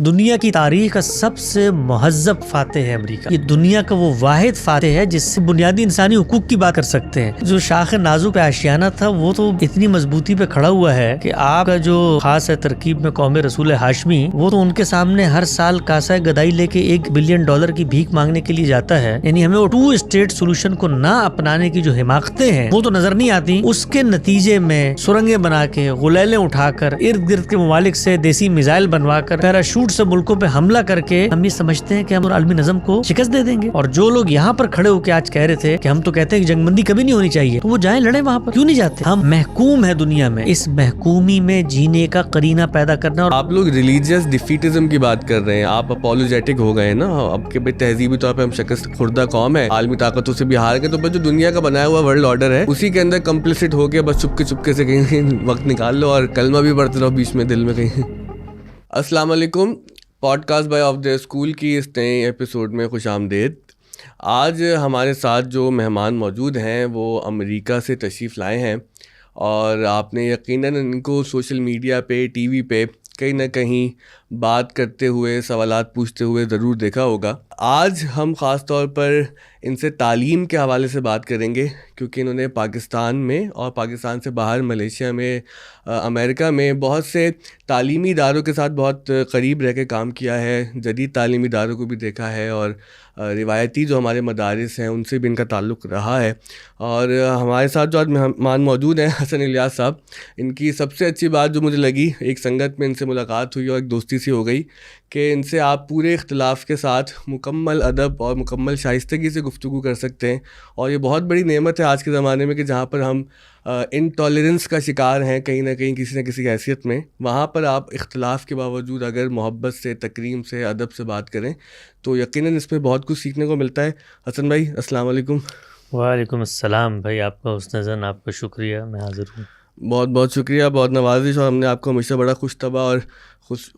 دنیا کی تاریخ کا سب سے مہذب فاتح ہے امریکہ. یہ دنیا کا وہ واحد فاتح ہے جس سے بنیادی انسانی حقوق کی بات کر سکتے ہیں. جو شاخ نازو پہ آشیانہ تھا وہ تو اتنی مضبوطی پہ کھڑا ہوا ہے کہ آپ کا جو خاص ہے ترکیب میں قوم رسول ہاشمی، وہ تو ان کے سامنے ہر سال کاسہ گدائی لے کے $1 بلین کی بھیک مانگنے کے لیے جاتا ہے. یعنی ہمیں وہ 2 اسٹیٹ سولوشن کو نہ اپنانے کی جو حماقتیں ہیں وہ تو نظر نہیں آتی. اس کے نتیجے میں سرنگیں بنا کے، غلیلیں اٹھا کر، ارد گرد کے ممالک سے دیسی میزائل بنوا کر، پیراشوٹ سے ملکوں پہ حملہ کر کے ہم یہ سمجھتے ہیں کہ ہم عالمی نظم کو شکست دے دیں گے. اور جو لوگ یہاں پر کھڑے ہو کے آج کہہ رہے تھے کہ ہم تو کہتے ہیں کہ جنگ بندی کبھی نہیں ہونی چاہیے، تو وہ جائیں لڑیں وہاں پر، کیوں نہیں جاتے؟ ہم محکوم ہے دنیا میں، اس محکومی میں جینے کا قرینہ پیدا کرنا. اور آپ لوگ ریلیجیس ڈیفیٹزم کی بات کر رہے ہیں، آپ اپولوجیٹک ہو گئے نا اب کہ بھائی تہذیبی طور پہ ہم شکست خوردہ قوم ہے، عالمی طاقتوں سے بھی ہار گئے، تو بس جو دنیا کا بنایا ہوا ورلڈ آرڈر ہے اسی کے اندر کمپلیسٹ ہو کے بس چپکے سے کہیں وقت نکال لو اور کلمہ بھی پڑھتے رہو بیچ میں دل میں کہیں. السلام علیکم، podcast by of the school کی اس نئے ایپیسوڈ میں خوش آمدید. آج ہمارے ساتھ جو مہمان موجود ہیں وہ امریکہ سے تشریف لائے ہیں اور آپ نے یقیناً ان کو سوشل میڈیا پہ، ٹی وی پہ کہیں نہ کہیں بات کرتے ہوئے، سوالات پوچھتے ہوئے ضرور دیکھا ہوگا. آج ہم خاص طور پر ان سے تعلیم کے حوالے سے بات کریں گے، کیونکہ انہوں نے پاکستان میں اور پاکستان سے باہر ملیشیا میں، امریکہ میں بہت سے تعلیمی اداروں کے ساتھ بہت قریب رہ کے کام کیا ہے، جدید تعلیمی اداروں کو بھی دیکھا ہے اور روایتی جو ہمارے مدارس ہیں ان سے بھی ان کا تعلق رہا ہے. اور ہمارے ساتھ جو آج مہمان موجود ہیں حسن الیاس صاحب، ان کی سب سے اچھی بات جو مجھے لگی، ایک سنگت میں ان سے ملاقات ہوئی اور ایک دوستی سی ہو گئی کہ ان سے آپ پورے اختلاف کے ساتھ مکمل ادب اور مکمل شائستگی سے گفتگو کر سکتے ہیں. اور یہ بہت بڑی نعمت ہے آج کے زمانے میں کہ جہاں پر ہم انٹالرنس کا شکار ہیں کہیں نہ کہیں کسی نہ کسی حیثیت میں، وہاں پر آپ اختلاف کے باوجود اگر محبت سے، تکریم سے، ادب سے بات کریں تو یقیناً اس میں بہت کچھ سیکھنے کو ملتا ہے. حسن بھائی السلام علیکم. وعلیکم السلام بھائی، آپ کا حسن زن، آپ کا شکریہ، میں حاضر ہوں. بہت بہت شکریہ، بہت نوازش، اور ہم نے آپ کو ہمیشہ بڑا خوش طبع اور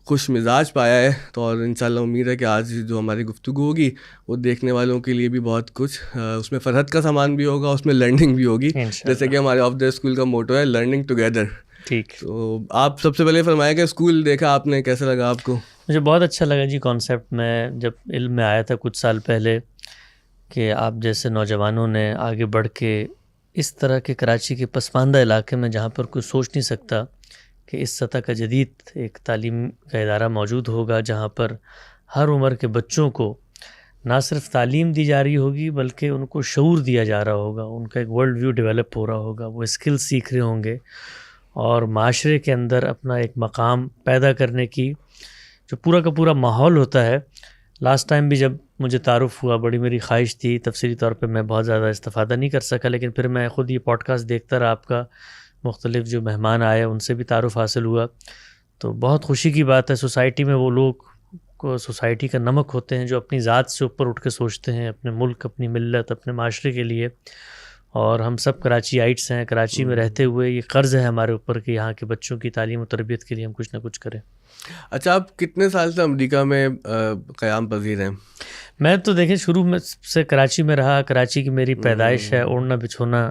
خوش مزاج پایا ہے. تو اور انشاءاللہ امید ہے کہ آج جو ہماری گفتگو ہوگی وہ دیکھنے والوں کے لیے بھی بہت کچھ اس میں فرحت کا سامان بھی ہوگا، اس میں لرننگ بھی ہوگی، جیسے کہ ہمارے آف دا اسکول کا موٹو ہے لرننگ ٹوگیدر. ٹھیک. تو آپ سب سے پہلے فرمائیں کہ اسکول دیکھا آپ نے، کیسا لگا آپ کو؟ مجھے بہت اچھا لگا جی کانسیپٹ. میں جب علم میں آیا تھا کچھ سال پہلے کہ آپ جیسے نوجوانوں نے آگے بڑھ کے اس طرح کے کراچی کے پسماندہ علاقے میں جہاں پر کوئی سوچ نہیں سکتا کہ اس سطح کا جدید ایک تعلیم کا ادارہ موجود ہوگا جہاں پر ہر عمر کے بچوں کو نہ صرف تعلیم دی جا رہی ہوگی بلکہ ان کو شعور دیا جا رہا ہوگا، ان کا ایک ورلڈ ویو ڈیولپ ہو رہا ہوگا، وہ اسکل سیکھ رہے ہوں گے اور معاشرے کے اندر اپنا ایک مقام پیدا کرنے کی جو پورا کا پورا ماحول ہوتا ہے. لاسٹ ٹائم بھی جب مجھے تعارف ہوا، بڑی میری خواہش تھی، تفصیلی طور پہ میں بہت زیادہ استفادہ نہیں کر سکا، لیکن پھر میں خود یہ پوڈ کاسٹ دیکھتا رہا، آپ کا مختلف جو مہمان آئے ان سے بھی تعارف حاصل ہوا. تو بہت خوشی کی بات ہے، سوسائٹی میں وہ لوگ کو سوسائٹی کا نمک ہوتے ہیں جو اپنی ذات سے اوپر اٹھ کے سوچتے ہیں، اپنے ملک، اپنی ملت، اپنے معاشرے کے لیے. اور ہم سب کراچی آئٹس ہیں، کراچی میں رہتے ہوئے یہ قرض ہے ہمارے اوپر کہ یہاں کے بچوں کی تعلیم و تربیت کے لیے ہم کچھ نہ کچھ کریں. اچھا، آپ کتنے سال سے امریکہ میں قیام پذیر ہیں؟ میں تو دیکھیں شروع میں سے کراچی میں رہا، کراچی کی میری پیدائش ہے، اوڑھنا بچھونا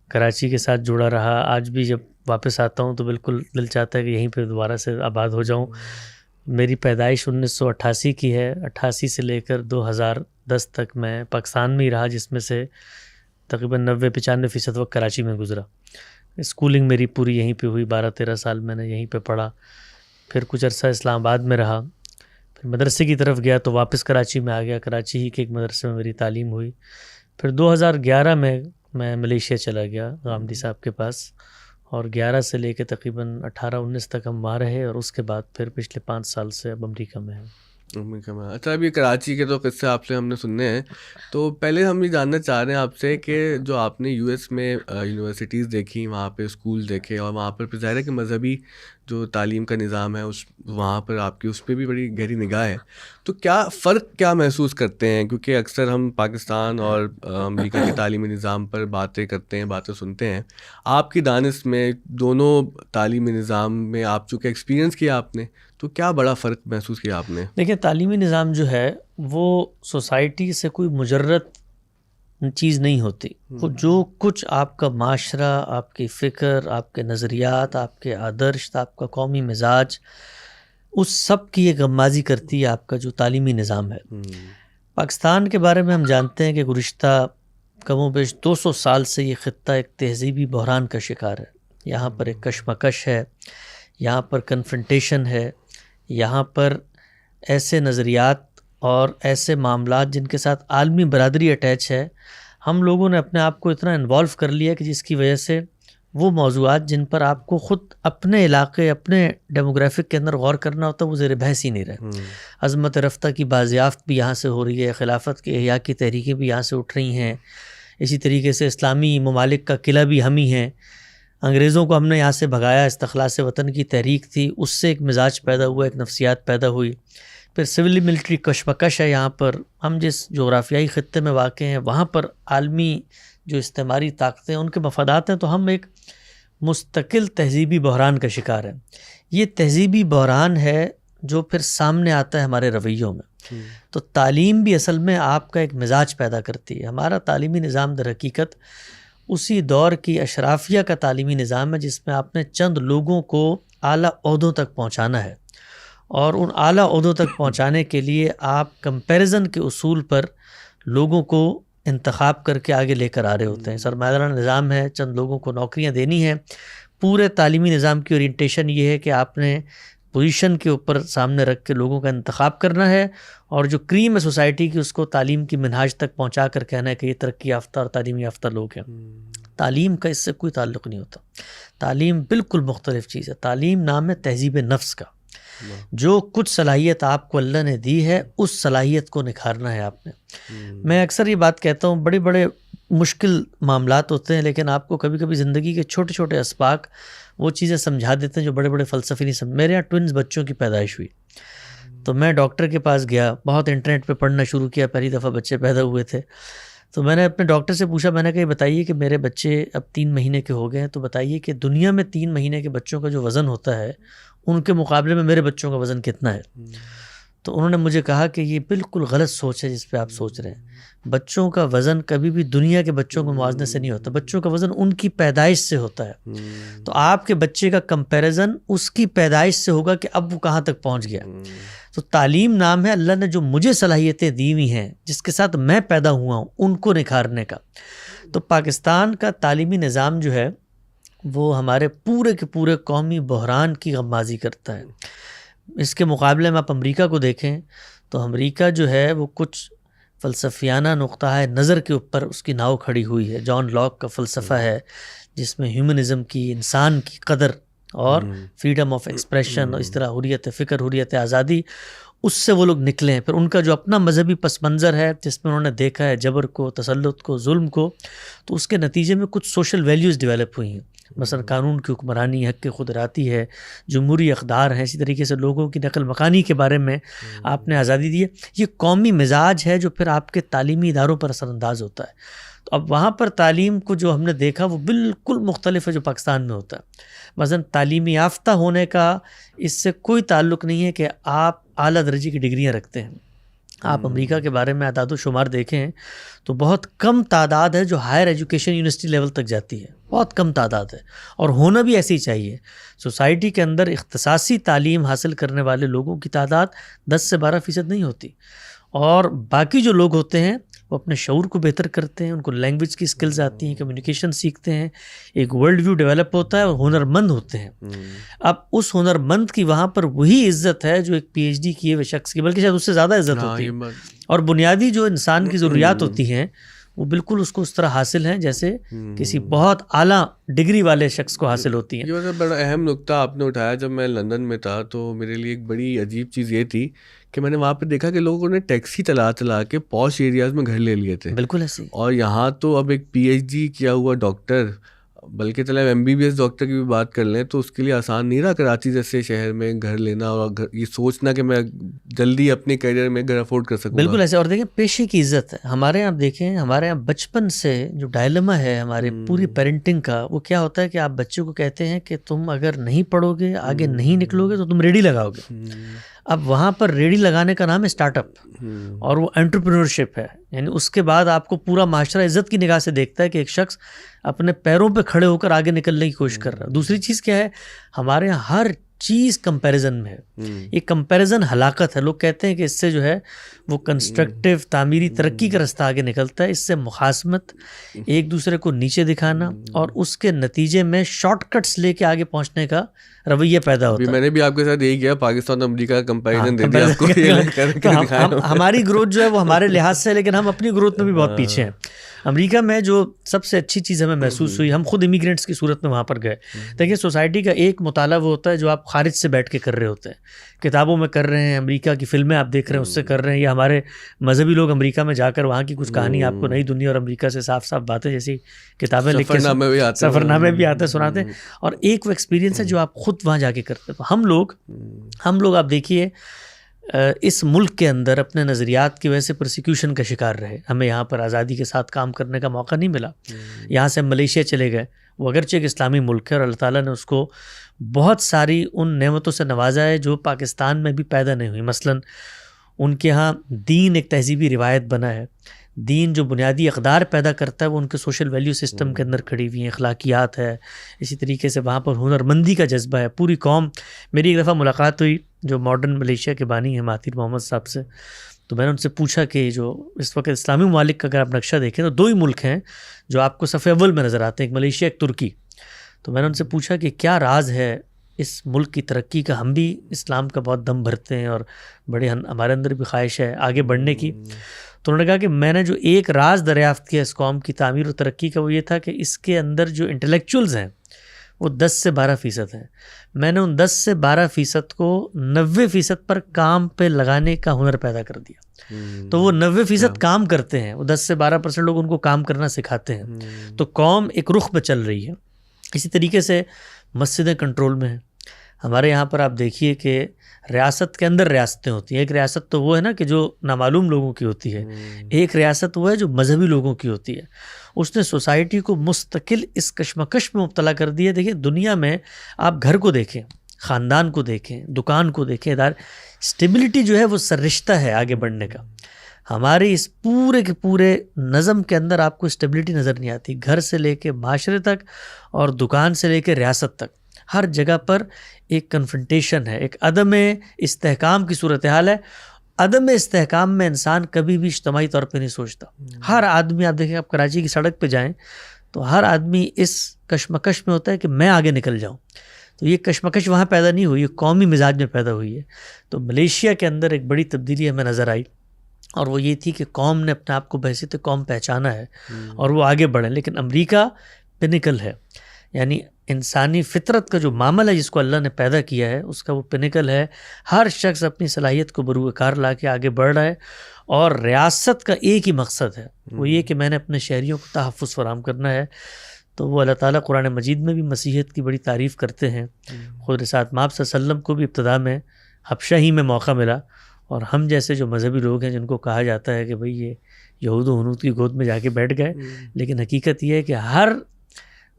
کراچی کے ساتھ جڑا رہا. آج بھی جب واپس آتا ہوں تو بالکل دل چاہتا ہے کہ یہیں پہ دوبارہ سے آباد ہو جاؤں. میری پیدائش 1988 کی ہے. 88 سے لے کر 2010 تک میں پاکستان میں ہی رہا، جس میں سے تقریباً 90-95% وقت کراچی میں گزرا. اسکولنگ میری پوری یہیں پہ ہوئی، 12-13 سال میں نے یہیں پہ پڑھا. پھر کچھ عرصہ اسلام آباد میں رہا، پھر مدرسے کی طرف گیا تو واپس کراچی میں آ گیا. کراچی ہی کے ایک مدرسے میں میری تعلیم ہوئی. پھر 2011 میں ملیشیا چلا گیا غامدی صاحب کے پاس، اور 11 سے لے کے تقریباً 18-19 تک ہم وہاں رہے، اور اس کے بعد پھر پچھلے 5 سال سے اب امریکہ میں ہیں. اچھا، ابھی کراچی کے تو قصے آپ سے ہم نے سننے ہیں، تو پہلے ہم یہ جاننا چاہ رہے ہیں آپ سے کہ جو آپ نے یو ایس میں یونیورسٹیز دیکھی، وہاں پہ اسکول دیکھے، اور وہاں پر ظاہر ہے کہ مذہبی جو تعلیم کا نظام ہے وہاں پر آپ کی اس پہ بھی بڑی گہری نگاہ ہے، تو کیا محسوس کرتے ہیں؟ کیونکہ اکثر ہم پاکستان اور امریکہ کے تعلیمی نظام پر باتیں کرتے ہیں، باتیں سنتے ہیں. آپ کی دانش میں دونوں تعلیمی نظام میں آپ چونکہ ایکسپیرینس کیا آپ نے، تو کیا بڑا فرق محسوس کیا آپ نے؟ دیکھیں، تعلیمی نظام جو ہے وہ سوسائٹی سے کوئی مجرد چیز نہیں ہوتی. وہ جو کچھ آپ کا معاشرہ، آپ کی فکر، آپ کے نظریات، آپ کے آدرش، آپ کا قومی مزاج، اس سب کی ایک غمازی کرتی ہے آپ کا جو تعلیمی نظام ہے. پاکستان کے بارے میں ہم جانتے ہیں کہ گزشتہ کم و بیش 200 سال سے یہ خطہ ایک تہذیبی بحران کا شکار ہے. یہاں پر ایک کشمکش ہے، یہاں پر کنفرنٹیشن ہے، یہاں پر ایسے نظریات اور ایسے معاملات جن کے ساتھ عالمی برادری اٹیچ ہے. ہم لوگوں نے اپنے آپ کو اتنا انوالو کر لیا کہ جس کی وجہ سے وہ موضوعات جن پر آپ کو خود اپنے علاقے اپنے ڈیموگرافک کے اندر غور کرنا ہوتا ہے وہ زیر بحث ہی نہیں رہے. عظمت رفتہ کی بازیافت بھی یہاں سے ہو رہی ہے، خلافت کے احیاء کی تحریکیں بھی یہاں سے اٹھ رہی ہیں. اسی طریقے سے اسلامی ممالک کا قلعہ بھی ہم ہی ہیں. انگریزوں کو ہم نے یہاں سے بھگایا، استخلاص وطن کی تحریک تھی، اس سے ایک مزاج پیدا ہوا، ایک نفسیات پیدا ہوئی. پھر سول ملٹری کشمکش ہے. یہاں پر ہم جس جغرافیائی خطے میں واقع ہیں وہاں پر عالمی جو استعماری طاقتیں ان کے مفادات ہیں، تو ہم ایک مستقل تہذیبی بحران کا شکار ہیں. یہ تہذیبی بحران ہے جو پھر سامنے آتا ہے ہمارے رویوں میں. تو تعلیم بھی اصل میں آپ کا ایک مزاج پیدا کرتی ہے. ہمارا تعلیمی نظام در حقیقت اسی دور کی اشرافیہ کا تعلیمی نظام ہے جس میں آپ نے چند لوگوں کو اعلیٰ عہدوں تک پہنچانا ہے، اور ان اعلیٰ عہدوں تک پہنچانے کے لیے آپ کمپیریزن کے اصول پر لوگوں کو انتخاب کر کے آگے لے کر آ رہے ہوتے ہیں. سرمایہ دارانہ نظام ہے، چند لوگوں کو نوکریاں دینی ہیں. پورے تعلیمی نظام کی اورینٹیشن یہ ہے کہ آپ نے پوزیشن کے اوپر سامنے رکھ کے لوگوں کا انتخاب کرنا ہے، اور جو کریم ہے سوسائٹی کی اس کو تعلیم کی منہاج تک پہنچا کر کہنا ہے کہ یہ ترقی یافتہ اور تعلیمی یافتہ لوگ ہیں. تعلیم کا اس سے کوئی تعلق نہیں ہوتا. تعلیم بالکل مختلف چیز ہے. تعلیم نام ہے تہذیب نفس کا. جو کچھ صلاحیت آپ کو اللہ نے دی ہے اس صلاحیت کو نکھارنا ہے آپ نے. میں اکثر یہ بات کہتا ہوں، بڑے بڑے مشکل معاملات ہوتے ہیں لیکن آپ کو کبھی کبھی زندگی کے چھوٹے چھوٹے اسباق وہ چیزیں سمجھا دیتے ہیں جو بڑے بڑے فلسفی نہیں سمجھ. میرے یہاں ٹوئنز بچوں کی پیدائش ہوئی تو میں ڈاکٹر کے پاس گیا، بہت انٹرنیٹ پہ پڑھنا شروع کیا. پہلی دفعہ بچے پیدا ہوئے تھے تو میں نے اپنے ڈاکٹر سے پوچھا، میں نے کہا یہ بتائیے کہ میرے بچے اب 3 مہینے کے ہو گئے ہیں، تو بتائیے کہ دنیا میں 3 مہینے کے بچوں کا جو وزن ہوتا ہے ان کے مقابلے میں میرے بچوں کا وزن کتنا ہے. تو انہوں نے مجھے کہا کہ یہ بالکل غلط سوچ ہے جس پہ آپ سوچ رہے ہیں. بچوں کا وزن کبھی بھی دنیا کے بچوں کے موازنے سے نہیں ہوتا. بچوں کا وزن ان کی پیدائش سے ہوتا ہے. تو آپ کے بچے کا کمپیریزن اس کی پیدائش سے ہوگا کہ اب وہ کہاں تک پہنچ گیا. تو تعلیم نام ہے اللہ نے جو مجھے صلاحیتیں دی ہوئی ہیں جس کے ساتھ میں پیدا ہوا ہوں ان کو نکھارنے کا. تو پاکستان کا تعلیمی نظام جو ہے وہ ہمارے پورے کے پورے قومی بحران کی غمازی کرتا ہے. اس کے مقابلے میں آپ امریکہ کو دیکھیں تو امریکہ جو ہے وہ کچھ فلسفیانہ نقطہ نظر کے اوپر اس کی ناؤ کھڑی ہوئی ہے. جان لاک کا فلسفہ ہے جس میں ہیومنزم کی، انسان کی قدر اور فریڈم آف ایکسپریشن اور اس طرح حریت فکر، حریت آزادی، اس سے وہ لوگ نکلے ہیں. پھر ان کا جو اپنا مذہبی پس منظر ہے جس میں انہوں نے دیکھا ہے جبر کو، تسلط کو، ظلم کو، تو اس کے نتیجے میں کچھ سوشل ویلیوز ڈیولپ ہوئی ہیں. مثلا قانون کی حکمرانی، حق خود اراتی ہے، جمہوری اقدار ہیں. اسی طریقے سے لوگوں کی نقل مکانی کے بارے میں آپ نے آزادی دی ہے. یہ قومی مزاج ہے جو پھر آپ کے تعلیمی اداروں پر اثر انداز ہوتا ہے. تو اب وہاں پر تعلیم کو جو ہم نے دیکھا وہ بالکل مختلف ہے جو پاکستان میں ہوتا ہے. مثلا تعلیمی یافتہ ہونے کا اس سے کوئی تعلق نہیں ہے کہ آپ اعلیٰ درجے کی ڈگریاں رکھتے ہیں. آپ امریکہ کے بارے میں اعداد و شمار دیکھیں تو بہت کم تعداد ہے جو ہائر ایجوکیشن یونیورسٹی لیول تک جاتی ہے. بہت کم تعداد ہے اور ہونا بھی ایسے ہی چاہیے. سوسائٹی کے اندر اختصاصی تعلیم حاصل کرنے والے لوگوں کی تعداد 10 سے 12% نہیں ہوتی، اور باقی جو لوگ ہوتے ہیں وہ اپنے شعور کو بہتر کرتے ہیں، ان کو لینگویج کی سکلز آتی ہیں، کمیونیکیشن سیکھتے ہیں، ایک ورلڈ ویو ڈیولپ ہوتا ہے اور ہنرمند ہوتے ہیں. اب اس ہنرمند کی وہاں پر وہی عزت ہے جو ایک PhD کیے ہوئے شخص کی، بلکہ شاید اس سے زیادہ عزت ہوتی ہے. اور بنیادی جو انسان کی ضروریات ہوتی ہیں وہ بالکل اس کو اس طرح حاصل ہیں جیسے کسی بہت اعلیٰ ڈگری والے شخص کو حاصل ہوتی ہیں. یہ بڑا اہم نقطہ آپ نے اٹھایا. جب میں لندن میں تھا تو میرے لیے ایک بڑی عجیب چیز یہ تھی کہ میں نے وہاں پہ دیکھا کہ لوگوں نے ٹیکسی چلا کے پوش ایریاز میں گھر لے لیے تھے. بالکل ایسے. اور یہاں تو اب ایک PhD کیا ہوا ڈاکٹر، بلکہ چلے MBBS ڈاکٹر کی بھی بات کر لیں تو اس کے لیے آسان نہیں رہا کراچی جیسے شہر میں گھر لینا اور یہ سوچنا کہ میں جلدی اپنے کیریئر میں گھر افورڈ کر سکوں. بالکل ایسے. اور دیکھیں پیشے کی عزت ہے. ہمارے یہاں دیکھیں، ہمارے یہاں بچپن سے جو ڈائلما ہے ہمارے پوری پیرنٹنگ کا وہ کیا ہوتا ہے کہ آپ بچے کو کہتے ہیں کہ تم اگر نہیں پڑھو گے، آگے نہیں نکلو گے تو تم ریڑھی لگاؤ گے. اب وہاں پر ریڑھی لگانے کا نام ہے اسٹارٹ اپ، اور وہ انٹرپرینورشپ ہے. یعنی اس کے بعد آپ کو پورا معاشرہ عزت کی نگاہ سے دیکھتا ہے کہ ایک شخص اپنے پیروں پہ کھڑے ہو کر آگے نکلنے کی کوشش کر رہا ہے. دوسری چیز کیا ہے، ہمارے یہاں ہر چیز کمپیریزن میں ہے. یہ کمپیریزن ہلاکت ہے. لوگ کہتے ہیں کہ اس سے جو ہے وہ کنسٹرکٹیو تعمیری ترقی کا رستہ آگے نکلتا ہے. اس سے مخاصمت, ایک دوسرے کو نیچے دکھانا اور اس کے نتیجے میں شارٹ کٹس لے کے آگے پہنچنے کا رویہ پیدا ہوتا ہے. میں نے بھی آپ کے ساتھ یہی کیا, پاکستان امریکہ کا کمپیریزن دے دیا آپ کو. ہماری گروتھ جو ہے وہ ہمارے لحاظ سے, لیکن ہم اپنی گروتھ میں بھی بہت پیچھے ہیں. امریکہ میں جو سب سے اچھی چیز ہمیں محسوس ہوئی, ہم خود امیگرینٹس کی صورت میں وہاں پر گئے. دیکھیے سوسائٹی کا ایک مطالعہ وہ ہوتا ہے جو آپ خارج سے بیٹھ کے کر رہے ہوتے ہیں, کتابوں میں کر رہے ہیں, امریکہ کی فلمیں آپ دیکھ رہے ہیں اس سے کر رہے ہیں, یا ہمارے مذہبی لوگ امریکہ میں جا کر وہاں کی کچھ کہانی آپ کو نئی دنیا اور امریکہ سے صاف صاف باتیں جیسی کتابیں لکھ کے, سفرنامے بھی آتے سناتے ہیں, اور ایک وہ ایکسپیرینس ہے جو آپ خود وہاں جا کے کرتے ہیں. تو ہم لوگ آپ دیکھیے اس ملک کے اندر اپنے نظریات کی وجہ سے پرسیکیوشن کا شکار رہے. ہمیں یہاں پر آزادی کے ساتھ کام کرنے کا موقع نہیں ملا. یہاں سے ہم ملیشیا چلے گئے, وہ اگرچہ ایک اسلامی ملک ہے اور اللہ تعالیٰ نے اس کو بہت ساری ان نعمتوں سے نوازا ہے جو پاکستان میں بھی پیدا نہیں ہوئی. مثلاً ان کے ہاں دین ایک تہذیبی روایت بنا ہے. دین جو بنیادی اقدار پیدا کرتا ہے وہ ان کے سوشل ویلیو سسٹم کے اندر کھڑی ہوئی ہیں, اخلاقیات ہے. اسی طریقے سے وہاں پر ہنرمندی کا جذبہ ہے. پوری قوم, میری ایک دفعہ ملاقات ہوئی جو ماڈرن ملیشیا کے بانی ہیں مہاتیر محمد صاحب سے, تو میں نے ان سے پوچھا کہ جو اس وقت اسلامی ممالک کا اگر آپ نقشہ دیکھیں تو 2 ہی ملک ہیں جو آپ کو صف اول میں نظر آتے ہیں, ایک ملیشیا ایک ترکی. تو میں نے ان سے پوچھا کہ کیا راز ہے اس ملک کی ترقی کا. ہم بھی اسلام کا بہت دم بھرتے ہیں اور بڑے ہمارے اندر بھی خواہش ہے آگے بڑھنے کی. تو انہوں نے کہا کہ میں نے جو ایک راز دریافت کیا اس قوم کی تعمیر و ترقی کا, وہ یہ تھا کہ اس کے اندر جو انٹلیکچوئلز ہیں وہ 10 سے 12% ہیں. میں نے ان 10 سے 12% کو 90% پر کام پہ لگانے کا ہنر پیدا کر دیا. تو وہ 90% کام کرتے ہیں, وہ 10 سے 12% لوگ ان کو کام کرنا سکھاتے ہیں. تو قوم ایک رخ پہ چل رہی ہے. اسی طریقے سے مسجدیں کنٹرول میں ہیں. ہمارے یہاں پر آپ دیکھیے کہ ریاست کے اندر ریاستیں ہوتی ہیں. ایک ریاست تو وہ ہے نا کہ جو نامعلوم لوگوں کی ہوتی ہے, ایک ریاست وہ ہے جو مذہبی لوگوں کی ہوتی ہے. اس نے سوسائٹی کو مستقل اس کشمکش میں مبتلا کر دیا. دیکھیں دنیا میں آپ گھر کو دیکھیں, خاندان کو دیکھیں, دکان کو دیکھیں, اسٹیبلٹی جو ہے وہ سررشتہ ہے آگے بڑھنے کا. ہمارے اس پورے کے پورے نظم کے اندر آپ کو اسٹیبلٹی نظر نہیں آتی. گھر سے لے کے معاشرے تک اور دکان سے لے کے ریاست تک ہر جگہ پر ایک کنفرنٹیشن ہے, ایک عدم استحکام کی صورتحال ہے. عدم استحکام میں انسان کبھی بھی اجتماعی طور پہ نہیں سوچتا. ہر آدمی, آپ دیکھیں آپ کراچی کی سڑک پہ جائیں تو ہر آدمی اس کشمکش میں ہوتا ہے کہ میں آگے نکل جاؤں. تو یہ کشمکش وہاں پیدا نہیں ہوئی, یہ قومی مزاج میں پیدا ہوئی ہے. تو ملیشیا کے اندر ایک بڑی تبدیلی ہمیں نظر آئی, اور وہ یہ تھی کہ قوم نے اپنے آپ کو بحیثیت قوم پہچانا ہے اور وہ آگے بڑھیں. لیکن امریکہ پینیکل ہے, یعنی انسانی فطرت کا جو معاملہ ہے جس کو اللہ نے پیدا کیا ہے اس کا وہ پینیکل ہے. ہر شخص اپنی صلاحیت کو بروئے کار لا کے آگے بڑھ رہا ہے, اور ریاست کا ایک ہی مقصد ہے, وہ یہ کہ میں نے اپنے شہریوں کو تحفظ فراہم کرنا ہے. تو وہ اللہ تعالیٰ قرآن مجید میں بھی مسیحیت کی بڑی تعریف کرتے ہیں. خود رسالت مآب صلی اللہ علیہ وسلم کو بھی ابتدا میں حبشہ ہی میں موقع ملا, اور ہم جیسے جو مذہبی لوگ ہیں جن کو کہا جاتا ہے کہ بھئی یہ یہود و ہنود کی گود میں جا کے بیٹھ گئے, لیکن حقیقت یہ ہے کہ ہر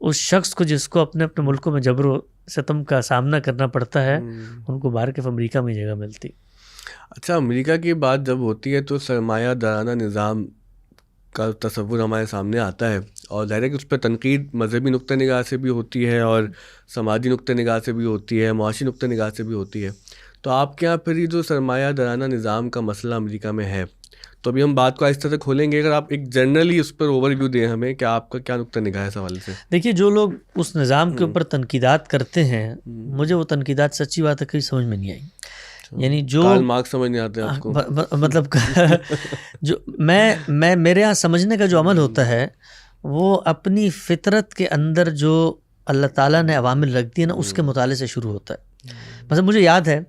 اس شخص کو جس کو اپنے اپنے ملکوں میں جبر و ستم کا سامنا کرنا پڑتا ہے, ان کو باہر کے امریکہ میں جگہ ملتی. اچھا, امریکہ کی بات جب ہوتی ہے تو سرمایہ دارانہ نظام کا تصور ہمارے سامنے آتا ہے, اور ظاہر ہے کہ اس پہ تنقید مذہبی نقطہ نگاہ سے بھی ہوتی ہے اور سماجی نقطہ نگاہ سے بھی ہوتی ہے, معاشی نقطہ نگاہ سے بھی ہوتی ہے. تو آپ کے یہاں پھر یہ جو سرمایہ دارانہ نظام کا مسئلہ امریکہ میں ہے, تو ابھی ہم بات کو آہستہ سے کھولیں گے. اگر آپ ایک جنرلی اس پر اوور ویو دیں ہمیں کہ آپ کا کیا نقطہ نگاہ ہے اس حوالے سے. دیکھیے جو لوگ اس نظام کے اوپر تنقیدات کرتے ہیں, مجھے وہ تنقیدات سچی بات ہے کہیں سمجھ میں نہیں آئی. یعنی جو کارل مارکس سمجھ نہیں آتے آپ کو, مطلب جو میں میرے یہاں سمجھنے کا جو عمل ہوتا ہے وہ اپنی فطرت کے اندر جو اللہ تعالیٰ نے عوامل رکھ دی ہے نا اس کے مطالعے سے شروع ہوتا ہے. مثلا مجھے یاد ہے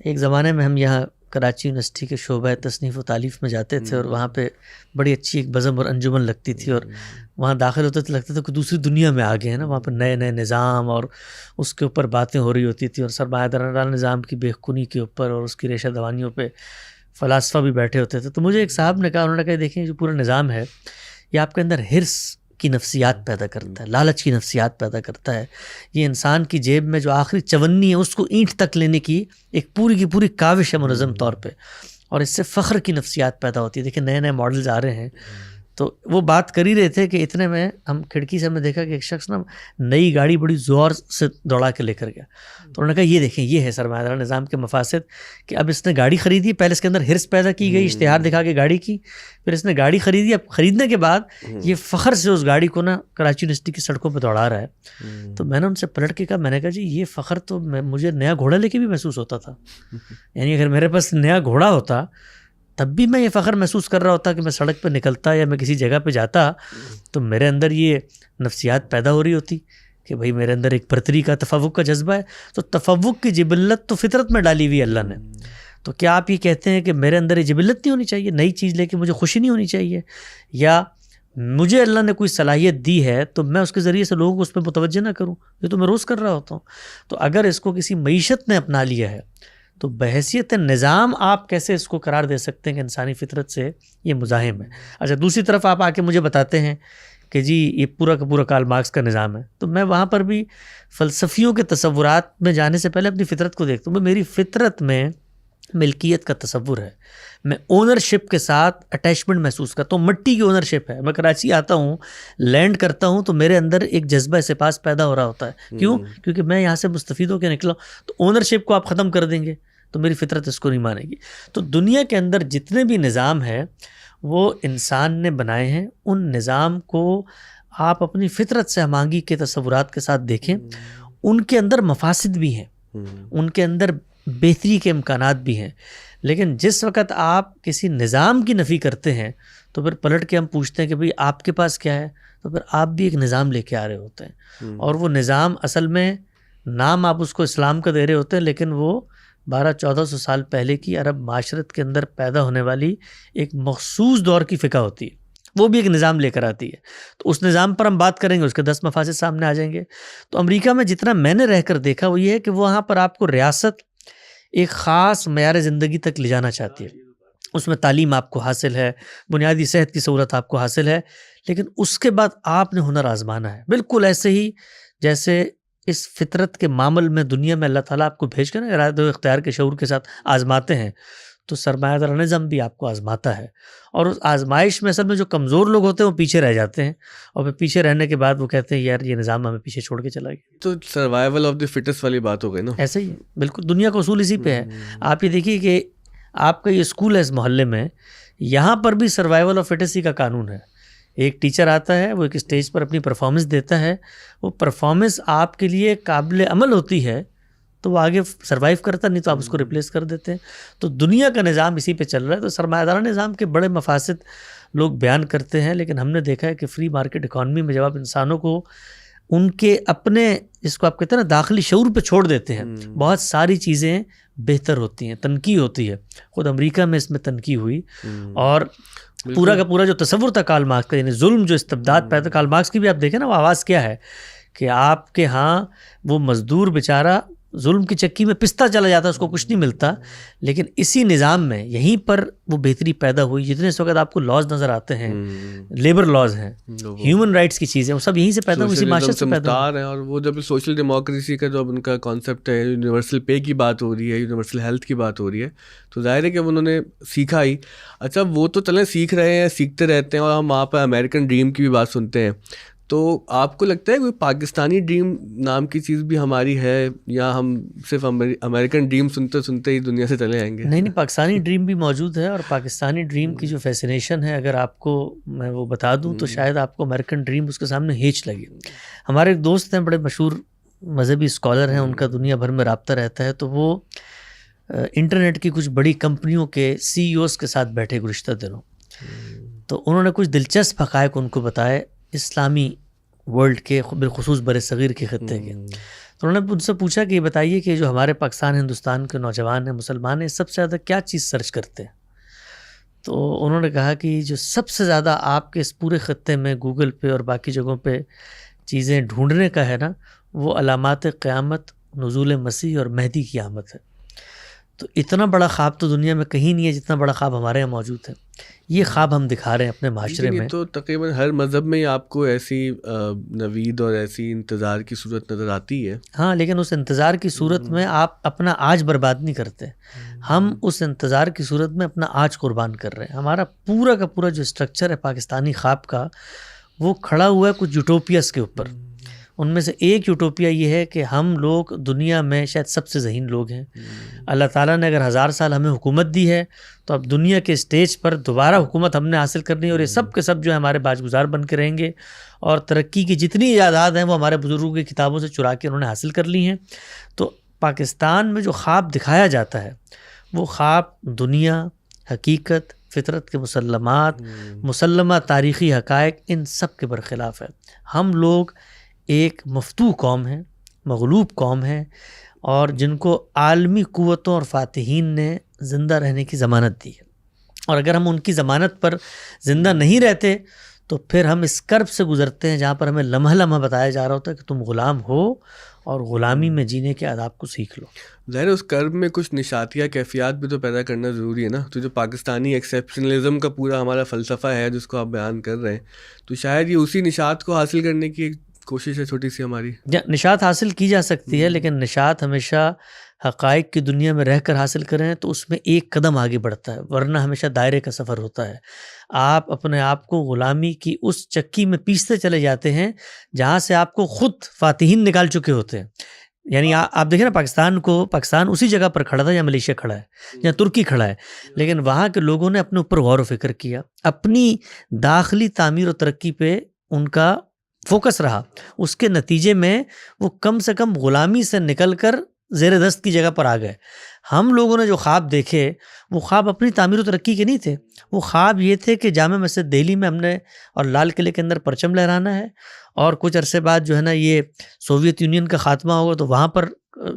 ایک زمانے میں ہم یہاں کراچی یونیورسٹی کے شعبہ تصنیف و تالیف میں جاتے تھے, اور وہاں پہ بڑی اچھی ایک بزم اور انجمن لگتی تھی, اور وہاں داخل ہوتے تھے لگتا تھا کہ دوسری دنیا میں آ گئے ہیں نا. وہاں پہ نئے نئے نظام اور اس کے اوپر باتیں ہو رہی ہوتی تھیں, اور سرمایہ دارانہ نظام کی بے خونی کے اوپر اور اس کی ریشہ دوانیوں پہ فلاسفہ بھی بیٹھے ہوتے تھے. تو مجھے ایک صاحب نے کہا, انہوں نے کہا دیکھیں جو پورا نظام ہے یہ آپ کے اندر حرص کی نفسیات پیدا کرتا ہے, لالچ کی نفسیات پیدا کرتا ہے. یہ انسان کی جیب میں جو آخری چونی ہے اس کو اینٹ تک لینے کی ایک پوری کی پوری کاوش ہے منظم طور پہ, اور اس سے فخر کی نفسیات پیدا ہوتی ہے. دیکھیں نئے نئے ماڈلز آ رہے ہیں, تو وہ بات کر ہی رہے تھے کہ اتنے میں ہم کھڑکی سے ہم نے دیکھا کہ ایک شخص نا نئی گاڑی بڑی زور سے دوڑا کے لے کر گیا. تو انہوں نے کہا یہ دیکھیں یہ ہے سرمایہ دار نظام کے مفاسد کہ اب اس نے گاڑی خریدی, پہلے اس کے اندر ہرس پیدا کی گئی اشتہار دکھا کے گاڑی کی, پھر اس نے گاڑی خریدی, اب خریدنے کے بعد یہ فخر سے اس گاڑی کو نا کراچی یونیورسٹی کی سڑکوں پہ دوڑا رہا ہے. تو میں نے ان سے پلٹ کے کہا, میں نے کہا جی یہ فخر تو مجھے نیا گھوڑا لے کے بھی محسوس ہوتا تھا, یعنی اگر میرے پاس نیا گھوڑا ہوتا تب بھی میں یہ فخر محسوس کر رہا ہوتا کہ میں سڑک پہ نکلتا یا میں کسی جگہ پہ جاتا تو میرے اندر یہ نفسیات پیدا ہو رہی ہوتی کہ بھئی میرے اندر ایک برتری کا تفوق کا جذبہ ہے. تو تفوق کی جبلت تو فطرت میں ڈالی ہوئی اللہ نے. تو کیا آپ یہ کہتے ہیں کہ میرے اندر یہ جبلت نہیں ہونی چاہیے, نئی چیز لے کے مجھے خوشی نہیں ہونی چاہیے, یا مجھے اللہ نے کوئی صلاحیت دی ہے تو میں اس کے ذریعے سے لوگوں کو اس پہ متوجہ نہ کروں؟ یہ تو میں روز کر رہا ہوتا ہوں. تو اگر اس کو کسی معیشت نے اپنا لیا ہے تو بحیثیت نظام آپ کیسے اس کو قرار دے سکتے ہیں کہ انسانی فطرت سے یہ مزاحم ہے؟ اچھا دوسری طرف آپ آ کے مجھے بتاتے ہیں کہ جی یہ پورا کا پورا کارل مارکس کا نظام ہے, تو میں وہاں پر بھی فلسفیوں کے تصورات میں جانے سے پہلے اپنی فطرت کو دیکھتا ہوں. میری فطرت میں ملکیت کا تصور ہے, میں اونرشپ کے ساتھ اٹیچمنٹ محسوس کرتا ہوں. مٹی کی اونرشپ ہے, میں کراچی آتا ہوں لینڈ کرتا ہوں تو میرے اندر ایک جذبہ سپاس پیدا ہو رہا ہوتا ہے. کیوں؟ کیونکہ میں یہاں سے مستفید ہو کے نکلا ہوں. تو اونرشپ کو آپ ختم کر دیں گے تو میری فطرت اس کو نہیں مانے گی. تو دنیا کے اندر جتنے بھی نظام ہیں وہ انسان نے بنائے ہیں, ان نظام کو آپ اپنی فطرت سے ہم آہنگی کے تصورات کے ساتھ دیکھیں. ان کے اندر مفاسد بھی ہیں, ان کے اندر بہتری کے امکانات بھی ہیں, لیکن جس وقت آپ کسی نظام کی نفی کرتے ہیں تو پھر پلٹ کے ہم پوچھتے ہیں کہ بھئی آپ کے پاس کیا ہے, تو پھر آپ بھی ایک نظام لے کے آ رہے ہوتے ہیں, اور وہ نظام اصل میں نام آپ اس کو اسلام کا دے رہے ہوتے ہیں, لیکن وہ 1200-1400 سال پہلے کی عرب معاشرت کے اندر پیدا ہونے والی ایک مخصوص دور کی فقہ ہوتی ہے, وہ بھی ایک نظام لے کر آتی ہے. تو اس نظام پر ہم بات کریں گے, اس کے 10 مفاسد سامنے آ جائیں گے. تو امریکہ میں جتنا میں نے رہ کر دیکھا وہ یہ ہے کہ وہاں پر آپ کو ریاست ایک خاص معیار زندگی تک لے جانا چاہتی ہے. اس میں تعلیم آپ کو حاصل ہے, بنیادی صحت کی سہولت آپ کو حاصل ہے, لیکن اس کے بعد آپ نے ہنر آزمانا ہے. بالکل ایسے ہی جیسے اس فطرت کے معامل میں دنیا میں اللہ تعالیٰ آپ کو بھیج کر نا ارادہ و اختیار کے شعور کے ساتھ آزماتے ہیں, تو سرمایہ دار نظام بھی آپ کو آزماتا ہے. اور اس آزمائش میں اصل میں جو کمزور لوگ ہوتے ہیں وہ پیچھے رہ جاتے ہیں, اور پھر پیچھے رہنے کے بعد وہ کہتے ہیں یار یہ نظام ہمیں پیچھے چھوڑ کے چلا گیا. تو سروائیول آف دی فٹسٹ والی بات ہو گئی نا. ایسا ہی ہے, بالکل دنیا کا اصول اسی پہ ہے. آپ یہ دیکھیے کہ آپ کا یہ اسکول ہے اس محلے میں, یہاں پر بھی سروائیول آف فٹسٹ کا قانون ہے. ایک ٹیچر آتا ہے, وہ ایک اسٹیج پر اپنی پرفارمنس دیتا ہے, وہ پرفارمنس آپ کے لیے قابل عمل ہوتی ہے تو وہ آگے سروائیو کرتا, نہیں تو آپ اس کو ریپلیس کر دیتے ہیں. تو دنیا کا نظام اسی پہ چل رہا ہے. تو سرمایہ دارانہ نظام کے بڑے مفاسد لوگ بیان کرتے ہیں, لیکن ہم نے دیکھا ہے کہ فری مارکیٹ اکانومی میں جب آپ انسانوں کو ان کے اپنے جس کو آپ کہتے ہیں نا داخلی شعور پہ چھوڑ دیتے ہیں, بہت ساری چیزیں بہتر ہوتی ہیں. تنقید ہوتی ہے, خود امریکہ میں اس میں تنقید ہوئی, اور پورا کا پورا جو تصور تھا کارل مارکس کا, یعنی ظلم جو استبداد پیدا, کارل مارکس کی بھی آپ دیکھیں نا وہ آواز کیا ہے کہ آپ کے ہاں وہ مزدور بیچارہ ظلم کی چکی میں پستا چلا جاتا, اس کو کچھ نہیں ملتا, لیکن اسی نظام میں یہیں پر وہ بہتری پیدا ہوئی. جتنے اس وقت آپ کو لاز نظر آتے ہیں, لیبر لاز ہیں, ہیومن رائٹس کی چیزیں, وہ سب یہیں سے پیدا ہوئی, اسی معاشرت سے پیدا ہوئی. اور وہ جب سوشل ڈیموکریسی کا جو ان کا کانسیپٹ ہے, یونیورسل پے کی بات ہو رہی ہے, یونیورسل ہیلتھ کی بات ہو رہی ہے, تو ظاہر ہے کہ انہوں نے سیکھا ہی. اچھا وہ تو چلیں سیکھ رہے ہیں, سیکھتے رہتے ہیں, اور ہم وہاں پہ امریکن ڈریم کی بھی بات سنتے ہیں. تو آپ کو لگتا ہے کوئی پاکستانی ڈریم نام کی چیز بھی ہماری ہے, یا ہم صرف امریکن ڈریم سنتے سنتے ہی دنیا سے چلے آئیں گے؟ نہیں, پاکستانی ڈریم بھی موجود ہے, اور پاکستانی ڈریم کی جو فیسینیشن ہے اگر آپ کو میں وہ بتا دوں تو شاید آپ کو امریکن ڈریم اس کے سامنے ہیچ لگے. ہمارے ایک دوست ہیں, بڑے مشہور مذہبی اسکالر ہیں, ان کا دنیا بھر میں رابطہ رہتا ہے, تو وہ انٹرنیٹ کی کچھ بڑی کمپنیوں کے سی ای اوز کے ساتھ بیٹھے گزشتہ دنوں, تو انہوں نے کچھ دلچسپ حقائق ان کو بتائے اسلامی ورلڈ کے, بالخصوص بر صغیر کے خطے کے. تو انہوں نے ان سے پوچھا کہ یہ بتائیے کہ جو ہمارے پاکستان ہندوستان کے نوجوان ہیں, مسلمان ہیں, سب سے زیادہ کیا چیز سرچ کرتے ہیں؟ تو انہوں نے کہا کہ جو سب سے زیادہ آپ کے اس پورے خطے میں گوگل پہ اور باقی جگہوں پہ چیزیں ڈھونڈنے کا ہے نا, وہ علامات قیامت, نزول مسیح اور مہدی کی آمد ہے. تو اتنا بڑا خواب تو دنیا میں کہیں نہیں ہے جتنا بڑا خواب ہمارے یہاں موجود ہے. یہ خواب ہم دکھا رہے ہیں اپنے معاشرے میں. تو تقریباً ہر مذہب میں ہی آپ کو ایسی نوید اور ایسی انتظار کی صورت نظر آتی ہے. ہاں، لیکن اس انتظار کی صورت میں آپ اپنا آج برباد نہیں کرتے. ہم اس انتظار کی صورت میں اپنا آج قربان کر رہے ہیں. ہمارا پورا کا پورا جو اسٹرکچر ہے پاکستانی خواب کا، وہ کھڑا ہوا ہے کچھ یوٹوپیاز کے اوپر. ان میں سے ایک یوٹوپیا یہ ہے کہ ہم لوگ دنیا میں شاید سب سے ذہین لوگ ہیں. اللہ تعالیٰ نے اگر 1000 سال ہمیں حکومت دی ہے تو اب دنیا کے اسٹیج پر دوبارہ حکومت ہم نے حاصل کرنی ہے، اور یہ سب کے سب جو ہے ہمارے باج گزار بن کے رہیں گے. اور ترقی کی جتنی ایجادات ہیں وہ ہمارے بزرگوں کی کتابوں سے چرا کے انہوں نے حاصل کر لی ہیں. تو پاکستان میں جو خواب دکھایا جاتا ہے وہ خواب دنیا، حقیقت، فطرت کے مسلمات، مسلمہ تاریخی حقائق، ان سب کے برخلاف ہے. ہم لوگ ایک مفتوح قوم ہیں، مغلوب قوم ہیں، اور جن کو عالمی قوتوں اور فاتحین نے زندہ رہنے کی ضمانت دی ہے. اور اگر ہم ان کی ضمانت پر زندہ نہیں رہتے تو پھر ہم اس کرب سے گزرتے ہیں جہاں پر ہمیں لمحہ لمحہ بتایا جا رہا ہوتا ہے کہ تم غلام ہو اور غلامی میں جینے کے آداب کو سیکھ لو. ظاہر ہے اس کرب میں کچھ نشاتیہ کیفیات بھی تو پیدا کرنا ضروری ہے نا. تو جو پاکستانی ایکسیپشنلزم کا پورا ہمارا فلسفہ ہے جس کو آپ بیان کر رہے ہیں، تو شاید یہ اسی نشات کو حاصل کرنے کی ایک کوشش ہے چھوٹی سی ہماری. نشات حاصل کی جا سکتی ہے، لیکن نشات ہمیشہ حقائق کی دنیا میں رہ کر حاصل کریں تو اس میں ایک قدم آگے بڑھتا ہے، ورنہ ہمیشہ دائرے کا سفر ہوتا ہے. آپ اپنے آپ کو غلامی کی اس چکی میں پیستے چلے جاتے ہیں جہاں سے آپ کو خود فاتحین نکال چکے ہوتے ہیں. یعنی آپ دیکھیں نا، پاکستان اسی جگہ پر کھڑا تھا جہاں ملیشیا کھڑا ہے، جہاں ترکی کھڑا ہے، لیکن وہاں کے لوگوں نے اپنے اوپر غور و فکر کیا، اپنی داخلی تعمیر و ترقی پہ ان کا فوکس رہا. اس کے نتیجے میں وہ کم سے کم غلامی سے نکل کر زیر دست کی جگہ پر آ گئے. ہم لوگوں نے جو خواب دیکھے وہ خواب اپنی تعمیر و ترقی کے نہیں تھے. وہ خواب یہ تھے کہ جامع مسجد دہلی میں ہم نے اور لال قلعے کے اندر پرچم لہرانا ہے، اور کچھ عرصے بعد جو ہے نا یہ سوویت یونین کا خاتمہ ہوگا تو وہاں پر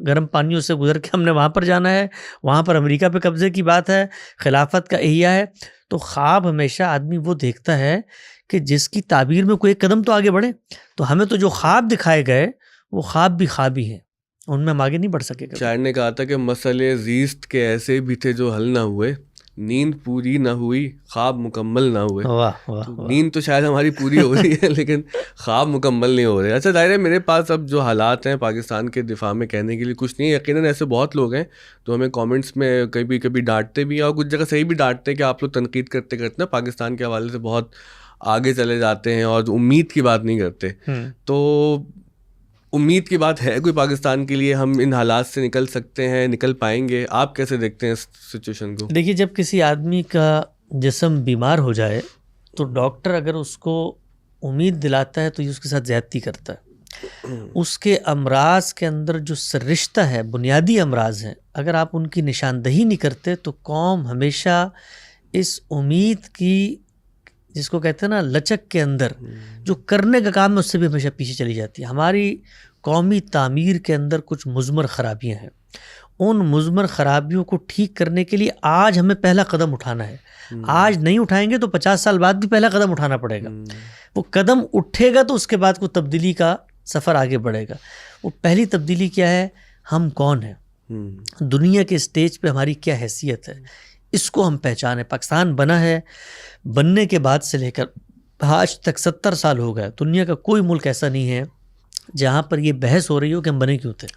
گرم پانیوں سے گزر کے ہم نے وہاں پر جانا ہے. وہاں پر امریکہ پہ قبضے کی بات ہے، خلافت کا احیاء ہے. تو خواب ہمیشہ آدمی وہ دیکھتا ہے کہ جس کی تعبیر میں کوئی ایک قدم تو آگے بڑھے. تو ہمیں تو جو خواب دکھائے گئے وہ خواب بھی خواب ہی ہیں، ان میں ہم آگے نہیں بڑھ سکے. شاعر نے کہا تھا کہ مسئلے زیست کے ایسے بھی تھے جو حل نہ ہوئے، نیند پوری نہ ہوئی، خواب مکمل نہ ہوئے. نیند تو شاید ہماری پوری ہو رہی ہے لیکن خواب مکمل نہیں ہو رہے. اچھا ظاہر ہے میرے پاس اب جو حالات ہیں پاکستان کے دفاع میں کہنے کے لیے کچھ نہیں. یقیناً ایسے بہت لوگ ہیں تو ہمیں کامنٹس میں کبھی کبھی ڈانٹتے بھی ہیں، اور کچھ جگہ صحیح بھی ڈانٹتے ہیں کہ آپ لوگ تنقید کرتے کرتے نا پاکستان کے حوالے سے بہت آگے چلے جاتے ہیں اور امید کی بات نہیں کرتے. تو امید کی بات ہے کوئی پاکستان کے لیے؟ ہم ان حالات سے نکل سکتے ہیں، نکل پائیں گے؟ آپ کیسے دیکھتے ہیں اس سچویشن کو؟ دیکھیے، جب کسی آدمی کا جسم بیمار ہو جائے تو ڈاکٹر اگر اس کو امید دلاتا ہے تو یہ اس کے ساتھ زیادتی کرتا ہے. اس کے امراض کے اندر جو سررشتہ ہے، بنیادی امراض ہیں، اگر آپ ان کی نشاندہی نہیں کرتے تو قوم ہمیشہ اس امید کی، جس کو کہتے ہیں نا لچک کے اندر جو کرنے کا کام ہے، اس سے بھی ہمیشہ پیچھے چلی جاتی ہے. ہماری قومی تعمیر کے اندر کچھ مضمر خرابیاں ہیں. ان مضمر خرابیوں کو ٹھیک کرنے کے لیے آج ہمیں پہلا قدم اٹھانا ہے. آج نہیں اٹھائیں گے تو 50 سال بعد بھی پہلا قدم اٹھانا پڑے گا. وہ قدم اٹھے گا تو اس کے بعد کوئی تبدیلی کا سفر آگے بڑھے گا. وہ پہلی تبدیلی کیا ہے؟ ہم کون ہیں، دنیا کے اسٹیج پہ ہماری کیا حیثیت ہے، اس کو ہم پہچانے. پاکستان بنا ہے، بننے کے بعد سے لے کر آج تک 70 سال ہو گئے. دنیا کا کوئی ملک ایسا نہیں ہے جہاں پر یہ بحث ہو رہی ہو کہ ہم بنے کیوں تھے.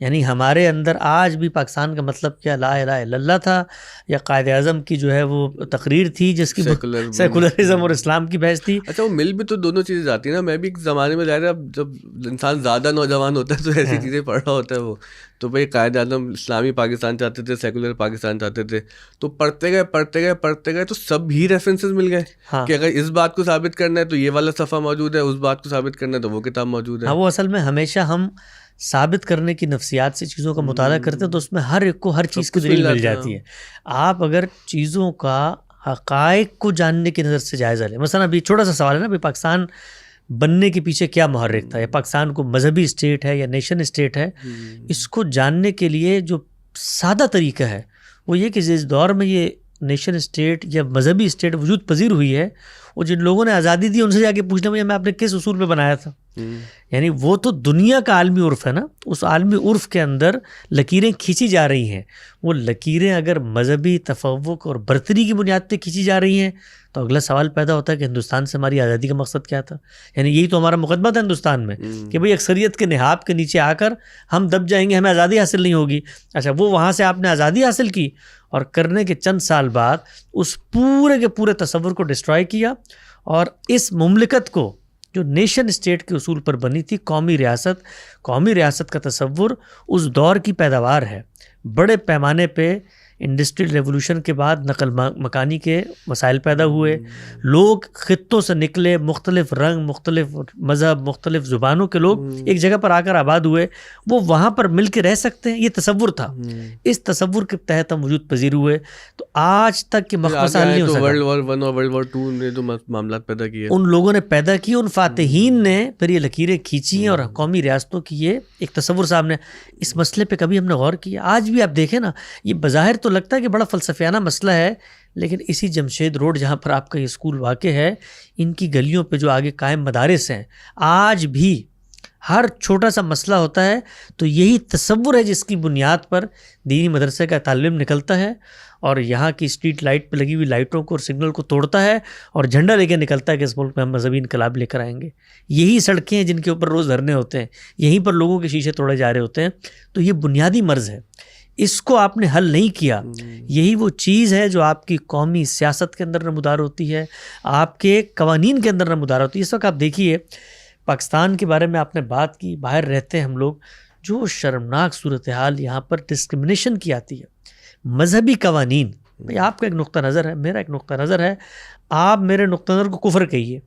یعنی ہمارے اندر آج بھی پاکستان کا مطلب کیا لا الہ الا اللہ تھا، یا قائد اعظم کی جو ہے وہ تقریر تھی جس کی سیکولرزم اور اسلام کی بحث تھی. اچھا، وہ مل بھی تو دونوں چیزیں جاتی ہیں نا. میں بھی ایک زمانے میں ظاہر ہے جب انسان زیادہ نوجوان ہوتا ہے تو ایسی چیزیں پڑھ رہا ہوتا ہے وہ تو بھائی قائد اعظم اسلامی پاکستان چاہتے تھے، سیکولر پاکستان چاہتے تھے، تو پڑھتے گئے تو سب ہی ریفرنسز مل گئے کہ اگر اس بات کو ثابت کرنا ہے تو یہ والا صفحہ موجود ہے، اس بات کو ثابت کرنا ہے تو وہ کتاب موجود ہے. وہ اصل میں ہمیشہ ہم ثابت کرنے کی نفسیات سے چیزوں کا مطالعہ کرتے ہیں تو اس میں ہر ایک کو ہر چیز کی دلیل مل جاتی ہے. آپ اگر چیزوں کا حقائق کو جاننے کی نظر سے جائزہ لیں، مثلا ابھی چھوٹا سا سوال ہے نا، ابھی پاکستان بننے کے پیچھے کیا محرک تھا، یا پاکستان کو مذہبی اسٹیٹ ہے یا نیشن اسٹیٹ ہے. اس کو جاننے کے لیے جو سادہ طریقہ ہے وہ یہ کہ جس دور میں یہ نیشن اسٹیٹ یا مذہبی اسٹیٹ وجود پذیر ہوئی ہے، وہ جن لوگوں نے آزادی دی ان سے جا کے پوچھنا میں آپ نے کس اصول پہ بنایا تھا. یعنی وہ تو دنیا کا عالمی عرف ہے نا, اس عالمی عرف کے اندر لکیریں کھینچی جا رہی ہیں. وہ لکیریں اگر مذہبی تفوق اور برتری کی بنیاد پہ کھینچی جا رہی ہیں تو اگلا سوال پیدا ہوتا ہے کہ ہندوستان سے ہماری آزادی کا مقصد کیا تھا. یعنی یہی تو ہمارا مقدمہ تھا ہندوستان میں کہ بھئی اکثریت کے نہاب کے نیچے آ کر ہم دب جائیں گے, ہمیں آزادی حاصل نہیں ہوگی. اچھا, وہ وہاں سے آپ نے آزادی حاصل کی اور کرنے کے چند سال بعد اس پورے کے پورے تصور کو ڈسٹرائے کیا, اور اس مملکت کو جو نیشن اسٹیٹ کے اصول پر بنی تھی, قومی ریاست کا تصور اس دور کی پیداوار ہے. بڑے پیمانے پہ انڈسٹریل ریولوشن کے بعد نقل مکانی کے مسائل پیدا ہوئے, لوگ خطوں سے نکلے, مختلف رنگ, مختلف مذہب, مختلف زبانوں کے لوگ ایک جگہ پر آ کر آباد ہوئے. وہ وہاں پر مل کے رہ سکتے ہیں, یہ تصور تھا. اس تصور کے تحت ہم وجود پذیر ہوئے. تو آج تک کہ مخمصہ نہیں ہو سکا. ورلڈ وار 1 اور ورلڈ وار 2 نے جو معاملات پیدا کیے, ان لوگوں نے پیدا کی, ان فاتحین نے پھر یہ لکیریں کھینچی ہیں اور قومی ریاستوں کی یہ ایک تصور سامنے. اس مسئلے پہ کبھی ہم نے غور کیا؟ آج بھی آپ دیکھیں نا, یہ بظاہر تو لگتا ہے کہ بڑا فلسفیانہ مسئلہ ہے, لیکن اسی جمشید روڈ جہاں پر آپ کا یہ اسکول واقع ہے, ان کی گلیوں پہ جو آگے قائم مدارس ہیں, آج بھی ہر چھوٹا سا مسئلہ ہوتا ہے تو یہی تصور ہے جس کی بنیاد پر دینی مدرسے کا طالب علم نکلتا ہے اور یہاں کی اسٹریٹ لائٹ پہ لگی ہوئی لائٹوں کو اور سگنل کو توڑتا ہے اور جھنڈا لے کے نکلتا ہے کہ اس ملک میں ہم مذہبی انقلاب لے کر آئیں گے. یہی سڑکیں ہیں جن کے اوپر روز دھرنے ہوتے ہیں, یہیں پر لوگوں کے شیشے توڑے جا رہے ہوتے ہیں. تو یہ بنیادی مرض ہے, اس کو آپ نے حل نہیں کیا. یہی وہ چیز ہے جو آپ کی قومی سیاست کے اندر نمودار ہوتی ہے, آپ کے قوانین کے اندر نمودار ہوتی ہے. اس وقت آپ دیکھیے پاکستان کے بارے میں آپ نے بات کی, باہر رہتے ہیں ہم لوگ, جو شرمناک صورتحال یہاں پر ڈسکرمنیشن کی آتی ہے. مذہبی قوانین, بھئی آپ کا ایک نقطہ نظر ہے, میرا ایک نقطہ نظر ہے, آپ میرے نقطہ نظر کو کفر کہیے,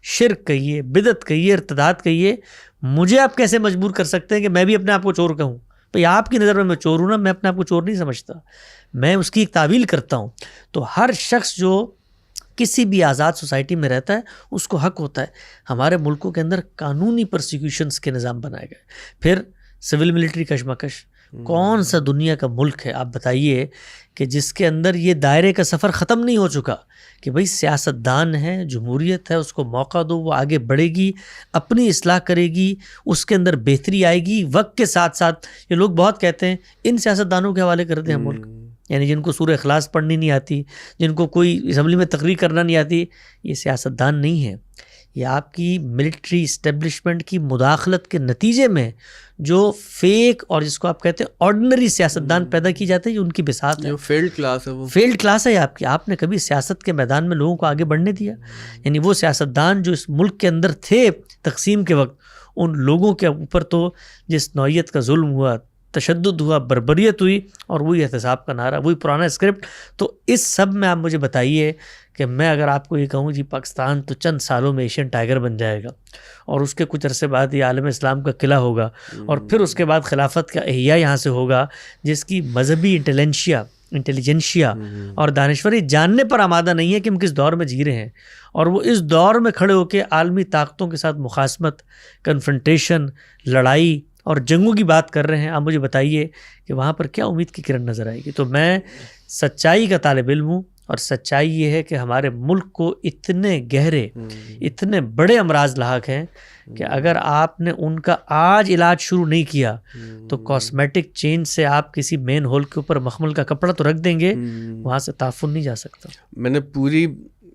شرک کہیے, بدعت کہیے, ارتداد کہیے, مجھے آپ کیسے مجبور کر سکتے ہیں کہ میں بھی اپنے آپ کو چور کہوں؟ بھئی آپ کی نظر میں چور ہوں نا, میں اپنے آپ کو چور نہیں سمجھتا, میں اس کی ایک تعویل کرتا ہوں. تو ہر شخص جو کسی بھی آزاد سوسائٹی میں رہتا ہے اس کو حق ہوتا ہے. ہمارے ملکوں کے اندر قانونی پرسیکیوشنز کے نظام بنائے گئے, پھر سول ملٹری کشمکش. کون سا دنیا کا ملک ہے آپ بتائیے کہ جس کے اندر یہ دائرے کا سفر ختم نہیں ہو چکا کہ بھئی سیاستدان ہے, جمہوریت ہے, اس کو موقع دو, وہ آگے بڑھے گی, اپنی اصلاح کرے گی, اس کے اندر بہتری آئے گی. وقت کے ساتھ ساتھ یہ لوگ بہت کہتے ہیں ان سیاستدانوں کے حوالے کر دیں ہم ملک, یعنی جن کو سورہ اخلاص پڑھنی نہیں آتی, جن کو کوئی اسمبلی میں تقریر کرنا نہیں آتی, یہ سیاستدان نہیں ہے. یہ آپ کی ملٹری اسٹیبلشمنٹ کی مداخلت کے نتیجے میں جو فیک اور جس کو آپ کہتے ہیں آرڈنری سیاستدان پیدا کی جاتے ہیں, یہ ان کی بساط ہے. فیلڈ کلاس ہے, وہ فیلڈ کلاس ہے آپ کی. آپ نے کبھی سیاست کے میدان میں لوگوں کو آگے بڑھنے دیا؟ یعنی وہ سیاستدان جو اس ملک کے اندر تھے تقسیم کے وقت, ان لوگوں کے اوپر تو جس نوعیت کا ظلم ہوا, تشدد ہوا, بربریت ہوئی, اور وہی احتساب کا نعرہ, وہی پرانا اسکرپٹ. تو اس سب میں آپ مجھے بتائیے کہ میں اگر آپ کو یہ کہوں جی پاکستان تو چند سالوں میں ایشین ٹائیگر بن جائے گا اور اس کے کچھ عرصے بعد یہ عالم اسلام کا قلعہ ہوگا, اور پھر اس کے بعد خلافت کا احیاء یہاں سے ہوگا, جس کی مذہبی انٹیلیجنشیا اور دانشوری جاننے پر آمادہ نہیں ہے کہ ہم کس دور میں جی رہے ہیں, اور وہ اس دور میں کھڑے ہو کے عالمی طاقتوں کے ساتھ مخاصمت, کنفرنٹیشن, لڑائی اور جنگوں کی بات کر رہے ہیں. آپ مجھے بتائیے کہ وہاں پر کیا امید کی کرن نظر آئے گی؟ تو میں سچائی کا طالب علم ہوں, اور سچائی یہ ہے کہ ہمارے ملک کو اتنے گہرے, اتنے بڑے امراض لاحق ہیں کہ اگر آپ نے ان کا آج علاج شروع نہیں کیا تو کاسمیٹک چینج سے آپ کسی مین ہول کے اوپر مخمل کا کپڑا تو رکھ دیں گے, وہاں سے تعفن نہیں جا سکتا. میں نے پوری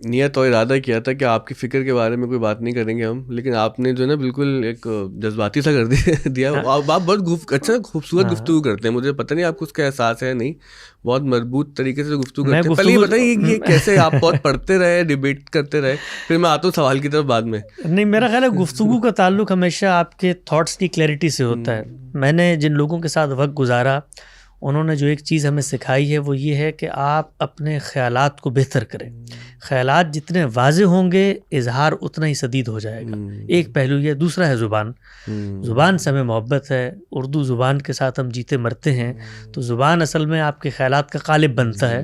نیت اور ارادہ کیا تھا کہ آپ کی فکر کے بارے میں کوئی بات نہیں کریں گے ہم, لیکن آپ نے جو ہے نا بالکل ایک جذباتی سا کر دیا. آپ بہت اچھا خوبصورت گفتگو کرتے ہیں, مجھے پتہ نہیں آپ کو اس کا احساس ہے نہیں, بہت مربوط طریقے سے گفتگو کرتے ہیں. پہلے یہ بتائیے یہ کیسے آپ بہت پڑھتے رہے, ڈیبیٹ کرتے رہے, پھر میں آتا ہوں سوال کی طرف بعد میں. نہیں, میرا خیال ہے گفتگو کا تعلق ہمیشہ آپ کے تھاٹس کی کلیئرٹی سے ہوتا ہے. میں نے جن لوگوں کے ساتھ وقت گزارا, انہوں نے جو ایک چیز ہمیں سکھائی ہے وہ یہ ہے کہ آپ اپنے خیالات کو بہتر کریں. خیالات جتنے واضح ہوں گے اظہار اتنا ہی سدید ہو جائے گا. ایک پہلو یہ, دوسرا ہے زبان. زبان سے ہمیں محبت ہے, اردو زبان کے ساتھ ہم جیتے مرتے ہیں, تو زبان اصل میں آپ کے خیالات کا قالب بنتا ہے.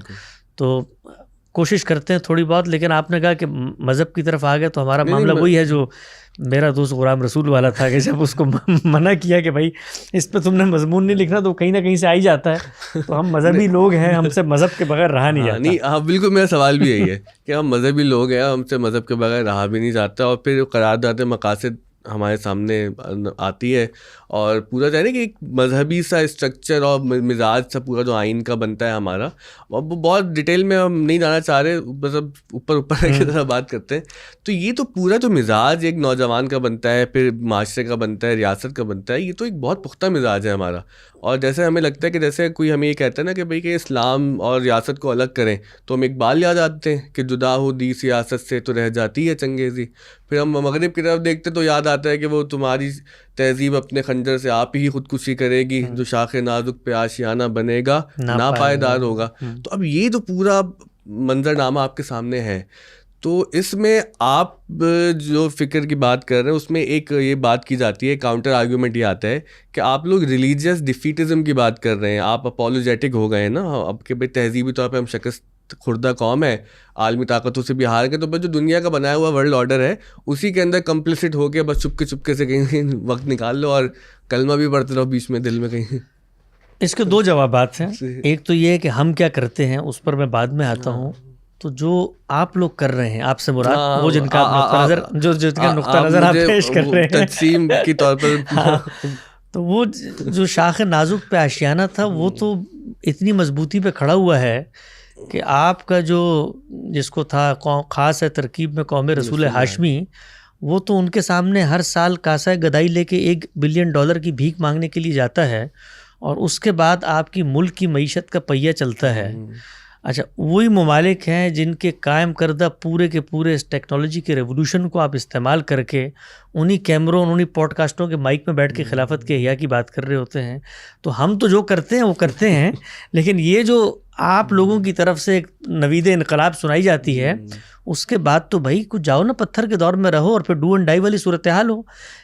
تو کوشش کرتے ہیں تھوڑی بہت, لیکن آپ نے کہا کہ مذہب کی طرف آ گئے تو ہمارا معاملہ وہی ہے جو میرا دوست غلام رسول والا تھا کہ جب اس کو منع کیا کہ بھائی اس پہ تم نے مضمون نہیں لکھنا, تو کہیں نہ کہیں سے آ ہی جاتا ہے. تو ہم مذہبی لوگ ہیں, ہم سے مذہب کے بغیر رہا نہیں جاتا. نہیں, ہاں بالکل, میرا سوال بھی یہی ہے کہ ہم مذہبی لوگ ہیں, ہم سے مذہب کے بغیر رہا بھی نہیں جاتا. اور پھر قرارداد مقاصد ہمارے سامنے آتی ہے, اور پورا چاہے نا کہ ایک مذہبی سا اسٹرکچر اور مزاج سا پورا جو آئین کا بنتا ہے ہمارا, وہ بہت ڈیٹیل میں ہم نہیں جانا چاہ رہے, بس اب اوپر کی طرح بات کرتے ہیں. تو یہ تو پورا جو مزاج ایک نوجوان کا بنتا ہے, پھر معاشرے کا بنتا ہے, ریاست کا بنتا ہے, یہ تو ایک بہت پختہ مزاج ہے ہمارا. اور جیسے ہمیں لگتا ہے کہ جیسے کوئی ہمیں یہ کہتا ہے نا کہ بھائی کہ اسلام اور ریاست کو الگ کریں, تو ہم اقبال یاد آتے ہیں کہ جدا ہو دی سیاست سے تو رہ جاتی ہے چنگیزی. پھر ہم مغرب کی طرف دیکھتے تو یاد آتا ہے کہ وہ تمہاری تہذیب اپنے خنجر سے آپ ہی خودکشی کرے گی, جو شاخ نازک پہ آشیانہ بنے گا نا پائیدار ہوگا. تو اب یہ تو پورا منظرنامہ آپ کے سامنے ہے. تو اس میں آپ جو فکر کی بات کر رہے ہیں اس میں ایک یہ بات کی جاتی ہے, کاؤنٹر آرگیومنٹ یہ آتا ہے کہ آپ لوگ ریلیجیس ڈیفیٹزم کی بات کر رہے ہیں, آپ اپولوجیٹک ہو گئے ہیں نا اب کہ بھائی تہذیبی طور پہ ہم شکست خوردہ قوم ہے, عالمی طاقتوں سے بھی ہار گئے, تو بس جو دنیا کا بنایا ہوا ورلڈ آرڈر ہے اسی کے اندر کمپلسٹ ہو کے بس چپکے سے کہیں وقت نکال لو اور کلمہ بھی پڑھتے رہو بیچ میں دل میں کہیں. اس کے دو جوابات ہیں. ایک تو یہ ہے کہ ہم کیا کرتے ہیں, اس پر میں بعد میں آتا ہوں. تو جو آپ لوگ کر رہے ہیں, آپ سے مراد وہ جن کا نقطہ نظر جن کا نقطہ نظر آپ پیش کر رہے ہیں تقسیم کی طور پر, تو وہ جو شاخ نازک پہ آشیانہ تھا وہ تو اتنی مضبوطی پہ کھڑا ہوا ہے کہ آپ کا جو جس کو تھا خاص ہے ترکیب میں قوم رسول ہاشمی, وہ تو ان کے سامنے ہر سال کاسہ گدائی لے کے $1 بلین کی بھیک مانگنے کے لیے جاتا ہے, اور اس کے بعد آپ کی ملک کی معیشت کا پہیہ چلتا ہے. اچھا, وہی ممالک ہیں جن کے قائم کردہ پورے کے پورے اس ٹیکنالوجی کے ریولوشن کو آپ استعمال کر کے انہی کیمروں انہی پوڈ کاسٹوں کے مائک میں بیٹھ کے خلافت کے احیاء کی بات کر رہے ہوتے ہیں. تو ہم تو جو کرتے ہیں وہ کرتے ہیں, لیکن یہ جو آپ لوگوں کی طرف سے ایک نوید انقلاب سنائی جاتی ہے, اس کے بعد تو بھائی کچھ جاؤ نا پتھر کے دور میں رہو اور پھر ڈو اینڈ ڈائی والی صورتحال ہو.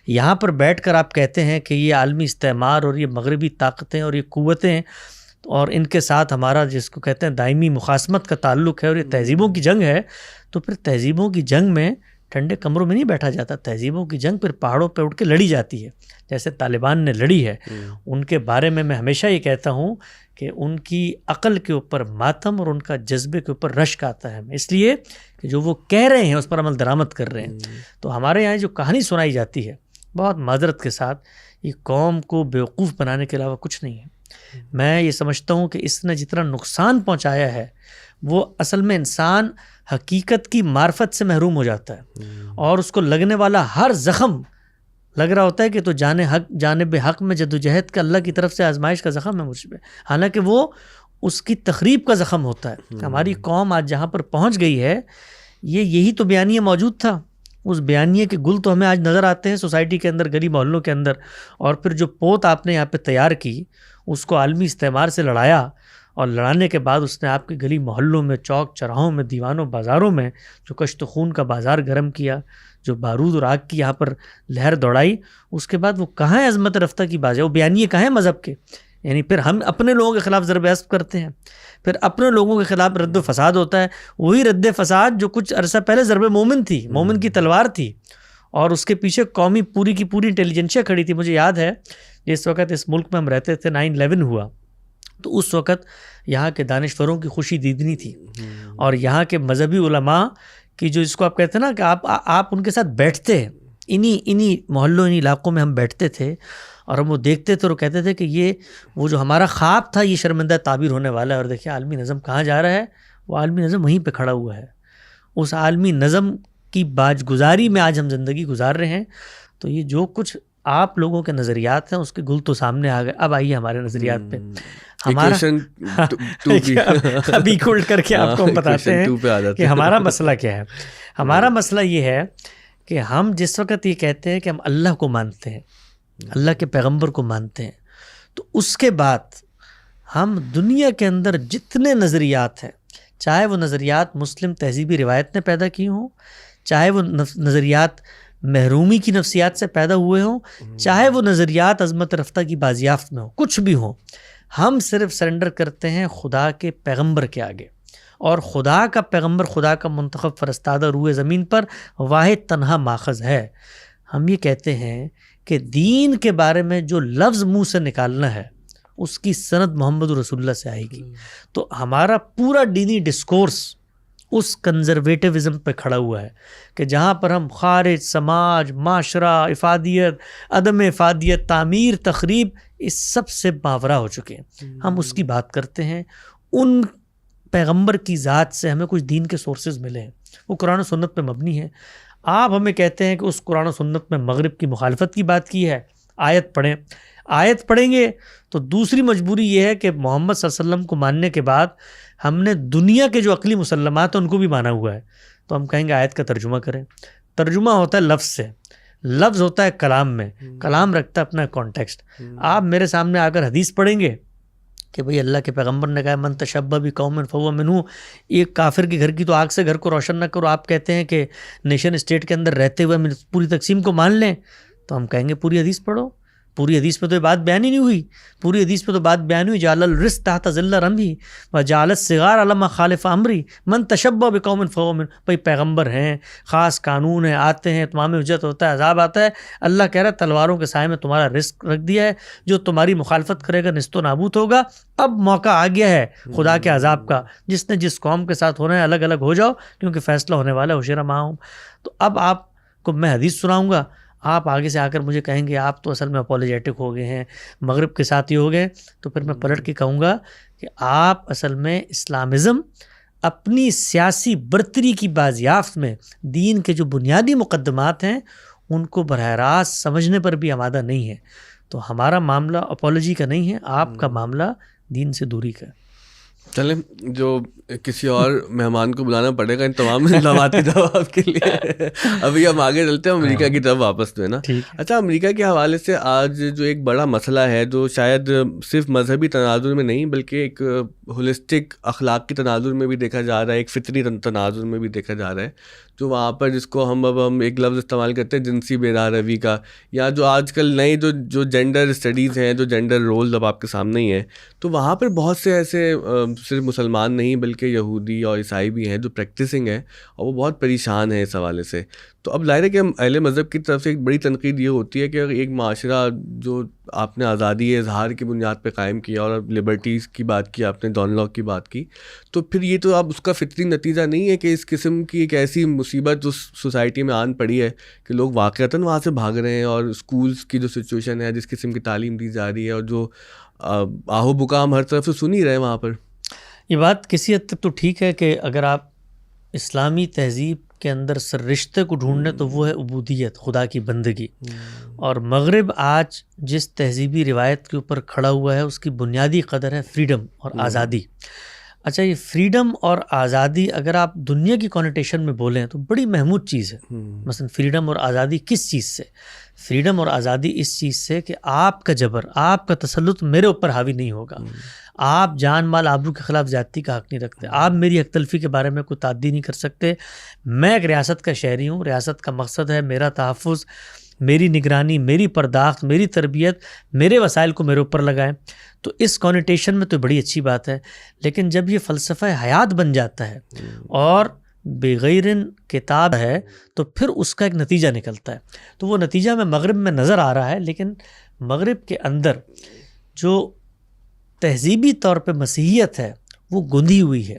یہاں پر بیٹھ کر آپ کہتے ہیں کہ یہ عالمی استعمار اور یہ مغربی طاقتیں اور یہ قوتیں اور ان کے ساتھ ہمارا جس کو کہتے ہیں دائمی مخاصمت کا تعلق ہے اور یہ تہذیبوں کی جنگ ہے. تو پھر تہذیبوں کی جنگ میں ٹھنڈے کمروں میں نہیں بیٹھا جاتا, تہذیبوں کی جنگ پھر پہاڑوں پہ اٹھ کے لڑی جاتی ہے, جیسے طالبان نے لڑی ہے. ان کے بارے میں ہمیشہ یہ کہتا ہوں کہ ان کی عقل کے اوپر ماتم اور ان کا جذبے کے اوپر رشک آتا ہے, اس لیے کہ جو وہ کہہ رہے ہیں اس پر عمل درآمد کر رہے ہیں. تو ہمارے یہاں جو کہانی سنائی جاتی ہے بہت معذرت کے ساتھ, یہ قوم کو بیوقوف بنانے کے علاوہ کچھ نہیں ہے. میں یہ سمجھتا ہوں کہ اس نے جتنا نقصان پہنچایا ہے وہ اصل میں انسان حقیقت کی معرفت سے محروم ہو جاتا ہے, اور اس کو لگنے والا ہر زخم لگ رہا ہوتا ہے کہ تو جانب حق میں جدوجہد کا اللہ کی طرف سے آزمائش کا زخم ہے مجھ پہ, حالانکہ وہ اس کی تخریب کا زخم ہوتا ہے. ہماری قوم آج جہاں پر پہنچ گئی ہے, یہی تو بیانیہ موجود تھا. اس بیانیے کے گل تو ہمیں آج نظر آتے ہیں سوسائٹی کے اندر, گلی محلوں کے اندر. اور پھر جو پوت آپ نے یہاں پہ تیار کی, اس کو عالمی استعمار سے لڑایا, اور لڑانے کے بعد اس نے آپ کے گلی محلوں میں, چوک چراہوں میں, دیوانوں بازاروں میں جو کشت خون کا بازار گرم کیا, جو بارود اور آگ کی یہاں پر لہر دوڑائی, اس کے بعد وہ کہاں ہے عظمت رفتہ کی بات ہے, وہ بیانیے کہاں ہیں مذہب کے. یعنی پھر ہم اپنے لوگوں کے خلاف ضرب اسب کرتے ہیں, پھر اپنے لوگوں کے خلاف رد و فساد ہوتا ہے. وہی رد فساد جو کچھ عرصہ پہلے ضرب مومن تھی, مومن کی تلوار تھی, اور اس کے پیچھے قومی پوری کی پوری انٹیلیجنسیا کھڑی تھی. مجھے یاد ہے جس وقت اس ملک میں ہم رہتے تھے 9/11 ہوا, تو اس وقت یہاں کے دانشوروں کی خوشی دیدنی تھی, اور یہاں کے مذہبی علماء کی جو اس کو آپ کہتے ہیں نا کہ آپ ان کے ساتھ بیٹھتے, انہی محلوں انہی علاقوں میں ہم بیٹھتے تھے, اور ہم وہ دیکھتے تھے اور کہتے تھے کہ وہ جو ہمارا خواب تھا یہ شرمندہ تعبیر ہونے والا ہے. اور دیکھیں عالمی نظم کہاں جا رہا ہے, وہ عالمی نظم وہیں پہ کھڑا ہوا ہے. اس عالمی نظم کی باج گزاری میں آج ہم زندگی گزار رہے ہیں. تو یہ جو کچھ آپ لوگوں کے نظریات ہیں اس کے گل تو سامنے آ گئے. اب آئیے ہمارے نظریات پہ. ہمارا ابھی کھول کر کے آپ کو ہم بتاتے ہیں کہ ہمارا مسئلہ کیا ہے. ہمارا مسئلہ یہ ہے کہ ہم جس وقت یہ کہتے ہیں کہ ہم اللہ کو مانتے ہیں, اللہ کے پیغمبر کو مانتے ہیں, تو اس کے بعد ہم دنیا کے اندر جتنے نظریات ہیں, چاہے وہ نظریات مسلم تہذیبی روایت نے پیدا کی ہوں, چاہے وہ نظریات محرومی کی نفسیات سے پیدا ہوئے ہوں, چاہے وہ نظریات عظمت رفتہ کی بازیافت میں ہوں, کچھ بھی ہوں, ہم صرف سرنڈر کرتے ہیں خدا کے پیغمبر کے آگے. اور خدا کا پیغمبر خدا کا منتخب فرستادہ روح زمین پر واحد تنہا ماخذ ہے. ہم یہ کہتے ہیں کہ دین کے بارے میں جو لفظ منہ سے نکالنا ہے اس کی سند محمد رسول اللہ سے آئے گی. تو ہمارا پورا دینی ڈسکورس اس کنزرویٹیوزم پہ کھڑا ہوا ہے کہ جہاں پر ہم خارج، سماج، معاشرہ، افادیت، عدم افادیت، تعمیر، تخریب، اس سب سے باورہ ہو چکے ہیں. ہم اس کی بات کرتے ہیں. ان پیغمبر کی ذات سے ہمیں کچھ دین کے سورسز ملے ہیں، وہ قرآن و سنت پہ مبنی ہیں. آپ ہمیں کہتے ہیں کہ اس قرآن و سنت میں مغرب کی مخالفت کی بات کی ہے، آیت پڑھیں. آیت پڑھیں گے تو دوسری مجبوری یہ ہے کہ محمد صلی اللہ علیہ وسلم کو ماننے کے بعد ہم نے دنیا کے جو عقلی مسلمات ہیں ان کو بھی مانا ہوا ہے. تو ہم کہیں گے آیت کا ترجمہ کریں. ترجمہ ہوتا ہے لفظ سے، لفظ ہوتا ہے کلام میں، کلام رکھتا ہے اپنا کانٹیکسٹ. آپ میرے سامنے آ کر حدیث پڑھیں گے کہ بھئی اللہ کے پیغمبر نے کہا من تشبہ بقوم فہو منہ، ایک کافر کے گھر کی تو آگ سے گھر کو روشن نہ کرو. آپ کہتے ہیں کہ نیشن اسٹیٹ کے اندر رہتے ہوئے پوری تقسیم کو مان لیں. تو ہم کہیں گے پوری حدیث پڑھو. پوری حدیث میں تو یہ بات بیان ہی نہیں ہوئی. پوری حدیث میں تو بات بیان ہوئی جعل الرزق تحت ظل رمحی وجعل الصغار علی ما خالف امری من تشبہ بقوم فہو منہ. بھائی پیغمبر ہیں، خاص قانون ہیں، آتے ہیں، تمام حجت ہوتا ہے، عذاب آتا ہے. اللہ کہہ رہا ہے تلواروں کے سائے میں تمہارا رزق رکھ دیا ہے، جو تمہاری مخالفت کرے گا نیست و نابود ہوگا. اب موقع آ گیا ہے خدا کے عذاب کا. جس نے جس قوم کے ساتھ ہونا ہے الگ الگ ہو جاؤ، کیونکہ فیصلہ ہونے والا ہے حشر معہم. تو اب آپ کو میں حدیث سناؤں گا، آپ آگے سے آ کر مجھے کہیں گے آپ تو اصل میں اپولوجیٹک ہو گئے ہیں، مغرب کے ساتھی ہو گئے. تو پھر میں پلٹ کے کہوں گا کہ آپ اصل میں اسلامزم اپنی سیاسی برتری کی بازیافت میں دین کے جو بنیادی مقدمات ہیں ان کو براہ راست سمجھنے پر بھی آمادہ نہیں ہے. تو ہمارا معاملہ اپولوجی کا نہیں ہے، آپ کا معاملہ دین سے دوری کا. چلیں جو کسی اور مہمان کو بلانا پڑے گا ان تمام الزامات کے جواب کے لیے. ابھی ہم آگے چلتے ہیں امریکہ کی طرف واپس جو ہے نا. اچھا، امریکہ کے حوالے سے آج جو ایک بڑا مسئلہ ہے جو شاید صرف مذہبی تناظر میں نہیں بلکہ ایک ہولسٹک اخلاقی تناظر میں بھی دیکھا جا رہا ہے، ایک فطری تناظر میں بھی دیکھا جا رہا ہے، جو وہاں پر جس کو ہم ایک لفظ استعمال کرتے ہیں جنسی بیدار روی کا، یا جو آج کل نئی جو جینڈر اسٹڈیز ہیں، جو جینڈر رولز اب آپ کے سامنے ہی ہیں. تو وہاں پر بہت سے ایسے صرف مسلمان نہیں بلکہ یہودی اور عیسائی بھی ہیں جو پریکٹسنگ ہیں، اور وہ بہت پریشان ہیں اس حوالے سے. تو اب ظاہر ہے کہ اہل مذہب کی طرف سے ایک بڑی تنقید یہ ہوتی ہے کہ اگر ایک معاشرہ جو آپ نے آزادی اظہار کی بنیاد پہ قائم کیا اور لبرٹیز کی بات کی، آپ نے ڈان لاک کی بات کی، تو پھر یہ تو اب اس کا فطری نتیجہ نہیں ہے کہ اس قسم کی ایک ایسی مصیبت جو سوسائٹی میں آن پڑی ہے کہ لوگ واقعتاً وہاں سے بھاگ رہے ہیں، اور اسکولس کی جو سچویشن ہے، جس قسم کی تعلیم دی جا رہی ہے، اور جو آہو بکا ہم ہر طرف سے سن ہی رہے ہیں وہاں پر. یہ بات کسی حد تک تو ٹھیک ہے کہ اگر آپ اسلامی تہذیب کے اندر سر رشتے کو ڈھونڈنے تو وہ ہے عبودیت، خدا کی بندگی. اور مغرب آج جس تہذیبی روایت کے اوپر کھڑا ہوا ہے اس کی بنیادی قدر ہے فریڈم اور آزادی. اچھا، یہ فریڈم اور آزادی اگر آپ دنیا کی کانوٹیشن میں بولیں تو بڑی محمود چیز ہے. مثلا فریڈم اور آزادی کس چیز سے؟ فریڈم اور آزادی اس چیز سے کہ آپ کا جبر، آپ کا تسلط میرے اوپر حاوی نہیں ہوگا. آپ جان مال آبرو کے خلاف زیادتی کا حق نہیں رکھتے. آپ میری حق تلفی کے بارے میں کوئی تعدی نہیں کر سکتے. میں ایک ریاست کا شہری ہوں، ریاست کا مقصد ہے میرا تحفظ، میری نگرانی، میری پرداخت، میری تربیت، میرے وسائل کو میرے اوپر لگائیں. تو اس کانوٹیشن میں تو بڑی اچھی بات ہے. لیکن جب یہ فلسفہ حیات بن جاتا ہے اور بغیر کتاب ہے تو پھر اس کا ایک نتیجہ نکلتا ہے. تو وہ نتیجہ میں مغرب میں نظر آ رہا ہے. لیکن مغرب کے اندر جو تہذیبی طور پہ مسیحیت ہے وہ گندھی ہوئی ہے.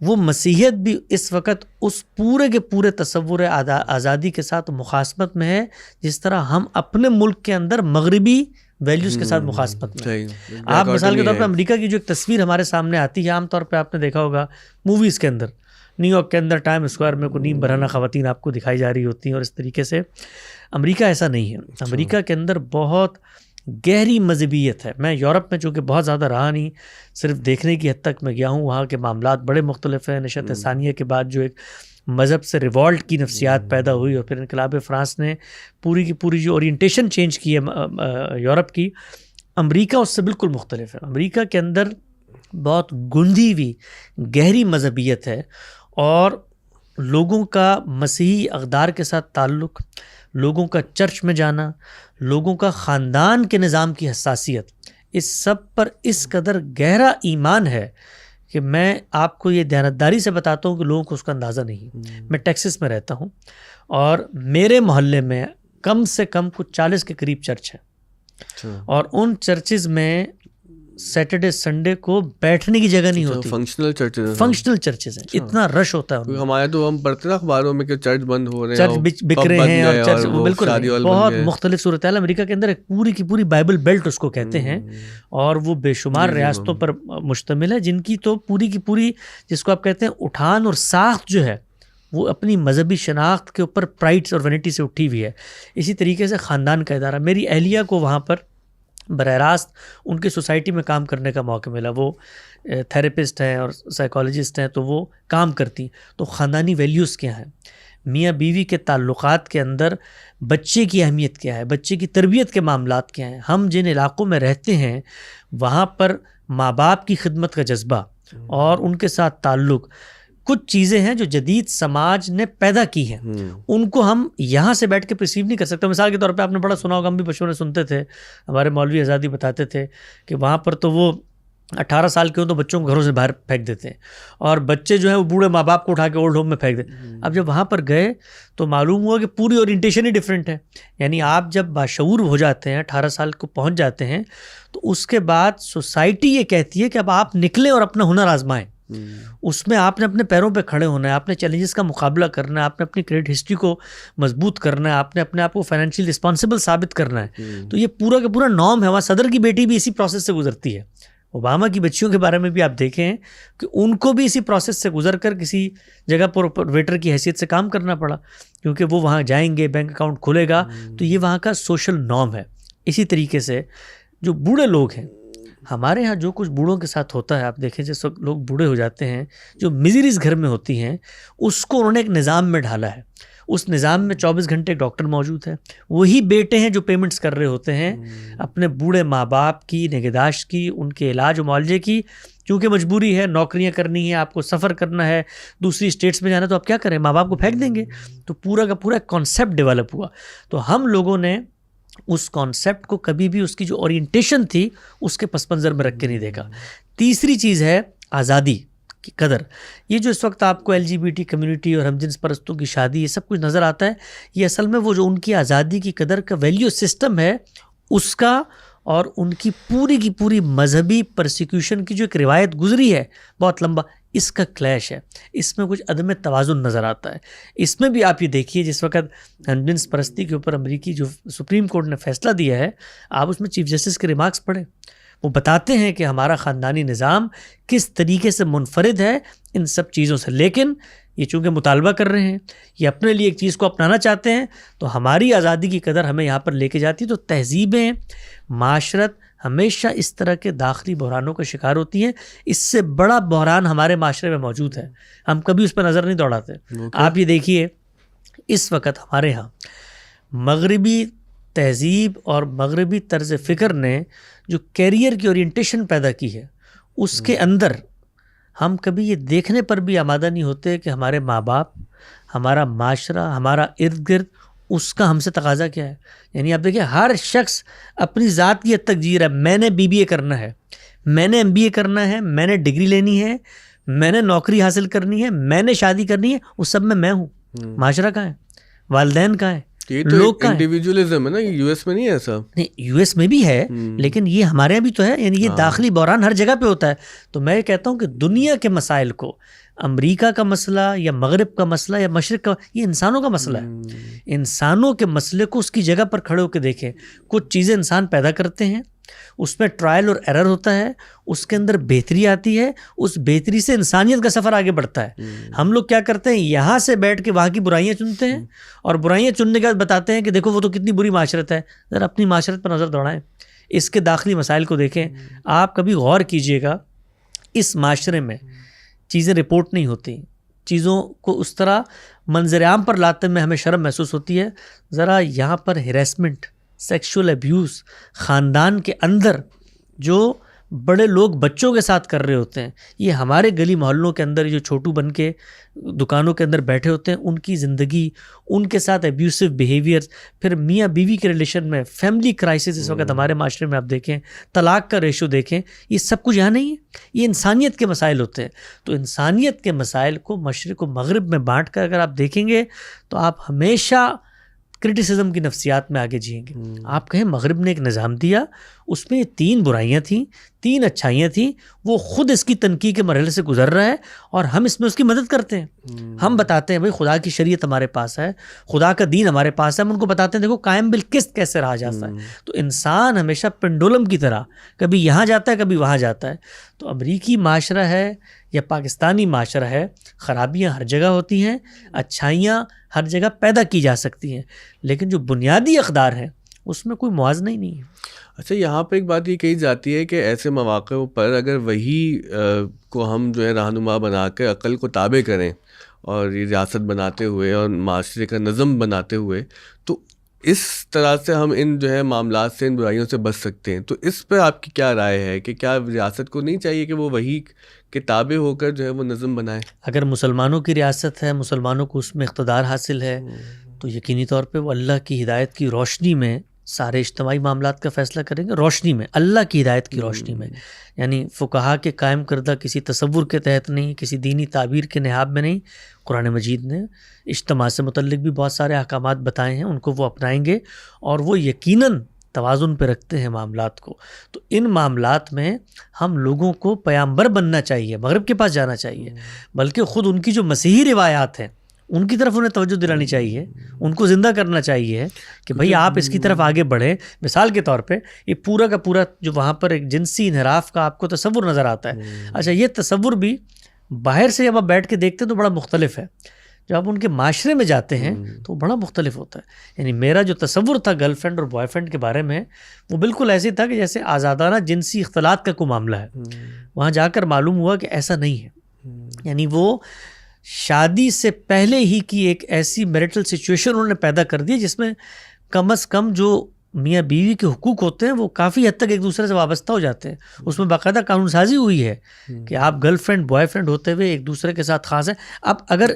وہ مسیحیت بھی اس وقت اس پورے کے پورے تصور آزادی کے ساتھ مخاصمت میں ہے جس طرح ہم اپنے ملک کے اندر مغربی ویلیوز کے ساتھ مخاصمت میں. آپ مثال کے طور پہ امریکہ کی جو ایک تصویر ہمارے سامنے آتی ہے، عام طور پہ آپ نے دیکھا ہوگا موویز کے اندر، نیو یارک کے اندر ٹائم اسکوائر میں کوئی نیم برہنہ خواتین آپ کو دکھائی جا رہی ہوتی ہیں، اور اس طریقے سے امریکہ ایسا نہیں ہے. امریکہ کے اندر بہت گہری مذہبیت ہے. میں یورپ میں چونکہ بہت زیادہ رہا نہیں، صرف دیکھنے کی حد تک میں گیا ہوں. وہاں کے معاملات بڑے مختلف ہیں. نشأت ثانیہ کے بعد جو ایک مذہب سے ریوالٹ کی نفسیات پیدا ہوئی، اور پھر انقلاب فرانس نے پوری کی پوری جو اورینٹیشن چینج کی ہے یورپ کی، امریکہ اس سے بالکل مختلف ہے. امریکہ کے اندر بہت گندھی ہوئی گہری مذہبیت ہے، اور لوگوں کا مسیحی اقدار کے ساتھ تعلق، لوگوں کا چرچ میں جانا، لوگوں کا خاندان کے نظام کی حساسیت، اس سب پر اس قدر گہرا ایمان ہے کہ میں آپ کو یہ دیانتداری سے بتاتا ہوں کہ لوگوں کو اس کا اندازہ نہیں. میں ٹیکسس میں رہتا ہوں، اور میرے محلے میں کم سے کم کچھ 40 کے قریب چرچ ہیں، اور ان چرچز میں سیٹرڈے سنڈے کو بیٹھنے کی جگہ نہیں ہوتی. فنکشنل چرچز ہیں, اتنا رش ہوتا ہے. ہمارے تو ہم پڑھتے ہیں اخباروں میں کہ چرچ بند ہو رہے ہیں, چرچ بک رہے ہیں, اور چرچ بالکل بہت مختلف صورتحال. امریکہ کے اندر ایک پوری کی پوری بائبل بیلٹ اس کو کہتے ہیں, اور وہ بے شمار ریاستوں پر مشتمل ہے, جن کی تو پوری کی پوری جس کو آپ کہتے ہیں اٹھان اور ساخت جو ہے وہ اپنی مذہبی شناخت کے اوپر پرائڈ اور وینٹی سے اٹھی ہوئی ہے. اسی طریقے سے خاندان کا ادارہ, میری اہلیہ کو وہاں پر براہ راست ان کی سوسائٹی میں کام کرنے کا موقع ملا. وہ تھراپسٹ ہیں اور سائیکالوجسٹ ہیں, تو وہ کام کرتی. تو خاندانی ویلیوز کیا ہیں, میاں بیوی کے تعلقات کے اندر بچے کی اہمیت کیا ہے, بچے کی تربیت کے معاملات کیا ہیں. ہم جن علاقوں میں رہتے ہیں وہاں پر ماں باپ کی خدمت کا جذبہ اور ان کے ساتھ تعلق, کچھ چیزیں ہیں جو جدید سماج نے پیدا کی ہیں, ان کو ہم یہاں سے بیٹھ کے پرسیو نہیں کر سکتے. مثال کے طور پہ آپ نے بڑا سنا ہوگا, ہم بھی بچوں نے سنتے تھے, ہمارے مولوی آزادی بتاتے تھے کہ وہاں پر تو وہ 18 سال کے ہوں تو بچوں کو گھروں سے باہر پھینک دیتے ہیں, اور بچے جو ہیں وہ بوڑھے ماں باپ کو اٹھا کے اولڈ ہوم میں پھینک دیتے. اب جب وہاں پر گئے تو معلوم ہوا کہ پوری اورینٹیشن ہی ڈفرینٹ ہے. یعنی آپ جب باشعور ہو جاتے ہیں, 18 سال کو پہنچ جاتے ہیں, تو اس کے بعد سوسائٹی یہ کہتی ہے کہ اب آپ نکلیں اور اپنا ہنر آزمائیں. اس میں آپ نے اپنے پیروں پہ کھڑے ہونا ہے, آپ نے چیلنجز کا مقابلہ کرنا ہے, آپ نے اپنی کریڈٹ ہسٹری کو مضبوط کرنا ہے, آپ نے اپنے آپ کو فائنینشیل رسپانسبل ثابت کرنا ہے. تو یہ پورا کا پورا نارم ہے. وہاں صدر کی بیٹی بھی اسی پروسیس سے گزرتی ہے. اوباما کی بچیوں کے بارے میں بھی آپ دیکھیں کہ ان کو بھی اسی پروسیس سے گزر کر کسی جگہ پر ویٹر کی حیثیت سے کام کرنا پڑا, کیونکہ وہ وہاں جائیں گے, بینک اکاؤنٹ کھلے گا, تو یہ وہاں کا سوشل نارم ہے. اسی طریقے سے جو بوڑھے لوگ ہیں, ہمارے ہاں جو کچھ بوڑھوں کے ساتھ ہوتا ہے, آپ دیکھیں جس وقت لوگ بوڑھے ہو جاتے ہیں, جو میزریز گھر میں ہوتی ہیں, اس کو انہوں نے ایک نظام میں ڈھالا ہے. اس نظام میں 24 گھنٹے ایک ڈاکٹر موجود ہے. وہی بیٹے ہیں جو پیمنٹس کر رہے ہوتے ہیں اپنے بوڑھے ماں باپ کی نگہداشت کی, ان کے علاج و معالجے کی. کیونکہ مجبوری ہے, نوکریاں کرنی ہے, آپ کو سفر کرنا ہے, دوسری اسٹیٹس میں جانا, تو آپ کیا کریں, ماں باپ کو پھینک دیں گے. تو پورا کا پورا کانسیپٹ ڈیولپ ہوا. تو ہم لوگوں نے اس کانسیپٹ کو کبھی بھی اس کی جو اورینٹیشن تھی اس کے پس منظر میں رکھ کے نہیں دیکھا. تیسری چیز ہے آزادی کی قدر. یہ جو اس وقت آپ کو LGBT کمیونٹی اور ہم جنس پرستوں کی شادی, یہ سب کچھ نظر آتا ہے, یہ اصل میں وہ جو ان کی آزادی کی قدر کا ویلیو سسٹم ہے اس کا, اور ان کی پوری مذہبی پرسیکیوشن کی جو ایک روایت گزری ہے بہت لمبا, اس کا کلیش ہے. اس میں کچھ عدم توازن نظر آتا ہے. اس میں بھی آپ یہ دیکھیے, جس وقت ہم جنس پرستی کے اوپر امریکی جو سپریم کورٹ نے فیصلہ دیا ہے, آپ اس میں چیف جسٹس کے ریمارکس پڑھیں. وہ بتاتے ہیں کہ ہمارا خاندانی نظام کس طریقے سے منفرد ہے ان سب چیزوں سے, لیکن یہ چونکہ مطالبہ کر رہے ہیں, یہ اپنے لیے ایک چیز کو اپنانا چاہتے ہیں, تو ہماری آزادی کی قدر ہمیں یہاں پر لے کے جاتی. تو تہذیبیں, معاشرت ہمیشہ اس طرح کے داخلی بحرانوں کا شکار ہوتی ہیں. اس سے بڑا بحران ہمارے معاشرے میں موجود ہے, ہم کبھی اس پہ نظر نہیں دوڑاتے. آپ یہ دیکھیے, اس وقت ہمارے ہاں مغربی تہذیب اور مغربی طرز فکر نے جو کیریئر کی اورینٹیشن پیدا کی ہے, اس کے اندر ہم کبھی یہ دیکھنے پر بھی آمادہ نہیں ہوتے کہ ہمارے ماں باپ, ہمارا معاشرہ, ہمارا ارد گرد, اس کا ہم سے تقاضا کیا ہے. یعنی آپ دیکھیں, ہر شخص اپنی ذات کی حد تک جی رہا ہے. میں نے BBA کرنا ہے, میں نے MBA کرنا ہے, میں نے ڈگری لینی ہے, میں نے نوکری حاصل کرنی ہے, میں نے شادی کرنی ہے. اس سب میں ہوں. معاشرہ کہاں ہے, والدین کہاں ہے, لوگ کا انڈیویجولزم ہے نا. US میں نہیں ہے ایسا. نہیں, US میں بھی ہے, لیکن یہ ہمارے یہاں بھی تو ہے. یعنی یہ داخلی بحران ہر جگہ پہ ہوتا ہے. تو میں کہتا ہوں کہ دنیا کے مسائل کو, امریکہ کا مسئلہ یا مغرب کا مسئلہ یا مشرق کا, یہ انسانوں کا مسئلہ ہے. انسانوں کے مسئلے کو اس کی جگہ پر کھڑے ہو کے دیکھیں. کچھ چیزیں انسان پیدا کرتے ہیں, اس میں ٹرائل اور ایرر ہوتا ہے, اس کے اندر بہتری آتی ہے, اس بہتری سے انسانیت کا سفر آگے بڑھتا ہے. ہم لوگ کیا کرتے ہیں, یہاں سے بیٹھ کے وہاں کی برائیاں چنتے ہیں, اور برائیاں چننے کے بعد بتاتے ہیں کہ دیکھو وہ تو کتنی بری معاشرت ہے. ذرا اپنی معاشرت پر نظر دوڑائیں, اس کے داخلی مسائل کو دیکھیں. آپ کبھی غور کیجئے گا, اس معاشرے میں چیزیں رپورٹ نہیں ہوتی, چیزوں کو اس طرح منظر عام پر لاتے میں ہمیں شرم محسوس ہوتی ہے. ذرا یہاں پر ہیریسمنٹ, سیکشول ایبیوز خاندان کے اندر جو بڑے لوگ بچوں کے ساتھ کر رہے ہوتے ہیں, یہ ہمارے گلی محلوں کے اندر جو چھوٹو بن کے دکانوں کے اندر بیٹھے ہوتے ہیں, ان کی زندگی, ان کے ساتھ ایبیوسو بیہیویئر, پھر میاں بیوی کے ریلیشن میں فیملی کرائسس اس وقت ہمارے معاشرے میں آپ دیکھیں, طلاق کا ریشو دیکھیں, یہ سب کچھ یہاں نہیں ہے. یہ انسانیت کے مسائل ہوتے ہیں. تو انسانیت کے مسائل کو مشرق و مغرب میں بانٹ کر اگر آپ دیکھیں گے تو آپ ہمیشہ کرٹیسزم کی نفسیات میں آگے جئیں گے. آپ کہیں مغرب نے ایک نظام دیا, اس میں 3 برائیاں تھیں, 3 اچھائیاں تھیں, وہ خود اس کی تنقید کے مرحلے سے گزر رہا ہے اور ہم اس میں اس کی مدد کرتے ہیں. ہم بتاتے ہیں بھائی خدا کی شریعت ہمارے پاس ہے, خدا کا دین ہمارے پاس ہے, ہم ان کو بتاتے ہیں دیکھو قائم بالقسط کیسے رہا جاتا ہے. تو انسان ہمیشہ پنڈولم کی طرح کبھی یہاں جاتا ہے کبھی وہاں جاتا ہے. تو امریکی معاشرہ ہے یا پاکستانی معاشرہ ہے, خرابیاں ہر جگہ ہوتی ہیں, اچھائیاں ہر جگہ پیدا کی جا سکتی ہیں, لیکن جو بنیادی اقدار ہیں اس میں کوئی موازنہ ہی نہیں ہے. اچھا, یہاں پہ ایک بات یہ کہی جاتی ہے کہ ایسے مواقع پر اگر وہی کو ہم جو ہے رہنما بنا کے عقل کو تابع کریں اور یہ ریاست بناتے ہوئے اور معاشرے کا نظم بناتے ہوئے, تو اس طرح سے ہم ان جو ہے معاملات سے, ان برائیوں سے بچ سکتے ہیں. تو اس پہ آپ کی کیا رائے ہے کہ کیا ریاست کو نہیں چاہیے کہ وہ وہی کے تابع ہو کر جو ہے وہ نظم بنائے؟ اگر مسلمانوں کی ریاست ہے, مسلمانوں کو اس میں اقتدار حاصل ہے, تو یقینی طور پہ وہ اللہ کی ہدایت کی روشنی میں سارے اجتماعی معاملات کا فیصلہ کریں گے, روشنی میں, اللہ کی ہدایت کی روشنی میں. یعنی فقہا کے قائم کردہ کسی تصور کے تحت نہیں, کسی دینی تعبیر کے نہاب میں نہیں. قرآن مجید نے اجتماع سے متعلق بھی بہت سارے احکامات بتائے ہیں, ان کو وہ اپنائیں گے اور وہ یقیناً توازن پہ رکھتے ہیں معاملات کو. تو ان معاملات میں ہم لوگوں کو پیامبر بننا چاہیے, مغرب کے پاس جانا چاہیے, بلکہ خود ان کی جو مسیحی روایات ہیں ان کی طرف انہیں توجہ دلانی چاہیے, ان کو زندہ کرنا چاہیے کہ بھئی آپ اس کی طرف آگے بڑھیں. مثال کے طور پہ یہ پورا کا پورا جو وہاں پر ایک جنسی انحراف کا آپ کو تصور نظر آتا ہے, اچھا یہ تصور بھی باہر سے جب آپ بیٹھ کے دیکھتے ہیں تو بڑا مختلف ہے, جب آپ ان کے معاشرے میں جاتے ہیں تو بڑا مختلف ہوتا ہے. یعنی میرا جو تصور تھا گرل فرینڈ اور بوائے فرینڈ کے بارے میں وہ بالکل ایسے تھا کہ جیسے آزادانہ جنسی اختلاط کا کوئی معاملہ ہے. وہاں جا کر معلوم ہوا کہ ایسا نہیں ہے. یعنی وہ شادی سے پہلے ہی کی ایک ایسی میرٹل سچویشن انہوں نے پیدا کر دی جس میں کم از کم جو میاں بیوی کے حقوق ہوتے ہیں وہ کافی حد تک ایک دوسرے سے وابستہ ہو جاتے ہیں. اس میں باقاعدہ قانون سازی ہوئی ہے کہ آپ گرل فرینڈ بوائے فرینڈ ہوتے ہوئے ایک دوسرے کے ساتھ خاص ہیں. اب اگر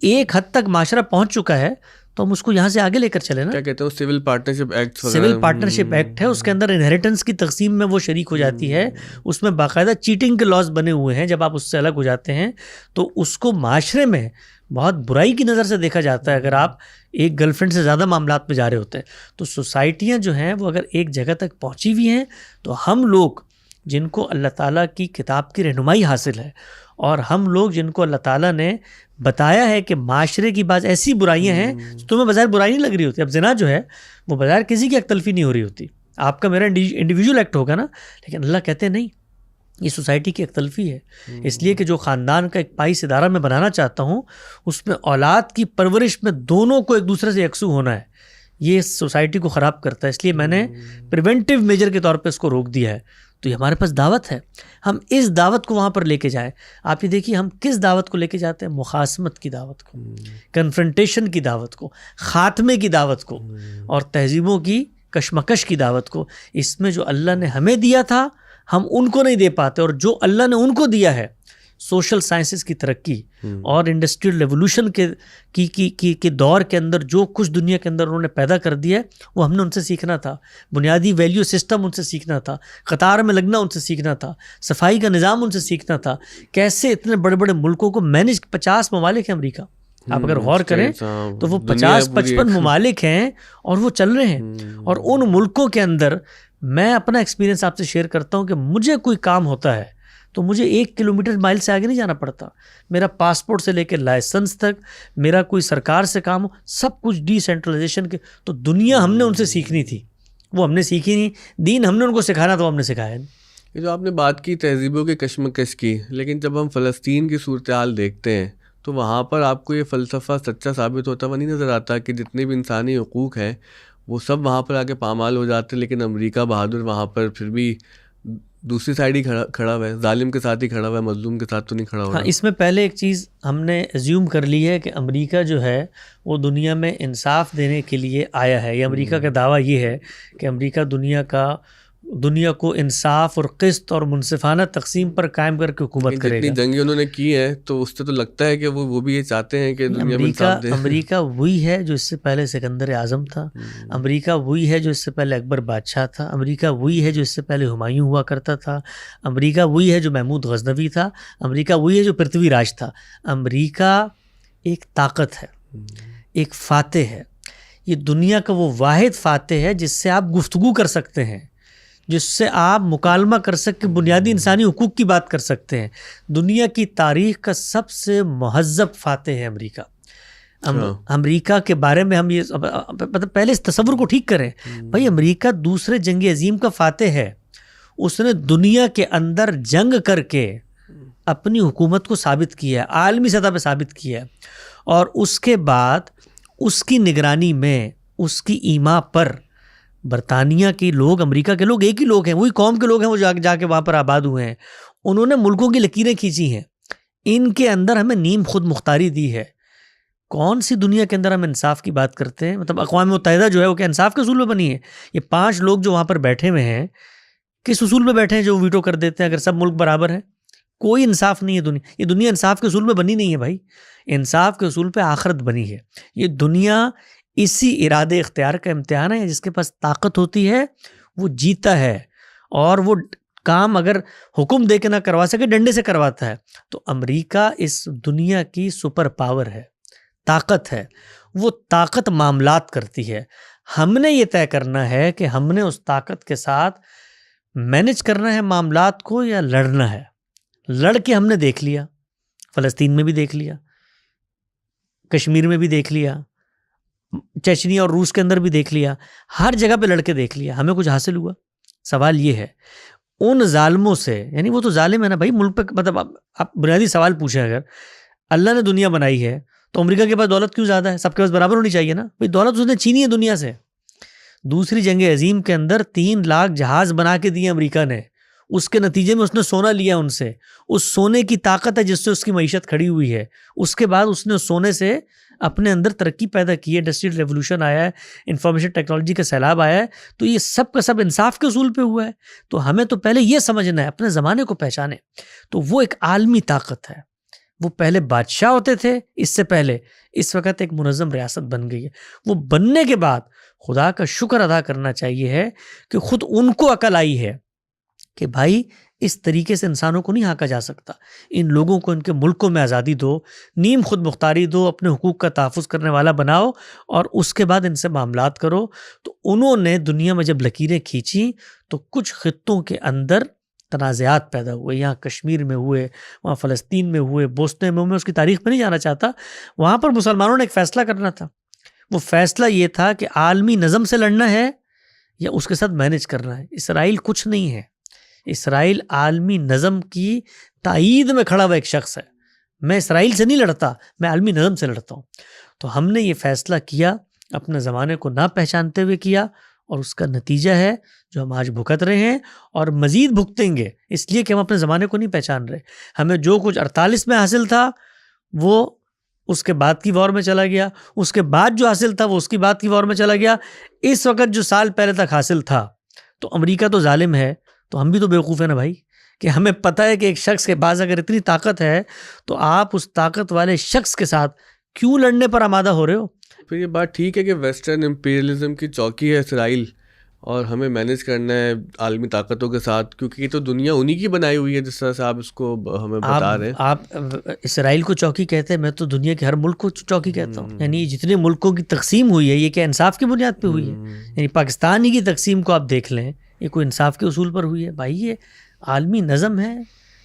ایک حد تک معاشرہ پہنچ چکا ہے تو ہم اس کو یہاں سے آگے لے کر چلے نا. کیا کہتے ہیں civil partnership act, civil partnership act ہے, اس کے اندر انہیریٹنس کی تقسیم میں وہ شریک ہو جاتی ہے. اس میں باقاعدہ چیٹنگ کے لاز بنے ہوئے ہیں. جب آپ اس سے الگ ہو جاتے ہیں تو اس کو معاشرے میں بہت برائی کی نظر سے دیکھا جاتا ہے اگر آپ ایک گرل فرینڈ سے زیادہ معاملات میں جا رہے ہوتے ہیں. تو سوسائٹیاں جو ہیں وہ اگر ایک جگہ تک پہنچی ہوئی ہیں تو ہم لوگ جن کو اللہ تعالیٰ کی کتاب کی رہنمائی حاصل ہے اور ہم لوگ جن کو اللہ تعالیٰ نے بتایا ہے کہ معاشرے کی بعض ایسی برائیاں ہیں تمہیں بظاہر برائی نہیں لگ رہی ہوتی. اب زنا جو ہے وہ بظاہر کسی کی اختلفی نہیں ہو رہی ہوتی, آپ کا میرا انڈیویجول ایکٹ ہوگا نا, لیکن اللہ کہتے ہیں نہیں, یہ سوسائٹی کی اختلفی ہے. اس لیے کہ جو خاندان کا ایک پائس ادارہ میں بنانا چاہتا ہوں اس میں اولاد کی پرورش میں دونوں کو ایک دوسرے سے یکسو ہونا ہے. یہ سوسائٹی کو خراب کرتا ہے, اس لیے میں نے پریونٹیو میجر کے طور پہ اس کو روک دیا ہے. تو یہ ہمارے پاس دعوت ہے, ہم اس دعوت کو وہاں پر لے کے جائیں. آپ یہ دیکھیے ہم کس دعوت کو لے کے جاتے ہیں, مخاصمت کی دعوت کو, کنفرنٹیشن کی دعوت کو, خاتمے کی دعوت کو اور تہذیبوں کی کشمکش کی دعوت کو. اس میں جو اللہ نے ہمیں دیا تھا ہم ان کو نہیں دے پاتے, اور جو اللہ نے ان کو دیا ہے سوشل سائنسز کی ترقی اور انڈسٹریل ریولوشن کے دور کے اندر جو کچھ دنیا کے اندر انہوں نے پیدا کر دیا ہے وہ ہم نے ان سے سیکھنا تھا. بنیادی ویلیو سسٹم ان سے سیکھنا تھا, قطار میں لگنا ان سے سیکھنا تھا, صفائی کا نظام ان سے سیکھنا تھا, کیسے اتنے بڑے بڑے ملکوں کو مینج. 50 ممالک ہیں امریکہ, آپ اگر غور کریں تو وہ 50-55 ممالک ہیں اور وہ چل رہے ہیں. اور ان ملکوں کے اندر میں اپنا ایکسپیرینس آپ سے شیئر کرتا ہوں کہ مجھے کوئی کام ہوتا ہے تو مجھے 1 کلومیٹر مائل سے آگے نہیں جانا پڑتا. میرا پاسپورٹ سے لے کے لائسنس تک, میرا کوئی سرکار سے کام ہو, سب کچھ ڈی سینٹرلائزیشن کے. تو دنیا ہم نے ان سے سیکھنی تھی, وہ ہم نے سیکھی نہیں. دین ہم نے ان کو سکھانا تو ہم نے سکھایا نہیں. یہ جو آپ نے بات کی تہذیبوں کی کشمکش کی, لیکن جب ہم فلسطین کی صورتحال دیکھتے ہیں تو وہاں پر آپ کو یہ فلسفہ سچا ثابت ہوتا ہوا نہیں نظر آتا کہ جتنے بھی انسانی حقوق ہیں وہ سب وہاں پر آگے پامال ہو جاتے ہیں. لیکن امریکہ بہادر وہاں پر پھر بھی دوسری سائڈ ہی کھڑا ہوا ہے, ظالم کے ساتھ ہی کھڑا ہوا ہے, مظلوم کے ساتھ تو نہیں کھڑا ہوا. ہاں, اس میں پہلے ایک چیز ہم نے ایزیوم کر لی ہے کہ امریکہ جو ہے وہ دنیا میں انصاف دینے کے لیے آیا ہے. یہ امریکہ کا دعویٰ یہ ہے کہ امریکہ دنیا کو انصاف اور قسط اور منصفانہ تقسیم پر قائم کر کے حکومت کرے گا. جتنی جنگیں انہوں نے کی ہیں تو اس سے تو لگتا ہے کہ وہ بھی یہ چاہتے ہیں کہ دنیا میں انصاف دے. امریکہ وہی ہے جو اس سے پہلے سکندر اعظم تھا, امریکہ وہی ہے جو اس سے پہلے اکبر بادشاہ تھا, امریکہ وہی ہے جو اس سے پہلے ہمایوں ہوا کرتا تھا, امریکہ وہی ہے جو محمود غزنوی تھا, امریکہ وہی ہے جو پرتھوی راج تھا. امریکہ ایک طاقت ہے, ایک فاتح ہے. یہ دنیا کا وہ واحد فاتح ہے جس سے آپ گفتگو کر سکتے ہیں، جس سے آپ مکالمہ کر سکتے، بنیادی انسانی حقوق کی بات کر سکتے ہیں۔ دنیا کی تاریخ کا سب سے مہذب فاتح ہے امریکہ۔ امریکہ کے بارے میں ہم یہ پہلے اس تصور کو ٹھیک کریں، بھائی امریکہ دوسرے جنگ عظیم کا فاتح ہے، اس نے دنیا کے اندر جنگ کر کے اپنی حکومت کو ثابت کیا ہے، عالمی سطح پہ ثابت کیا ہے، اور اس کے بعد اس کی نگرانی میں، اس کی ایما پر برطانیہ کے لوگ، امریکہ کے لوگ ایک ہی لوگ ہیں، وہی قوم کے لوگ ہیں، وہ جا کے وہاں پر آباد ہوئے ہیں، انہوں نے ملکوں کی لکیریں کھینچی ہیں، ان کے اندر ہمیں نیم خود مختاری دی ہے۔ کون سی دنیا کے اندر ہم انصاف کی بات کرتے ہیں؟ مطلب اقوام متحدہ جو ہے وہ کیا انصاف کے اصول پہ بنی ہے؟ یہ 5 لوگ جو وہاں پر بیٹھے ہوئے ہیں کس اصول پہ بیٹھے ہیں جو ویٹو کر دیتے ہیں اگر سب ملک برابر ہیں؟ کوئی انصاف نہیں ہے یہ دنیا انصاف کے اصول پہ بنی نہیں ہے بھائی، انصاف کے اصول پہ آخرت بنی ہے۔ یہ دنیا اسی ارادے اختیار کا امتحان ہے، جس کے پاس طاقت ہوتی ہے وہ جیتا ہے، اور وہ کام اگر حکم دے کے نہ کروا سکے ڈنڈے سے کرواتا ہے۔ تو امریکہ اس دنیا کی سپر پاور ہے، طاقت ہے، وہ طاقت معاملات کرتی ہے۔ ہم نے یہ طے کرنا ہے کہ ہم نے اس طاقت کے ساتھ مینج کرنا ہے معاملات کو یا لڑنا ہے۔ لڑ کے ہم نے دیکھ لیا، فلسطین میں بھی دیکھ لیا، کشمیر میں بھی دیکھ لیا، چچنیا اور روس کے اندر بھی دیکھ لیا، ہر جگہ پہ لڑ کے دیکھ لیا، ہمیں کچھ حاصل ہوا؟ سوال یہ ہے ان ظالموں سے، یعنی وہ تو ظالم ہے نا بھائی ملک پہ، مطلب آپ بنیادی سوال پوچھیں، اگر اللہ نے دنیا بنائی ہے تو امریکہ کے پاس دولت کیوں زیادہ ہے؟ سب کے پاس برابر ہونی چاہیے نا بھائی، دولت اس نے چھینی ہے دنیا سے۔ دوسری جنگ عظیم کے اندر 3 لاکھ جہاز بنا کے دیے امریکہ نے، اس کے نتیجے میں اس نے سونا لیا ان سے، اس سونے کی طاقت ہے جس سے اس کی معیشت کھڑی ہوئی ہے۔ اس کے بعد اس نے اس سونے سے اپنے اندر ترقی پیدا کی ہے، انڈسٹریل ریولوشن آیا ہے، انفارمیشن ٹیکنالوجی کا سیلاب آیا ہے، تو یہ سب کا سب انصاف کے اصول پہ ہوا ہے۔ تو ہمیں تو پہلے یہ سمجھنا ہے، اپنے زمانے کو پہچانے۔ تو وہ ایک عالمی طاقت ہے، وہ پہلے بادشاہ ہوتے تھے اس سے پہلے، اس وقت ایک منظم ریاست بن گئی ہے۔ وہ بننے کے بعد خدا کا شکر ادا کرنا چاہیے ہے کہ خود ان کو عقل آئی ہے کہ بھائی اس طریقے سے انسانوں کو نہیں ہانکا جا سکتا، ان لوگوں کو ان کے ملکوں میں آزادی دو، نیم خود مختاری دو، اپنے حقوق کا تحفظ کرنے والا بناؤ، اور اس کے بعد ان سے معاملات کرو۔ تو انہوں نے دنیا میں جب لکیریں کھینچی تو کچھ خطوں کے اندر تنازعات پیدا ہوئے، یہاں کشمیر میں ہوئے، وہاں فلسطین میں ہوئے، بوسنے میں، اس کی تاریخ میں نہیں جانا چاہتا۔ وہاں پر مسلمانوں نے ایک فیصلہ کرنا تھا، وہ فیصلہ یہ تھا کہ عالمی نظم سے لڑنا ہے یا اس کے ساتھ مینج کرنا ہے۔ اسرائیل کچھ نہیں ہے، اسرائیل عالمی نظم کی تائید میں کھڑا ہوا ایک شخص ہے۔ میں اسرائیل سے نہیں لڑتا، میں عالمی نظم سے لڑتا ہوں۔ تو ہم نے یہ فیصلہ کیا، اپنے زمانے کو نہ پہچانتے ہوئے کیا، اور اس کا نتیجہ ہے جو ہم آج بھگت رہے ہیں، اور مزید بھگتیں گے، اس لیے کہ ہم اپنے زمانے کو نہیں پہچان رہے۔ ہمیں جو کچھ 48 میں حاصل تھا وہ اس کے بعد کی وار میں چلا گیا، اس کے بعد جو حاصل تھا وہ اس کی بعد کی وار میں چلا گیا، اس وقت جو سال پہلے تک حاصل تھا۔ تو امریکہ تو ظالم ہے، تو ہم بھی تو بیوقوف ہیں نا بھائی، کہ ہمیں پتہ ہے کہ ایک شخص کے پاس اگر اتنی طاقت ہے تو آپ اس طاقت والے شخص کے ساتھ کیوں لڑنے پر آمادہ ہو رہے ہو؟ پھر یہ بات ٹھیک ہے کہ ویسٹرن امپیریلزم کی چوکی ہے اسرائیل، اور ہمیں مینیج کرنا ہے عالمی طاقتوں کے ساتھ، کیونکہ یہ تو دنیا انہی کی بنائی ہوئی ہے، جس طرح سے آپ اس کو ہمیں بتا رہے ہیں۔ آپ اسرائیل کو چوکی کہتے ہیں، میں تو دنیا کے ہر ملک کو چوکی کہتا ہوں۔ یعنی جتنے ملکوں کی تقسیم ہوئی ہے یہ کیا انصاف کی بنیاد پہ ہوئی ہے؟ یعنی پاکستان ہی کی تقسیم کو آپ دیکھ لیں، یہ کوئی انصاف کے اصول پر ہوئی ہے؟ بھائی یہ عالمی نظم ہے،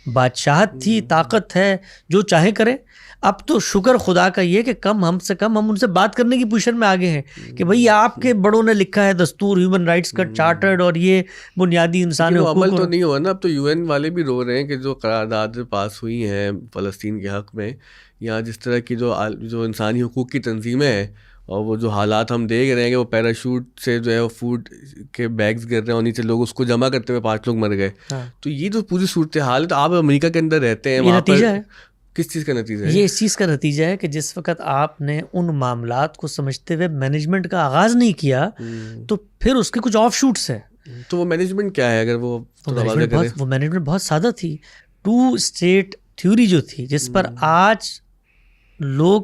بادشاہت تھی، طاقت ہے، جو چاہے کرے۔ اب تو شکر خدا کا یہ کہ کم ہم سے کم ہم ان سے بات کرنے کی پوزیشن میں آگے ہیں کہ بھئی آپ کے بڑوں نے لکھا ہے دستور، ہیومن رائٹس کا چارٹرڈ، اور یہ بنیادی انسانی حقوق، عمل تو نہیں ہوا نا۔ اب تو UN والے بھی رو رہے ہیں کہ جو قرارداد پاس ہوئی ہیں فلسطین کے حق میں، یا جس طرح کی جو انسانی حقوق کی تنظیمیں ہیں، اور وہ جو حالات ہم دیکھ رہے ہیں کہ وہ پیراشوٹ سے جو ہے وہ فوڈ کے بیگز گر رہے ہیں اور نیچے لوگ اس کو جمع کرتے ہوئے 5 لوگ مر گئے۔ تو یہ جو پوری صورتحال ہے، تو آپ امریکہ کے اندر رہتے ہیں، یہ نتیجہ ہے۔ کس چیز کا نتیجہ ہے؟ یہ اس چیز کا نتیجہ ہے کہ جس وقت آپ نے ان معاملات کو سمجھتے ہوئے مینجمنٹ کا آغاز نہیں کیا تو پھر اس کے کچھ آف شوٹس ہیں۔ تو وہ مینجمنٹ کیا ہے؟ اگر وہ مینجمنٹ بہت سادہ تھی، 2 اسٹیٹ تھیوری جو تھی، جس پر آج لوگ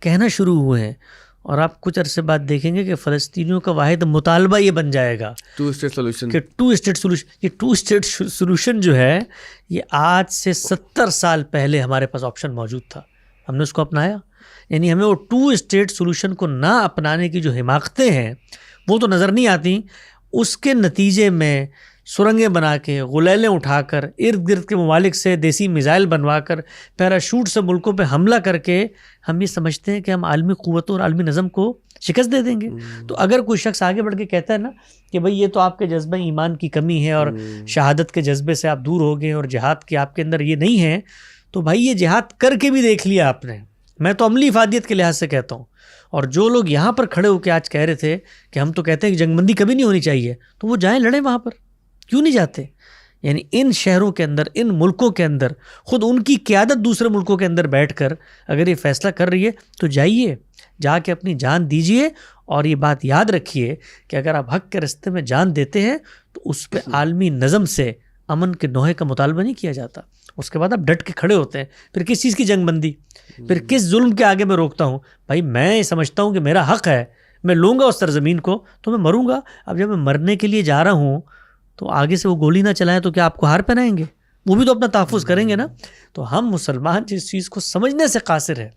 کہنا شروع ہوئے ہیں، اور آپ کچھ عرصے بعد دیکھیں گے کہ فلسطینیوں کا واحد مطالبہ یہ بن جائے گا 2 اسٹیٹ سولوشن، کہ 2 اسٹیٹ سولوشن۔ یہ 2 اسٹیٹ سولوشن جو ہے یہ آج سے 70 سال پہلے ہمارے پاس آپشن موجود تھا، ہم نے اس کو اپنایا۔ یعنی ہمیں وہ 2 اسٹیٹ سولوشن کو نہ اپنانے کی جو حماقتیں ہیں وہ تو نظر نہیں آتی، اس کے نتیجے میں سرنگیں بنا کے، غلیلیں اٹھا کر، ارد گرد کے ممالک سے دیسی میزائل بنوا کر، پیراشوٹ سے ملکوں پہ حملہ کر کے ہم یہ سمجھتے ہیں کہ ہم عالمی قوتوں اور عالمی نظم کو شکست دے دیں گے. تو اگر کوئی شخص آگے بڑھ کے کہتا ہے نا کہ بھئی یہ تو آپ کے جذبہ ایمان کی کمی ہے اور شہادت کے جذبے سے آپ دور ہو گئے اور جہاد کی آپ کے اندر یہ نہیں ہے، تو بھائی یہ جہاد کر کے بھی دیکھ لیا آپ نے. میں تو عملی افادیت کے لحاظ سے کہتا ہوں. اور جو لوگ یہاں پر کھڑے ہو کے آج کہہ رہے تھے کہ ہم تو کہتے ہیں کہ جنگ بندی کبھی نہیں ہونی چاہیے، تو وہ جائیں لڑیں وہاں پر، کیوں نہیں جاتے؟ یعنی ان شہروں کے اندر، ان ملکوں کے اندر، خود ان کی قیادت دوسرے ملکوں کے اندر بیٹھ کر اگر یہ فیصلہ کر رہی ہے تو جائیے، جا کے اپنی جان دیجئے. اور یہ بات یاد رکھیے کہ اگر آپ حق کے راستے میں جان دیتے ہیں تو اس پہ عالمی نظم سے امن کے نوحے کا مطالبہ نہیں کیا جاتا. اس کے بعد آپ ڈٹ کے کھڑے ہوتے ہیں. پھر کس چیز کی جنگ بندی؟ پھر کس ظلم کے آگے میں روکتا ہوں؟ بھائی میں سمجھتا ہوں کہ میرا حق ہے، میں لوں گا اس سرزمین کو تو میں مروں گا. اب جب میں مرنے کے لیے جا رہا ہوں تو آگے سے وہ گولی نہ چلائیں تو کیا آپ کو ہار پہنائیں گے؟ وہ بھی تو اپنا تحفظ کریں گے نا. تو ہم مسلمان جس چیز کو سمجھنے سے قاصر ہے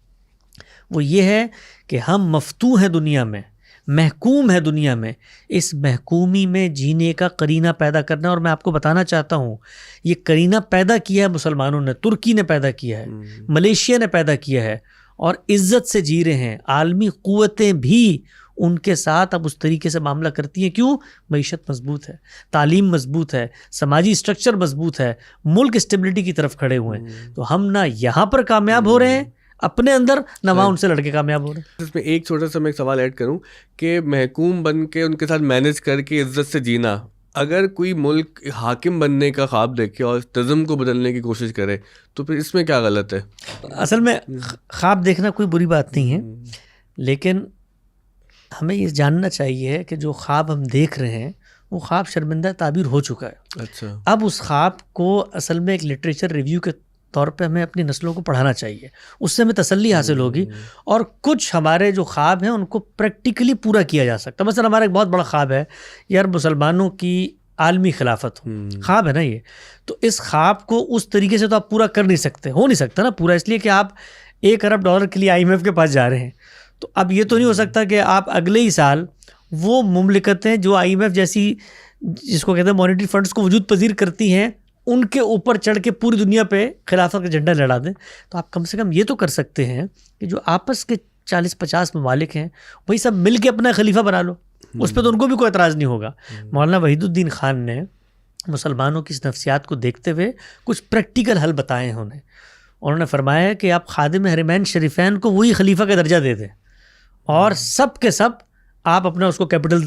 وہ یہ ہے کہ ہم مفتوح ہیں دنیا میں، محکوم ہے دنیا میں. اس محکومی میں جینے کا قرینہ پیدا کرنا. اور میں آپ کو بتانا چاہتا ہوں یہ قرینہ پیدا کیا ہے مسلمانوں نے، ترکی نے پیدا کیا ہے، ملیشیا نے پیدا کیا ہے، اور عزت سے جی رہے ہیں. عالمی قوتیں بھی ان کے ساتھ اب اس طریقے سے معاملہ کرتی ہیں. کیوں؟ معیشت مضبوط ہے، تعلیم مضبوط ہے، سماجی اسٹرکچر مضبوط ہے، ملک اسٹیبلٹی کی طرف کھڑے ہوئے ہیں. تو ہم نہ یہاں پر کامیاب ہو رہے ہیں اپنے اندر، نہ وہاں ان سے لڑکے کامیاب ہو رہے ہیں. اس میں ایک چھوٹا سا میں ایک سوال ایڈ کروں کہ محکوم بن کے ان کے ساتھ مینیج کر کے عزت سے جینا، اگر کوئی ملک حاکم بننے کا خواب دیکھے اور نظم کو بدلنے کی کوشش کرے تو پھر اس میں کیا غلط ہے؟ اصل میں خواب دیکھنا کوئی بری بات نہیں ہے، لیکن ہمیں یہ جاننا چاہیے کہ جو خواب ہم دیکھ رہے ہیں وہ خواب شرمندہ تعبیر ہو چکا ہے. اچھا، اب اس خواب کو اصل میں ایک لٹریچر ریویو کے طور پہ ہمیں اپنی نسلوں کو پڑھانا چاہیے، اس سے ہمیں تسلی حاصل ہوگی. اور کچھ ہمارے جو خواب ہیں ان کو پریکٹیکلی پورا کیا جا سکتا. مثلا ہمارا ایک بہت بڑا خواب ہے یار مسلمانوں کی عالمی خلافت ہو، خواب ہے نا یہ. تو اس خواب کو اس طریقے سے تو آپ پورا کر نہیں سکتے، ہو نہیں سکتا نا پورا، اس لیے کہ آپ $1 ارب کے لیے IMF کے پاس جا رہے ہیں. تو اب یہ تو نہیں ہو سکتا کہ آپ اگلے ہی سال وہ مملکتیں جو IMF جیسی جس کو کہتے ہیں مانیٹری فنڈز کو وجود پذیر کرتی ہیں ان کے اوپر چڑھ کے پوری دنیا پہ خلافت کا جھنڈا لہرا دیں. تو آپ کم سے کم یہ تو کر سکتے ہیں کہ جو آپس کے 40-50 ممالک ہیں وہی سب مل کے اپنا خلیفہ بنا لو. اس پہ تو ان کو بھی کوئی اعتراض نہیں ہوگا. مولانا وحید الدین خان نے مسلمانوں کی اس نفسیات کو دیکھتے ہوئے کچھ پریکٹیکل حل بتائے ہیں انہوں نے فرمایا کہ آپ خادم حرمین شریفین کو وہی خلیفہ کا درجہ دے دیں اور سب کے سب آپ اپنا اس کو کیپٹل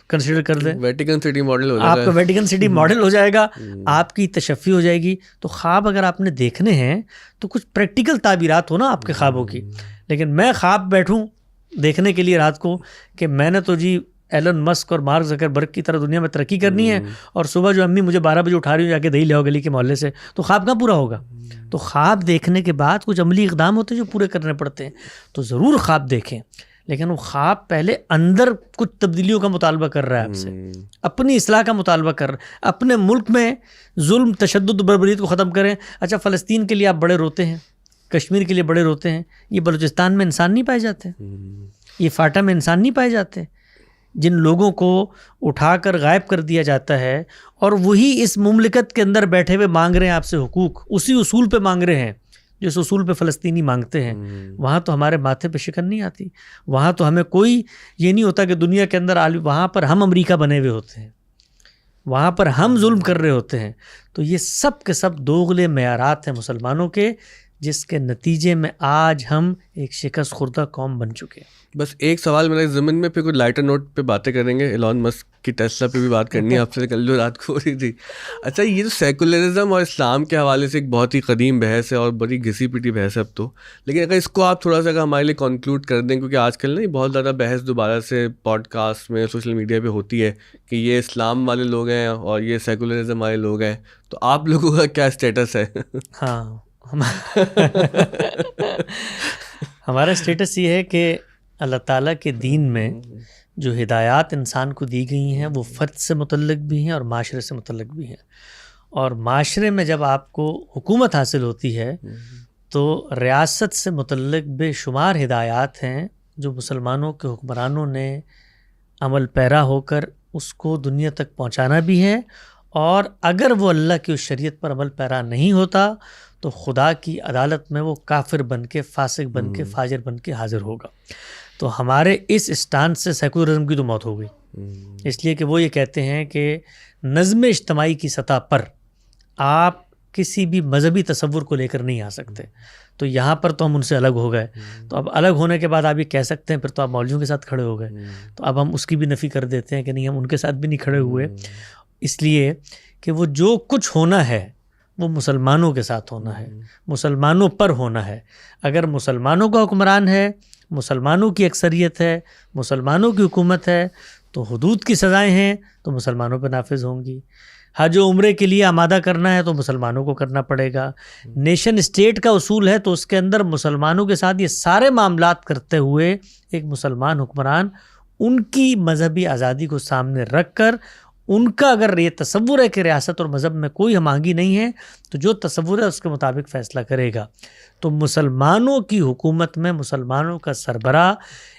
کنسیڈر کر دیں، ویٹیکن سٹی ماڈل ہو جائے گا، آپ کا ویٹیکن سٹی ماڈل ہو جائے گا، آپ کی تشفی ہو جائے گی. تو خواب اگر آپ نے دیکھنے ہیں تو کچھ پریکٹیکل تعبیرات ہو نا آپ کے خوابوں کی. لیکن میں خواب بیٹھوں دیکھنے کے لیے رات کو کہ میں نے تو جی ایلن مسک اور مارک زکربرگ کی طرح دنیا میں ترقی کرنی ہے، اور صبح جو امی مجھے 12 بجے اٹھا رہی ہوں جا کے دہی لیاؤ گلی کے محلے سے، تو خواب کہاں پورا ہوگا؟ تو خواب دیکھنے کے بعد کچھ عملی اقدام ہوتے ہیں جو پورے کرنے پڑتے ہیں. تو ضرور خواب دیکھیں، لیکن وہ خواب پہلے اندر کچھ تبدیلیوں کا مطالبہ کر رہا ہے آپ سے، اپنی اصلاح کا مطالبہ کر رہا ہے. اپنے ملک میں ظلم، تشدد، بربریت کو ختم کریں. اچھا فلسطین کے لیے آپ بڑے روتے ہیں، کشمیر کے لیے بڑے روتے ہیں، یہ بلوچستان میں انسان نہیں پائے جاتے، یہ فاٹا میں انسان نہیں پائے جاتے جن لوگوں کو اٹھا کر غائب کر دیا جاتا ہے اور وہی اس مملکت کے اندر بیٹھے ہوئے مانگ رہے ہیں آپ سے حقوق، اسی اصول پہ مانگ رہے ہیں جس اصول پہ فلسطینی مانگتے ہیں. وہاں تو ہمارے ماتھے پہ شکن نہیں آتی، وہاں تو ہمیں کوئی یہ نہیں ہوتا کہ دنیا کے اندر وہاں پر ہم امریکہ بنے ہوئے ہوتے ہیں، وہاں پر ہم ظلم کر رہے ہوتے ہیں. تو یہ سب کے سب دوغلے معیارات ہیں مسلمانوں کے، جس کے نتیجے میں آج ہم ایک شکست خوردہ قوم بن چکے ہیں. بس ایک سوال میرے ضمن میں، پھر کوئی لائٹر نوٹ پہ باتیں کریں گے. ایلون مسک کی ٹیسلا پہ بھی بات کرنی ہے آپ سے، کل جو رات کو ہو رہی تھی. اچھا یہ جو سیکولرزم اور اسلام کے حوالے سے ایک بہت ہی قدیم بحث ہے اور بڑی گھسی پیٹی بحث ہے اب تو، لیکن اگر اس کو آپ تھوڑا سا ہمارے لیے کنکلوڈ کر دیں، کیونکہ آج کل نا بہت زیادہ بحث دوبارہ سے پوڈ کاسٹ میں، سوشل میڈیا پہ ہوتی ہے کہ یہ اسلام والے لوگ ہیں اور یہ سیکولرزم والے لوگ ہیں، تو آپ لوگوں کا کیا اسٹیٹس ہے؟ ہاں ہمارا اسٹیٹس یہ ہے کہ اللہ تعالیٰ کے دین میں جو ہدایات انسان کو دی گئی ہیں وہ فرد سے متعلق بھی ہیں اور معاشرے سے متعلق بھی ہیں. اور معاشرے میں جب آپ کو حکومت حاصل ہوتی ہے تو ریاست سے متعلق بے شمار ہدایات ہیں جو مسلمانوں کے حکمرانوں نے عمل پیرا ہو کر اس کو دنیا تک پہنچانا بھی ہے، اور اگر وہ اللہ کی اس شریعت پر عمل پیرا نہیں ہوتا تو خدا کی عدالت میں وہ کافر بن کے، فاسق بن کے، فاجر بن کے حاضر ہوگا۔ تو ہمارے اس اسٹانس سے سیکولرزم کی تو موت ہو گئی، اس لیے کہ وہ یہ کہتے ہیں کہ نظم اجتماعی کی سطح پر آپ کسی بھی مذہبی تصور کو لے کر نہیں آ سکتے۔ تو یہاں پر تو ہم ان سے الگ ہو گئے، تو اب الگ ہونے کے بعد آپ یہ کہہ سکتے ہیں پھر تو آپ مولویوں کے ساتھ کھڑے ہو گئے، تو اب ہم اس کی بھی نفی کر دیتے ہیں کہ نہیں، ہم ان کے ساتھ بھی نہیں کھڑے ہوئے، اس لیے کہ وہ جو کچھ ہونا ہے وہ مسلمانوں کے ساتھ ہونا ہے، مسلمانوں پر ہونا ہے۔ اگر مسلمانوں کا حکمران ہے، مسلمانوں کی اکثریت ہے، مسلمانوں کی حکومت ہے، تو حدود کی سزائیں ہیں تو مسلمانوں پہ نافذ ہوں گی۔ حج و عمرے کے لیے آمادہ کرنا ہے تو مسلمانوں کو کرنا پڑے گا۔ نیشن اسٹیٹ کا اصول ہے تو اس کے اندر مسلمانوں کے ساتھ یہ سارے معاملات کرتے ہوئے ایک مسلمان حکمران ان کی مذہبی آزادی کو سامنے رکھ کر، ان کا اگر یہ تصور ہے کہ ریاست اور مذہب میں کوئی ہم آہنگی نہیں ہے تو جو تصور ہے اس کے مطابق فیصلہ کرے گا۔ تو مسلمانوں کی حکومت میں مسلمانوں کا سربراہ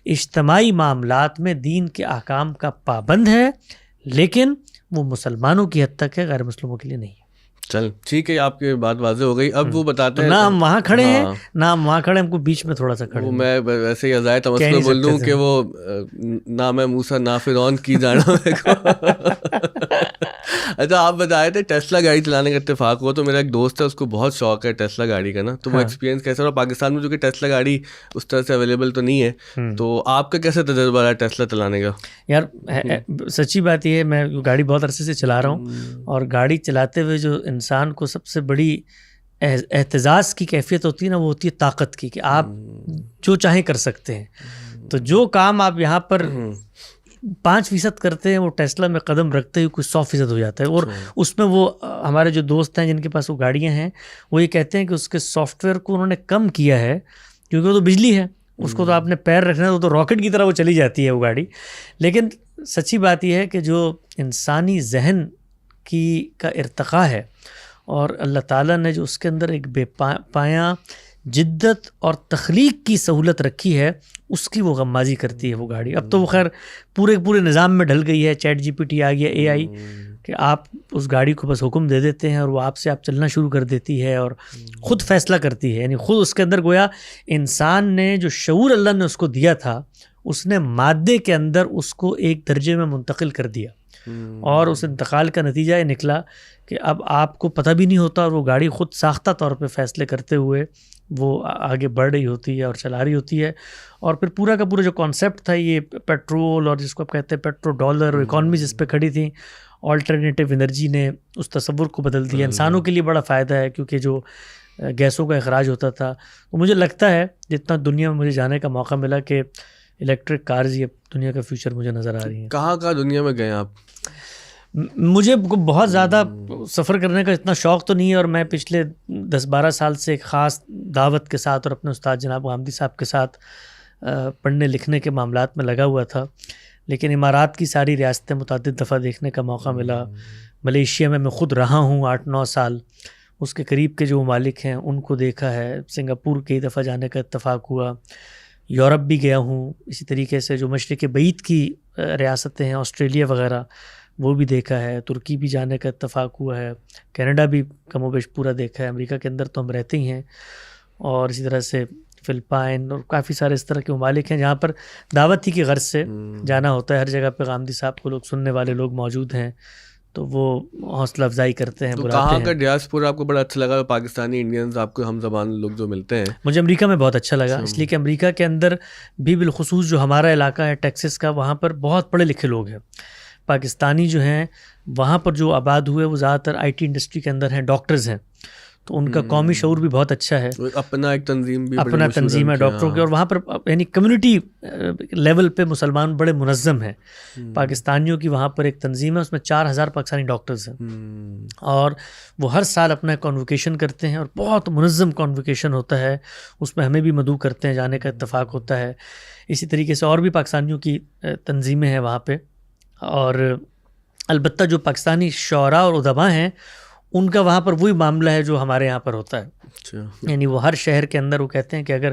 اجتماعی معاملات میں دین کے احکام کا پابند ہے، لیکن وہ مسلمانوں کی حد تک ہے، غیر مسلموں کے لیے نہیں ہے۔ چل ٹھیک ہے، آپ کی بات واضح ہو گئی۔ اب وہ بتاتے ہیں نہ ہم وہاں کھڑے ہیں نہ ہم وہاں کھڑے، ہم کو بیچ میں تھوڑا سا کھڑے ہیں۔ میں ویسے ہی عزائے تمسک بول دوں کہ وہ نہ میں موسیٰ نہ فرعون کی جانا اچھا آپ بتائے تھے ٹیسلا گاڑی چلانے کا اتفاق ہوا، تو میرا ایک دوست ہے اس کو بہت شوق ہے ٹیسلا گاڑی کا نا، تو وہ ایکسپیرینس کیسا رہا؟ پاکستان میں جو کہ ٹیسلا گاڑی اس طرح سے اویلیبل تو نہیں ہے، تو آپ کا کیسا تجربہ رہا ٹیسلا چلانے کا؟ یار سچی بات یہ ہے، میں گاڑی بہت عرصے سے چلا رہا ہوں، اور گاڑی چلاتے ہوئے جو انسان کو سب سے بڑی اعتزاز کی کیفیت ہوتی ہے نا، وہ ہوتی ہے طاقت کی، کہ آپ جو چاہیں کر سکتے ہیں۔ تو جو کام آپ یہاں پر 5% کرتے ہیں وہ ٹیسلا میں قدم رکھتے ہوئے کچھ 100% ہو جاتا ہے۔ اور اس میں وہ ہمارے جو دوست ہیں جن کے پاس وہ گاڑیاں ہیں، وہ یہ کہتے ہیں کہ اس کے سافٹ ویئر کو انہوں نے کم کیا ہے، کیونکہ وہ تو بجلی ہے، اس کو تو آپ نے پیر رکھنا ہے، تو راکٹ کی طرح وہ چلی جاتی ہے وہ گاڑی۔ لیکن سچی بات یہ ہے کہ جو انسانی ذہن کا ارتقاء ہے، اور اللہ تعالیٰ نے جو اس کے اندر ایک بے پایاں جدت اور تخلیق کی سہولت رکھی ہے، اس کی وہ غمازی کرتی ہے وہ گاڑی۔ اب تو وہ خیر پورے نظام میں ڈھل گئی ہے، چیٹ جی پی ٹی آ گیا، اے آئی، کہ آپ اس گاڑی کو بس حکم دے دیتے ہیں اور وہ آپ چلنا شروع کر دیتی ہے اور خود فیصلہ کرتی ہے۔ یعنی خود اس کے اندر گویا انسان نے جو شعور اللہ نے اس کو دیا تھا، اس نے مادے کے اندر اس کو ایک درجے میں منتقل کر دیا، اور اس انتقال کا نتیجہ یہ نکلا کہ اب آپ کو پتہ بھی نہیں ہوتا، اور وہ گاڑی خود ساختہ طور پہ فیصلے کرتے ہوئے وہ آگے بڑھ رہی ہوتی ہے اور چلا رہی ہوتی ہے۔ اور پھر پورا کا پورا جو کانسیپٹ تھا یہ پیٹرول، اور جس کو آپ کہتے ہیں پیٹرو ڈالر، اور اکانومی جس پہ کھڑی تھی، آلٹرنیٹیو انرجی نے اس تصور کو بدل دیا۔ انسانوں کے لیے بڑا فائدہ ہے، کیونکہ جو گیسوں کا اخراج ہوتا تھا، تو مجھے لگتا ہے جتنا دنیا میں مجھے جانے کا موقع ملا کہ الیکٹرک کارز یہ دنیا کا فیوچر مجھے نظر آ رہی ہیں۔ کہاں دنیا میں گئے آپ؟ مجھے بہت زیادہ سفر کرنے کا اتنا شوق تو نہیں ہے، اور میں پچھلے 10-12 سال سے ایک خاص دعوت کے ساتھ اور اپنے استاد جناب غامدی صاحب کے ساتھ پڑھنے لکھنے کے معاملات میں لگا ہوا تھا، لیکن امارات کی ساری ریاستیں متعدد دفعہ دیکھنے کا موقع ملا۔ ملیشیا میں خود رہا ہوں 8-9 سال، اس کے قریب کے جو ممالک ہیں ان کو دیکھا ہے، سنگاپور کئی دفعہ جانے کا اتفاق ہوا، یورپ بھی گیا ہوں، اسی طریقے سے جو مشرق بعید کی ریاستیں ہیں آسٹریلیا وغیرہ وہ بھی دیکھا ہے، ترکی بھی جانے کا اتفاق ہوا ہے، کینیڈا بھی کم و بیش پورا دیکھا ہے، امریکہ کے اندر تو ہم رہتے ہی ہیں، اور اسی طرح سے فلپائن اور کافی سارے اس طرح کے ممالک ہیں جہاں پر دعوت ہی کی غرض سے جانا ہوتا ہے۔ ہر جگہ پہ غامدی صاحب کو لوگ سننے والے لوگ موجود ہیں، تو وہ حوصلہ افزائی کرتے ہیں، بلاتے ہیں۔ کہاں کا ڈیاسپورا آپ کو بڑا اچھا لگا؟ پاکستانی انڈینز آپ کو ہم زبان لوگ جو ملتے ہیں؟ مجھے امریکہ میں بہت اچھا لگا، اس لیے کہ امریکہ کے اندر بھی بالخصوص جو ہمارا علاقہ ہے ٹیکسس کا، وہاں پر بہت پڑھے لکھے لوگ ہیں۔ پاکستانی جو ہیں وہاں پر جو آباد ہوئے وہ زیادہ تر آئی ٹی انڈسٹری کے اندر ہیں، ڈاکٹرز ہیں، تو ان کا قومی شعور بھی بہت اچھا ہے، اپنا ایک تنظیم بھی اپنا تنظیم ہے ڈاکٹروں کی، اور وہاں پر یعنی کمیونٹی لیول پہ مسلمان بڑے منظم ہیں۔ پاکستانیوں کی وہاں پر ایک تنظیم ہے، اس میں 4000 پاکستانی ڈاکٹرز ہیں، اور وہ ہر سال اپنا کانوکیشن کرتے ہیں، اور بہت منظم کانوکیشن ہوتا ہے، اس میں ہمیں بھی مدعو کرتے ہیں، جانے کا اتفاق ہوتا ہے۔ اسی طریقے سے اور بھی پاکستانیوں کی تنظیمیں ہیں وہاں پہ، اور البتہ جو پاکستانی شعراء اور ادباء ہیں ان کا وہاں پر وہی معاملہ ہے جو ہمارے یہاں پر ہوتا ہے. اچھا. یعنی وہ ہر شہر کے اندر وہ کہتے ہیں کہ اگر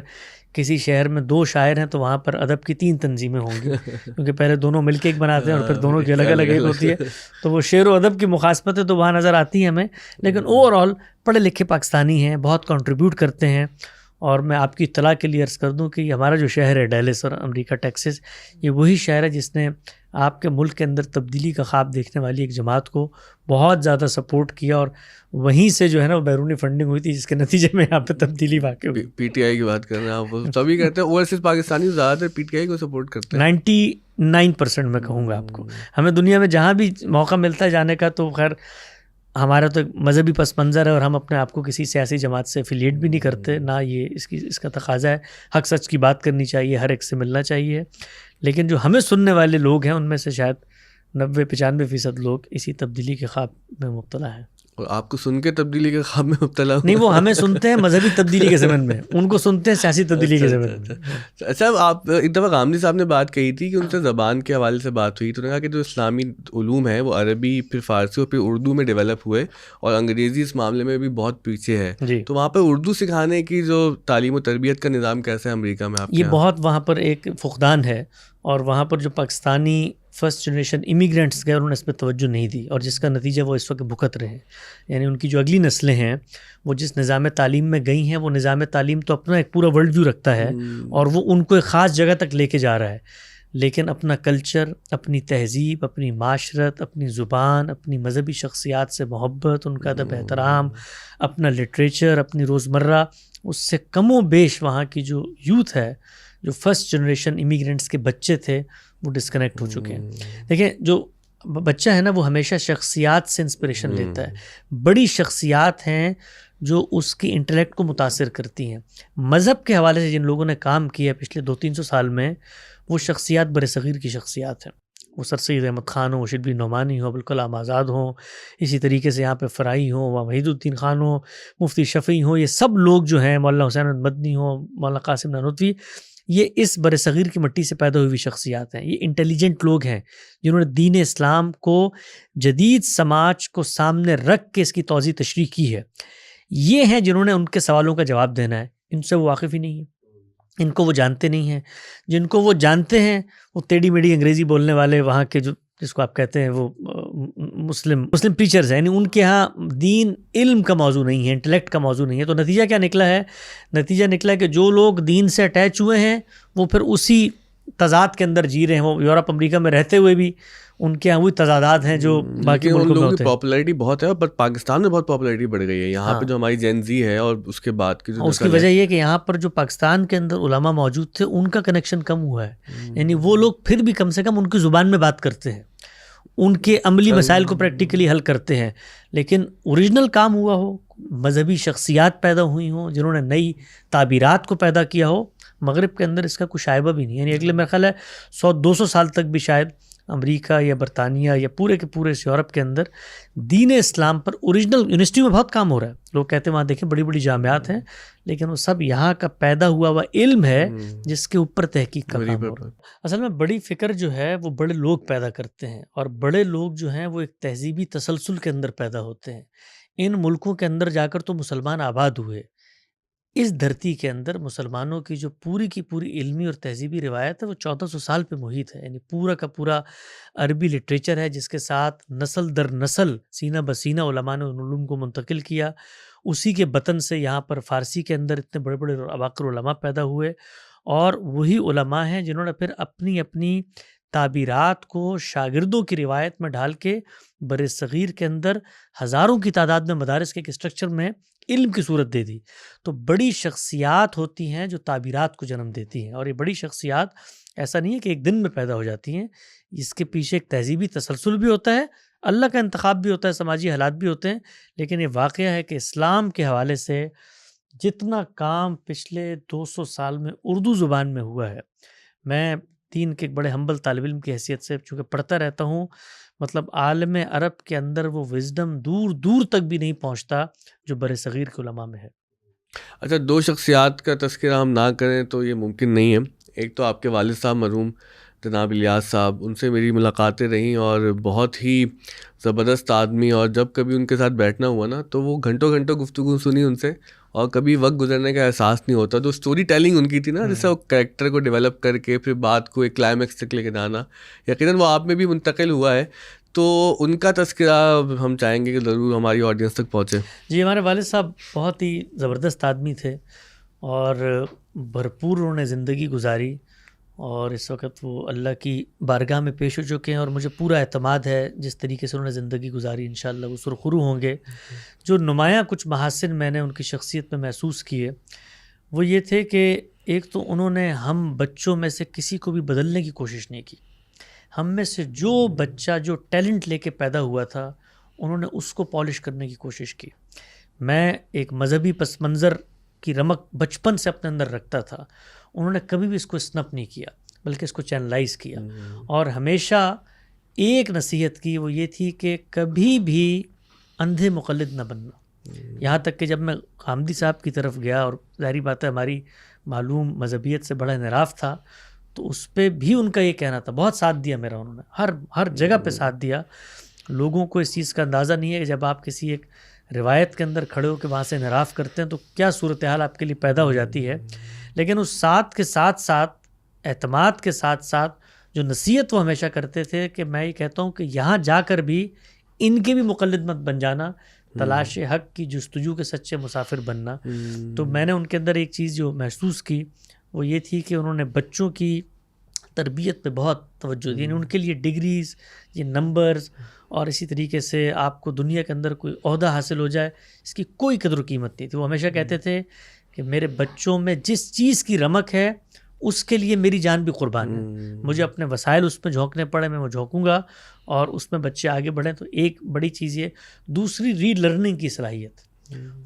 کسی شہر میں 2 شاعر ہیں تو وہاں پر ادب کی 3 تنظیمیں ہوں گی, کیونکہ پہلے دونوں مل کے ایک بناتے ہیں اور پھر دونوں کی الگ الگ ایک ہوتی ہے. تو وہ شعر و ادب کی مخاصمتیں تو وہاں نظر آتی ہیں ہمیں, لیکن اوور آل پڑھے لکھے پاکستانی ہیں, بہت کنٹریبیوٹ کرتے ہیں. اور میں آپ کی اطلاع کے لیے عرض کر دوں کہ یہ ہمارا جو شہر ہے ڈیلس اور امریکہ ٹیکسس, یہ وہی شہر ہے جس نے آپ کے ملک کے اندر تبدیلی کا خواب دیکھنے والی ایک جماعت کو بہت زیادہ سپورٹ کیا, اور وہیں سے جو ہے نا وہ بیرونی فنڈنگ ہوئی تھی, جس کے نتیجے میں یہاں پہ تبدیلی واقع ہوئی. پی ٹی آئی کی بات کر رہے ہیں آپ, تبھی کہتے ہیں اوورسیز پاکستانی زیادہ تر پی ٹی آئی کو سپورٹ کرتے ہیں. 99% میں کہوں گا آپ کو. ہمیں دنیا میں جہاں بھی موقع ملتا ہے جانے کا, تو خیر ہمارا تو ایک مذہبی پس منظر ہے اور ہم اپنے آپ کو کسی سیاسی جماعت سے افیلیٹ بھی نہیں کرتے, نہ یہ اس کا تقاضا ہے. حق سچ کی بات کرنی چاہیے, ہر ایک سے ملنا چاہیے, لیکن جو ہمیں سننے والے لوگ ہیں ان میں سے شاید 90-95% لوگ اسی تبدیلی کے خواب میں مبتلا ہیں. اور آپ کو سن کے تبدیلی کے خواب میں مبتلا نہیں, وہ ہمیں سنتے ہیں مذہبی تبدیلی کے ضمن میں, ان کو سنتے ہیں سیاسی تبدیلی کے ضمن میں. اچھا, آپ ایک دفعہ غامدی صاحب نے بات کہی تھی کہ ان سے زبان کے حوالے سے بات ہوئی, تو انہوں نے کہا کہ جو اسلامی علوم ہیں وہ عربی, پھر فارسی اور پھر اردو میں ڈیولپ ہوئے, اور انگریزی اس معاملے میں بھی بہت پیچھے ہے. تو وہاں پر اردو سکھانے کی جو تعلیم و تربیت کا نظام کیسا ہے امریکہ میں؟ آپ یہ بہت وہاں پر ایک فقدان ہے, اور وہاں پر جو پاکستانی فرسٹ جنریشن امیگرینٹس گئے انہوں نے اس پہ توجہ نہیں دی, اور جس کا نتیجہ وہ اس وقت بھگت رہے ہیں. یعنی ان کی جو اگلی نسلیں ہیں وہ جس نظام تعلیم میں گئی ہیں, وہ نظام تعلیم تو اپنا ایک پورا ورلڈ ویو رکھتا ہے اور وہ ان کو ایک خاص جگہ تک لے کے جا رہا ہے, لیکن اپنا کلچر, اپنی تہذیب, اپنی معاشرت, اپنی زبان, اپنی مذہبی شخصیات سے محبت, ان کا ادب احترام, اپنا لٹریچر, اپنی روزمرہ, اس سے کم و بیش وہاں کی جو یوتھ ہے, جو فرسٹ جنریشن امیگرینٹس کے بچے تھے, وہ ڈسکنیکٹ ہو چکے ہیں. دیکھیں, جو بچہ ہے نا وہ ہمیشہ شخصیات سے انسپریشن لیتا ہے. بڑی شخصیات ہیں جو اس کی انٹلیکٹ کو متاثر کرتی ہیں. مذہب کے حوالے سے جن لوگوں نے کام کیا پچھلے 200-300 سال میں, وہ شخصیات بر صغیر کی شخصیات ہیں. وہ سر سید احمد خان ہوں, شبلی نعمانی ہوں, ابوالکلام آزاد ہوں, اسی طریقے سے یہاں پہ فرائی ہوں, وحید الدین خان ہوں, مفتی شفیع ہوں, یہ سب لوگ جو ہیں, مولانا حسین احمد مدنی ہوں, مولانا قاسم نانوتوی, یہ اس بر صغیر کی مٹی سے پیدا ہوئی شخصیات ہیں. یہ انٹیلیجنٹ لوگ ہیں جنہوں نے دین اسلام کو جدید سماج کو سامنے رکھ کے اس کی توضیح تشریح کی ہے. یہ ہیں جنہوں نے ان کے سوالوں کا جواب دینا ہے. ان سے وہ واقف ہی نہیں ہیں, ان کو وہ جانتے نہیں ہیں. جن کو وہ جانتے ہیں وہ ٹیڑھی میڑھی انگریزی بولنے والے وہاں کے جو جس کو آپ کہتے ہیں وہ مسلم پریچرز ہیں. یعنی ان کے ہاں دین علم کا موضوع نہیں ہے, انٹلیکٹ کا موضوع نہیں ہے. تو نتیجہ کیا نکلا ہے؟ نتیجہ نکلا ہے کہ جو لوگ دین سے اٹیچ ہوئے ہیں وہ پھر اسی تضاد کے اندر جی رہے ہیں. وہ یورپ امریکہ میں رہتے ہوئے بھی ان کے یہاں وہی تضادات ہیں جو باقی ملکوں میں ہوتے ہیں. پاپولیرٹی بہت ہے, بٹ پاکستان میں بہت پاپولیرٹی بڑھ گئی ہے. یہاں پہ جو ہماری جین زی ہے اور اس کے بعد کی اس کی وجہ یہ کہ یہاں پر جو پاکستان کے اندر علماء موجود تھے ان کا کنیکشن کم ہوا ہے. یعنی وہ لوگ پھر بھی کم سے کم ان کی زبان میں بات کرتے ہیں, ان کے عملی مسائل کو پریکٹیکلی حل کرتے ہیں. لیکن اوریجنل کام ہوا ہو, مذہبی شخصیات پیدا ہوئی ہوں جنہوں نے نئی تعبیرات کو پیدا کیا ہو, مغرب کے اندر اس کا کوئی شائبہ بھی نہیں. یعنی اگلے میرا خیال ہے 100-200 سال تک بھی شاید امریکہ یا برطانیہ یا پورے کے پورے یورپ کے اندر دین اسلام پر اوریجنل یونیورسٹیوں میں بہت کام ہو رہا ہے. لوگ کہتے ہیں وہاں دیکھیں بڑی بڑی جامعات ہیں, لیکن وہ سب یہاں کا پیدا ہوا ہوا علم ہے جس کے اوپر تحقیق کا کام ہو رہا ہے. اصل میں بڑی فکر جو ہے وہ بڑے لوگ پیدا کرتے ہیں, اور بڑے لوگ جو ہیں وہ ایک تہذیبی تسلسل کے اندر پیدا ہوتے ہیں. ان ملکوں کے اندر جا کر تو مسلمان آباد ہوئے. اس دھرتی کے اندر مسلمانوں کی جو پوری کی پوری علمی اور تہذیبی روایت ہے وہ 1400 سال پہ محیط ہے. یعنی پورا کا پورا عربی لٹریچر ہے جس کے ساتھ نسل در نسل سینہ بسینہ علماء نے ان علوم کو منتقل کیا. اسی کے بطن سے یہاں پر فارسی کے اندر اتنے بڑے بڑے اباقر علماء پیدا ہوئے, اور وہی علماء ہیں جنہوں نے پھر اپنی اپنی تعبیرات کو شاگردوں کی روایت میں ڈال کے بر صغیر کے اندر ہزاروں کی تعداد میں مدارس کے ایک اسٹرکچر میں علم کی صورت دے دی. تو بڑی شخصیات ہوتی ہیں جو تعبیرات کو جنم دیتی ہیں, اور یہ بڑی شخصیات ایسا نہیں ہے کہ ایک دن میں پیدا ہو جاتی ہیں. اس کے پیچھے ایک تہذیبی تسلسل بھی ہوتا ہے, اللہ کا انتخاب بھی ہوتا ہے, سماجی حالات بھی ہوتے ہیں. لیکن یہ واقعہ ہے کہ اسلام کے حوالے سے جتنا کام پچھلے 200 سال میں اردو زبان میں ہوا ہے, میں دین کے ایک بڑے ہمبل طالب علم کی حیثیت سے چونکہ پڑھتا رہتا ہوں, مطلب عالم عرب کے اندر وہ وزڈم دور دور تک بھی نہیں پہنچتا جو بر صغیر کے علماء میں ہے. اچھا, 2 شخصیات کا تذکرہ ہم نہ کریں تو یہ ممکن نہیں ہے. ایک تو آپ کے والد صاحب مرحوم جناب الیاس صاحب، ان سے میری ملاقاتیں رہیں اور بہت ہی زبردست آدمی، اور جب کبھی ان کے ساتھ بیٹھنا ہوا نا تو وہ گھنٹوں گھنٹوں گفتگو سنی ان سے، اور کبھی وقت گزرنے کا احساس نہیں ہوتا. تو اسٹوری ٹیلنگ ان کی تھی نا، جیسے وہ کریکٹر کو ڈیولپ کر کے پھر بات کو ایک کلائمیکس تک لے کے جانا، یقیناً وہ آپ میں بھی منتقل ہوا ہے. تو ان کا تذکرہ ہم چاہیں گے کہ ضرور ہماری آڈینس تک پہنچے. جی، ہمارے والد صاحب بہت ہی زبردست آدمی تھے اور بھرپور انہوں نے زندگی گزاری، اور اس وقت وہ اللہ کی بارگاہ میں پیش ہو چکے ہیں، اور مجھے پورا اعتماد ہے جس طریقے سے انہوں نے زندگی گزاری انشاءاللہ وہ سرخرو ہوں گے. جو نمایاں کچھ محاسن میں نے ان کی شخصیت میں محسوس کیے وہ یہ تھے کہ ایک تو انہوں نے ہم بچوں میں سے کسی کو بھی بدلنے کی کوشش نہیں کی. ہم میں سے جو بچہ جو ٹیلنٹ لے کے پیدا ہوا تھا انہوں نے اس کو پالش کرنے کی کوشش کی. میں ایک مذہبی پس منظر کی رمق بچپن سے اپنے اندر رکھتا تھا، انہوں نے کبھی بھی اس کو اسنپ نہیں کیا بلکہ اس کو چینلائز کیا، اور ہمیشہ ایک نصیحت کی وہ یہ تھی کہ کبھی بھی اندھے مقلد نہ بننا. یہاں تک کہ جب میں غامدی صاحب کی طرف گیا، اور ظاہری بات ہے ہماری معلوم مذہبیت سے بڑا انحراف تھا، تو اس پہ بھی ان کا یہ کہنا تھا، بہت ساتھ دیا میرا، انہوں نے ہر جگہ پہ ساتھ دیا. لوگوں کو اس چیز کا اندازہ نہیں ہے کہ جب آپ کسی ایک روایت کے اندر کھڑے ہو کے وہاں سے انحراف کرتے ہیں تو کیا صورتحال آپ کے لیے پیدا ہو جاتی ہے. لیکن اس ساتھ کے ساتھ ساتھ اعتماد کے ساتھ ساتھ جو نصیحت وہ ہمیشہ کرتے تھے کہ میں یہ کہتا ہوں کہ یہاں جا کر بھی ان کے بھی مقلد مت بن جانا، تلاش حق کی جستجو کے سچے مسافر بننا. تو میں نے ان کے اندر ایک چیز جو محسوس کی وہ یہ تھی کہ انہوں نے بچوں کی تربیت پہ بہت توجہ دی. یعنی ان کے لیے ڈگریز، یہ نمبرز، اور اسی طریقے سے آپ کو دنیا کے اندر کوئی عہدہ حاصل ہو جائے اس کی کوئی قدر و قیمت نہیں تھی. وہ ہمیشہ کہتے تھے کہ میرے بچوں میں جس چیز کی رمق ہے اس کے لیے میری جان بھی قربان ہے. مجھے اپنے وسائل اس میں جھونکنے پڑے میں وہ جھونکوں گا، اور اس میں بچے آگے بڑھیں. تو ایک بڑی چیز یہ. دوسری ری لرننگ کی صلاحیت.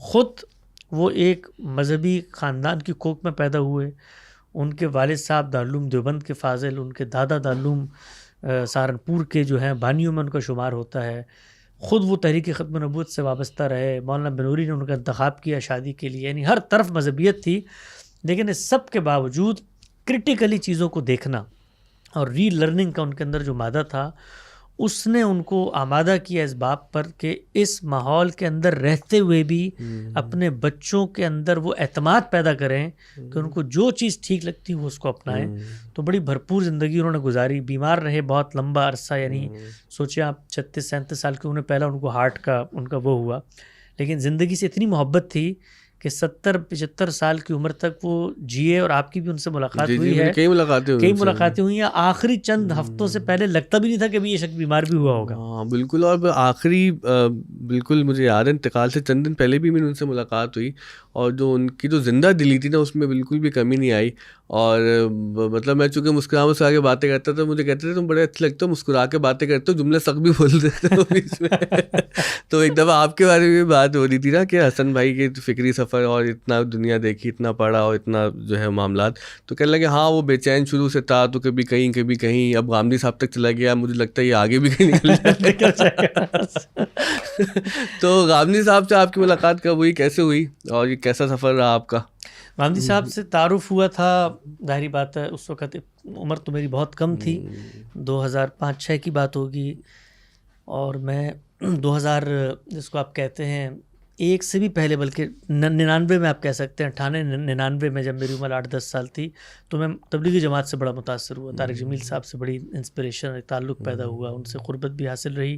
خود وہ ایک مذہبی خاندان کی کوکھ میں پیدا ہوئے. ان کے والد صاحب دارالعلوم دیوبند کے فاضل، ان کے دادا دارالعلوم سہارنپور کے جو ہیں بانیوں میں ان کا شمار ہوتا ہے. خود وہ تحریک ختم نبوت سے وابستہ رہے. مولانا بنوری نے ان کا انتخاب کیا شادی کے لیے. یعنی ہر طرف مذہبیت تھی. لیکن اس سب کے باوجود کرٹیکلی چیزوں کو دیکھنا اور ری لرننگ کا ان کے اندر جو مادہ تھا اس نے ان کو آمادہ کیا اس بات پر کہ اس ماحول کے اندر رہتے ہوئے بھی اپنے بچوں کے اندر وہ اعتماد پیدا کریں کہ ان کو جو چیز ٹھیک لگتی وہ اس کو اپنائیں. تو بڑی بھرپور زندگی انہوں نے گزاری. بیمار رہے بہت لمبا عرصہ، یعنی سوچیں آپ 36-37 سال کے انہیں پہلا ان کو ہارٹ کا ان کا وہ ہوا. لیکن زندگی سے اتنی محبت تھی کہ 70-75 سال کی عمر تک وہ جیے. اور آپ کی بھی ان سے ملاقات ہوئی ہے، کئی ملاقاتیں ہوئی ہیں. آخری چند ہفتوں سے پہلے لگتا بھی نہیں تھا کہ یہ شخص بیمار بھی ہوا ہوگا. ہاں بالکل. اور آخری بالکل مجھے یاد ہے انتقال سے چند دن پہلے بھی ان سے ملاقات ہوئی، اور جو ان کی جو زندہ دلی تھی نا اس میں بالکل بھی کمی نہیں آئی. اور مطلب میں چونکہ مسکرا کے باتیں کرتا تھا، مجھے کہتے تھے تم بڑے اچھے لگتے ہو، مسکرا کے باتیں کرتے ہو، جملے سخت بھی بول دیتے ہو اس میں. تو ایک دفعہ آپ کے بارے میں بھی بات ہو رہی تھی نا کہ حسن بھائی کے فکری سفر، اور اتنا دنیا دیکھی، اتنا پڑھا، اور اتنا جو ہے معاملات. تو کہنے لگے ہاں وہ بے چین شروع سے تھا، تو کبھی کہیں کبھی کہیں، اب غامدی صاحب تک چلا گیا، مجھے لگتا ہے یہ آگے بھی کہیں نکل جائے گا. تو غامدی صاحب سے آپ کی ملاقات کب ہوئی، کیسے ہوئی، اور یہ کیسا سفر رہا آپ کا؟ غامدی صاحب سے تعارف ہوا تھا، ظاہری بات ہے اس وقت عمر تو میری بہت کم تھی، 2005-06 کی بات ہوگی. اور میں 2000 جس کو آپ کہتے ہیں 1 سے بھی پہلے، بلکہ 99 میں آپ کہہ سکتے ہیں، 98-99 میں جب میری عمر 8-10 سال تھی تو میں تبلیغی جماعت سے بڑا متاثر ہوا. طارق جمیل صاحب سے بڑی انسپریشن، ایک تعلق پیدا ہوا، ان سے قربت بھی حاصل رہی.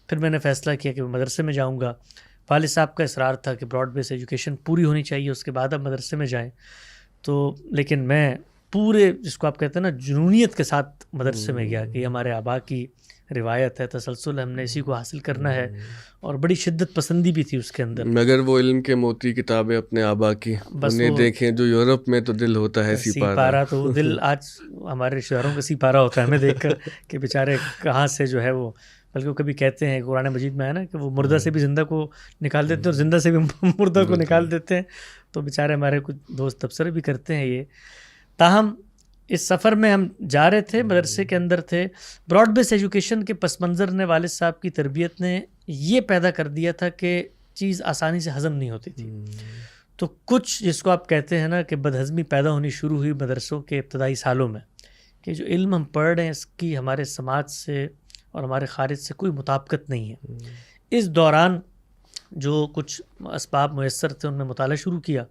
پھر میں نے فیصلہ کیا کہ میں مدرسے میں جاؤں گا. والد صاحب کا اصرار تھا کہ براڈ بیس ایجوکیشن پوری ہونی چاہیے، اس کے بعد آپ مدرسے میں جائیں. تو لیکن میں پورے جس کو آپ کہتے ہیں نا جنونیت کے ساتھ مدرسے میں گیا کہ یہ ہمارے آبا کی روایت ہے، تسلسل، ہم نے اسی کو حاصل کرنا ہے. اور بڑی شدت پسندی بھی تھی اس کے اندر. مگر وہ علم کے موتی کتابیں اپنے آبا کی، انہیں دیکھیں جو یورپ میں تو دل ہوتا ہے سی پارا. تو وہ دل آج ہمارے رشتہ داروں کا سی پارا ہوتا ہے ہمیں دیکھ کر کہ بیچارے کہاں سے جو ہے وہ. بلکہ وہ کبھی کہتے ہیں قرآن مجید میں ہے نا کہ وہ مردہ سے بھی زندہ کو نکال دیتے ہیں اور زندہ سے بھی مردہ کو نکال دیتے ہیں. تو بیچارے ہمارے کچھ دوست تبصرے بھی کرتے ہیں یہ. تاہم اس سفر میں ہم جا رہے تھے، مدرسے کے اندر تھے. براڈ بیس ایجوکیشن کے پس منظر نے، والد صاحب کی تربیت نے یہ پیدا کر دیا تھا کہ چیز آسانی سے ہضم نہیں ہوتی تھی. تو کچھ جس کو آپ کہتے ہیں نا کہ بدہضمی پیدا ہونی شروع ہوئی مدرسوں کے ابتدائی سالوں میں، کہ جو علم ہم پڑھ رہے ہیں اس کی ہمارے سماج سے اور ہمارے خارج سے کوئی مطابقت نہیں ہے. اس دوران جو کچھ اسباب میسر تھے ان میں مطالعہ شروع کیا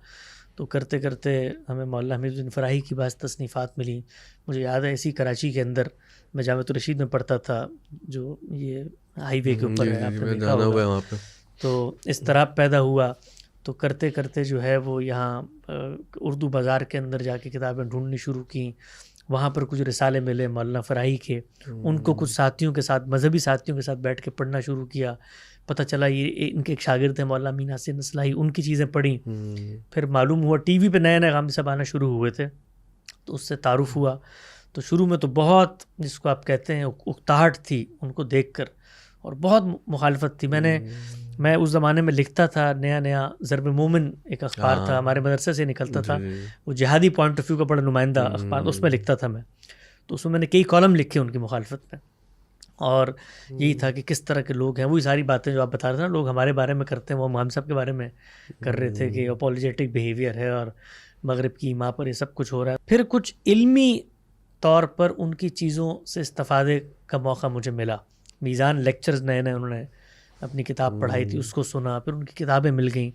تو کرتے کرتے ہمیں مولانا حمید الدین فراہی کی بعض تصنیفات ملی. مجھے یاد ہے اسی کراچی کے اندر میں جامعۃ الرشید میں پڑھتا تھا جو یہ ہائی وے کے اوپر ہے, آپ نے دیکھا ہوگا. تو اضطراب پیدا ہوا تو کرتے کرتے جو ہے وہ یہاں اردو بازار کے اندر جا کے کتابیں ڈھونڈنی شروع کیں. وہاں پر کچھ رسالے ملے مولانا فراہی کے, ان کو کچھ ساتھیوں کے ساتھ مذہبی ساتھیوں کے ساتھ بیٹھ کے پڑھنا شروع کیا. پتہ چلا یہ ان کے ایک شاگرد ہیں مولانا امین حسین اصلاحی, ان کی چیزیں پڑھیں. پھر معلوم ہوا ٹی وی پہ نئے نئے غامدی صاحب آنا شروع ہوئے تھے تو اس سے تعارف ہوا. تو شروع میں تو بہت جس کو آپ کہتے ہیں اکتاہٹ تھی ان کو دیکھ کر اور بہت مخالفت تھی. میں اس زمانے میں لکھتا تھا, نیا نیا ضرب مومن ایک اخبار تھا ہمارے مدرسے سے نکلتا تھا, وہ جہادی پوائنٹ آف ویو کا بڑا نمائندہ اخبار, اس میں لکھتا تھا میں. تو اس میں نے کئی کالم لکھے ان کی مخالفت میں, اور یہی تھا کہ کس طرح کے لوگ ہیں. وہی ساری باتیں جو آپ بتا رہے تھے نا لوگ ہمارے بارے میں کرتے ہیں, وہ ہم صاحب کے بارے میں کر رہے تھے کہ اپولوجیٹک بیہیویئر ہے اور مغرب کی ماں پر یہ سب کچھ ہو رہا ہے. پھر کچھ علمی طور پر ان کی چیزوں سے استفادے کا موقع مجھے ملا. میزان لیکچرز نئے نئے انہوں نے اپنی کتاب پڑھائی تھی, اس کو سنا, پھر ان کی کتابیں مل گئیں.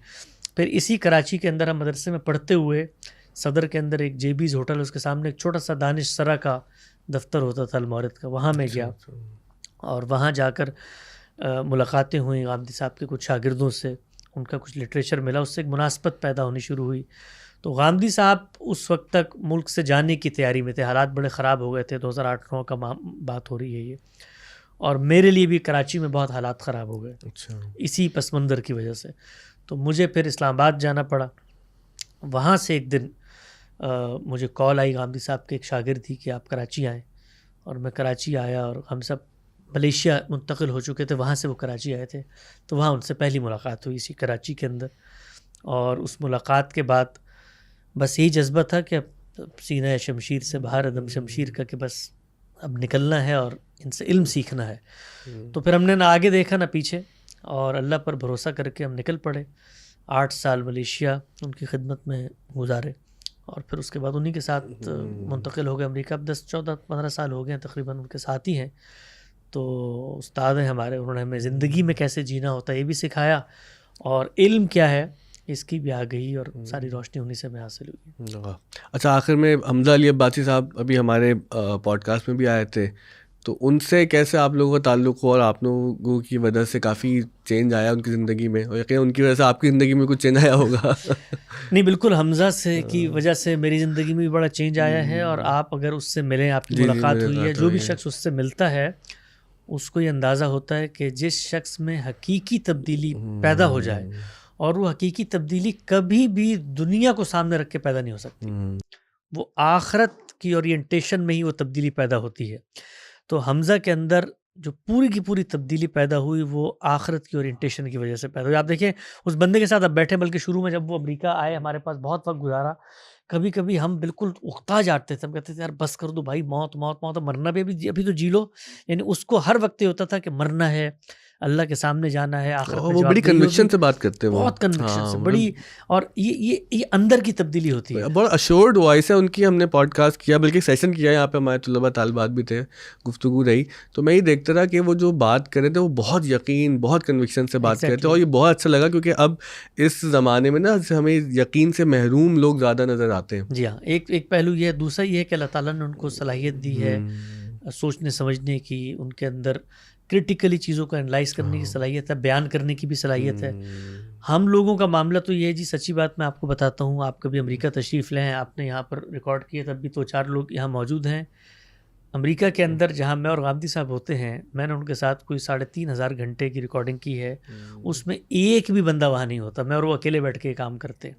پھر اسی کراچی کے اندر ہم مدرسے میں پڑھتے ہوئے صدر کے اندر ایک جے بیز ہوٹل, اس کے سامنے ایک چھوٹا سا دانش سرا کا دفتر ہوتا تھا المورد کا, وہاں میں گیا اور وہاں جا کر ملاقاتیں ہوئیں غامدی صاحب کے کچھ شاگردوں سے, ان کا کچھ لٹریچر ملا, اس سے ایک مناسبت پیدا ہونی شروع ہوئی. تو غامدی صاحب اس وقت تک ملک سے جانے کی تیاری میں تھے, حالات بڑے خراب ہو گئے تھے, 2008-9 کا بات ہو رہی ہے یہ, اور میرے لیے بھی کراچی میں بہت حالات خراب ہو گئے اسی پس منظر کی وجہ سے. تو مجھے پھر اسلام آباد جانا پڑا. وہاں سے ایک دن مجھے کال آئی غامدی صاحب کے ایک شاگرد تھی کہ آپ کراچی آئیں, اور میں کراچی آیا, اور ہم سب ملیشیا منتقل ہو چکے تھے, وہاں سے وہ کراچی آئے تھے. تو وہاں ان سے پہلی ملاقات ہوئی اسی کراچی کے اندر, اور اس ملاقات کے بعد بس یہی جذبہ تھا کہ اب سینہ شمشیر سے باہر عدم شمشیر کا, کہ بس اب نکلنا ہے اور ان سے علم سیکھنا ہے. تو پھر ہم نے نہ آگے دیکھا نہ پیچھے, اور اللہ پر بھروسہ کر کے ہم نکل پڑے. 8 سال ملیشیا ان کی خدمت میں گزارے, اور پھر اس کے بعد انہی کے ساتھ منتقل ہو گئے امریکہ. اب 10-14-15 سال ہو گئے ہیں تقریباً ان کے ساتھ ہی ہیں. تو استاد ہیں ہمارے, انہوں نے ہمیں زندگی میں کیسے جینا ہوتا ہے یہ بھی سکھایا, اور علم کیا ہے اس کی بھی آ گئی, اور ساری روشنی انہی سے میں حاصل ہوئی. اچھا, آخر میں حمزہ علی عباسی صاحب ابھی ہمارے پوڈ کاسٹ میں بھی آئے تھے, تو ان سے کیسے آپ لوگوں کا تعلق ہو, اور آپ لوگوں کی وجہ سے کافی چینج آیا ان کی زندگی میں, اور یقیناً ان کی وجہ سے آپ کی زندگی میں کچھ چینج آیا ہوگا. نہیں بالکل, حمزہ سے کی وجہ سے میری زندگی میں بھی بڑا چینج آیا ہے. اور آپ اگر اس سے ملیں, آپ کی ملاقات ہوئی ہے, جو بھی شخص اس سے ملتا ہے اس کو یہ اندازہ ہوتا ہے کہ جس شخص میں حقیقی تبدیلی پیدا ہو جائے, اور وہ حقیقی تبدیلی کبھی بھی دنیا کو سامنے رکھ کے پیدا نہیں ہو سکتی, وہ آخرت کی اورینٹیشن میں ہی وہ تبدیلی پیدا ہوتی ہے. تو حمزہ کے اندر جو پوری کی پوری تبدیلی پیدا ہوئی وہ آخرت کی اورینٹیشن کی وجہ سے پیدا ہوئی. آپ دیکھیں اس بندے کے ساتھ اب بیٹھے, بلکہ شروع میں جب وہ امریکہ آئے ہمارے پاس بہت وقت گزارا, کبھی کبھی ہم بالکل اکتا جاتے تھے, ہم کہتے تھے یار بس کر دو بھائی, موت موت موت, مرنا بھی ابھی تو جی لو. یعنی اس کو ہر وقت یہ ہوتا تھا کہ مرنا ہے, اللہ کے سامنے جانا ہے, آخرت میں وہ بڑی کنوکشن سے بات کرتے ہیں, بہت کنوکشن سے بڑی, اور یہ اندر کی تبدیلی ہوتی ہے. بڑا اشورڈ وائس ہے ان کی. ہم نے پوڈ کاسٹ کیا, بلکہ سیشن کیا یہاں پہ, ہمارے طلباء طالبات بھی تھے, گفتگو رہی, تو میں یہ دیکھتا رہا کہ وہ جو بات کر رہے تھے وہ بہت یقین, بہت کنوکشن سے بات کرتے, اور یہ بہت اچھا لگا, کیونکہ اب اس زمانے میں نا ہمیں یقین سے محروم لوگ زیادہ نظر آتے ہیں. جی ہاں, ایک پہلو یہ ہے. دوسرا یہ ہے کہ اللہ تعالیٰ نے ان کو صلاحیت دی ہے سوچنے سمجھنے کی, ان کے اندر کرٹیکلی چیزوں کو انالائز کرنے کی صلاحیت ہے, بیان کرنے کی بھی صلاحیت ہے. ہم لوگوں کا معاملہ تو یہ ہے جی, سچی بات میں آپ کو بتاتا ہوں, آپ کبھی امریکہ تشریف لیں, آپ نے یہاں پر ریکارڈ کیا تب بھی 2-4 لوگ یہاں موجود ہیں. امریکہ کے اندر جہاں میں اور غامدی صاحب ہوتے ہیں, میں نے ان کے ساتھ کوئی 3,500 گھنٹے کی ریکارڈنگ کی ہے, اس میں ایک بھی بندہ وہاں نہیں ہوتا, میں اور وہ اکیلے بیٹھ کے کام کرتے.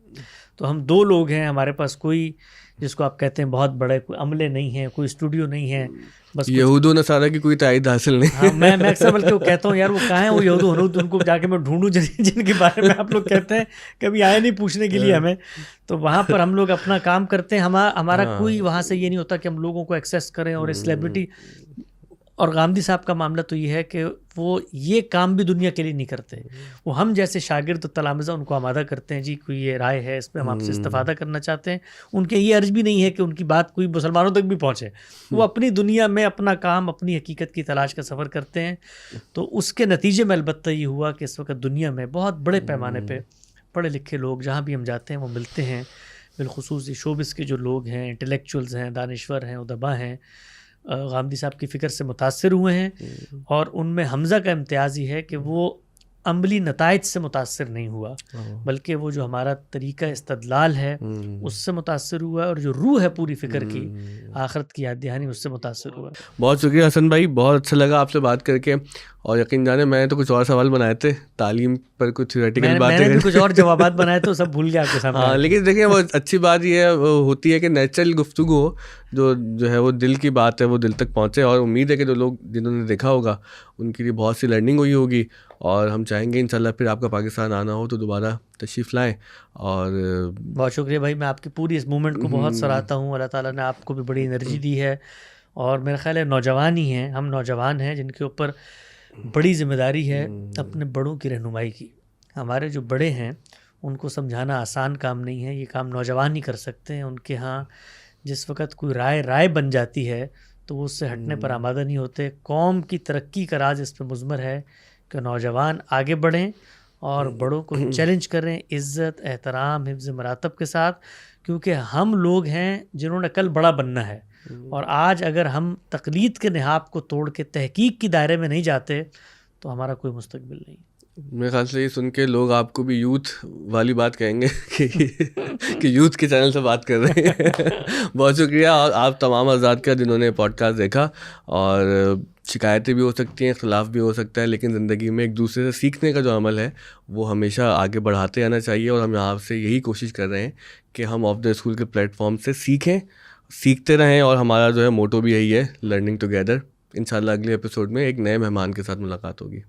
تو ہم 2 لوگ ہیں, ہمارے پاس کوئی جس کو آپ کہتے ہیں بہت بڑے کوئی عملے نہیں ہیں, کوئی اسٹوڈیو نہیں ہے, بس یہود و نصارہ کی کوئی تائید حاصل نہیں. ہاں, میں اکثر بلکہ وہ کہتا ہوں یار وہ کہاں ہیں وہ یہود و ہنود, ان کو جا کے میں ڈھونڈوں جن کے بارے میں آپ لوگ کہتے ہیں کبھی آئے نہیں پوچھنے کے لیے ہمیں. تو وہاں پر ہم لوگ اپنا کام کرتے ہیں, ہمارا کوئی وہاں سے یہ نہیں ہوتا کہ ہم لوگوں کو ایکسیس کریں, اور سیلیبریٹی اور غامدی صاحب کا معاملہ تو یہ ہے کہ وہ یہ کام بھی دنیا کے لیے نہیں کرتے. وہ ہم جیسے شاگرد و تلامذہ ان کو آمادہ کرتے ہیں، جی کوئی یہ رائے ہے اس پہ ہم آپ سے استفادہ کرنا چاہتے ہیں. ان کے یہ عرض بھی نہیں ہے کہ ان کی بات کوئی مسلمانوں تک بھی پہنچے. وہ اپنی دنیا میں اپنا کام، اپنی حقیقت کی تلاش کا سفر کرتے ہیں. تو اس کے نتیجے میں البتہ یہ ہوا کہ اس وقت دنیا میں بہت بڑے پیمانے پہ پڑھے لکھے لوگ جہاں بھی ہم جاتے ہیں وہ ملتے ہیں. بالخصوص شوبز کے جو لوگ ہیں، انٹلیکچوئلز ہیں، دانشور ہیں، ادبا ہیں، غامدی صاحب کی فکر سے متاثر ہوئے ہیں. اور ان میں حمزہ کا امتیاز یہ ہے کہ وہ عملی نتائج سے متاثر نہیں ہوا، بلکہ وہ جو ہمارا طریقہ استدلال ہے اس سے متاثر ہوا ہے، اور جو روح ہے پوری فکر کی، آخرت کی یاد دہانی، اس سے متاثر ہوا. بہت شکریہ حسن بھائی، بہت اچھا لگا آپ سے بات کر کے. اور یقین جانے میں نے تو کچھ اور سوال بنائے تھے تعلیم پر، کچھ تھیوریٹیکل باتیں، میں نے بھی کچھ اور جوابات بنائے تو سب بھول گیا آپ کے سامنے. ہاں لیکن دیکھیں وہ اچھی بات یہ ہوتی ہے کہ نیچرل گفتگو ہو، جو ہے وہ دل کی بات ہے وہ دل تک پہنچے. اور امید ہے کہ جو لوگ جنہوں نے دیکھا ہوگا ان کے لیے بہت سی لرننگ ہوئی ہوگی. اور ہم چاہیں گے انشاءاللہ پھر آپ کا پاکستان آنا ہو تو دوبارہ تشریف لائیں. اور بہت شکریہ بھائی، میں آپ کی پوری اس موومنٹ کو بہت سراہتا ہوں. اللہ تعالیٰ نے آپ کو بھی بڑی انرجی دی ہے، اور میرا خیال ہے نوجوان ہی ہیں، ہم نوجوان ہیں جن کے اوپر بڑی ذمہ داری ہے اپنے بڑوں کی رہنمائی کی. ہمارے جو بڑے ہیں ان کو سمجھانا آسان کام نہیں ہے، یہ کام نوجوان ہی کر سکتے ہیں. ان کے ہاں جس وقت کوئی رائے بن جاتی ہے تو وہ اس سے ہٹنے پر آمادہ نہیں ہوتے. قوم کی ترقی کا راز اس پہ مضمر ہے کہ نوجوان آگے بڑھیں اور بڑوں کو چیلنج کریں عزت، احترام، حفظ مراتب کے ساتھ، کیونکہ ہم لوگ ہیں جنہوں نے کل بڑا بننا ہے. اور آج اگر ہم تقلید کے نہاد کو توڑ کے تحقیق کی دائرے میں نہیں جاتے تو ہمارا کوئی مستقبل نہیں. میرے خیال سے یہ سن کے لوگ آپ کو بھی یوتھ والی بات کہیں گے کہ یوتھ کے چینل سے بات کر رہے ہیں. بہت شکریہ. اور آپ تمام آزاد کا جنہوں نے پوڈ کاسٹ دیکھا. اور شکایتیں بھی ہو سکتی ہیں، اختلاف بھی ہو سکتا ہے، لیکن زندگی میں ایک دوسرے سے سیکھنے کا جو عمل ہے وہ ہمیشہ آگے بڑھاتے آنا چاہیے. اور ہم یہاں سے یہی کوشش کر رہے ہیں کہ ہم آف دا اسکول کے پلیٹ فارم سے سیکھتے رہیں. اور ہمارا جو ہے موٹو بھی یہی ہے، لرننگ ٹوگیدر. انشاءاللہ اگلے ایپیسوڈ میں ایک نئے مہمان کے ساتھ ملاقات ہوگی.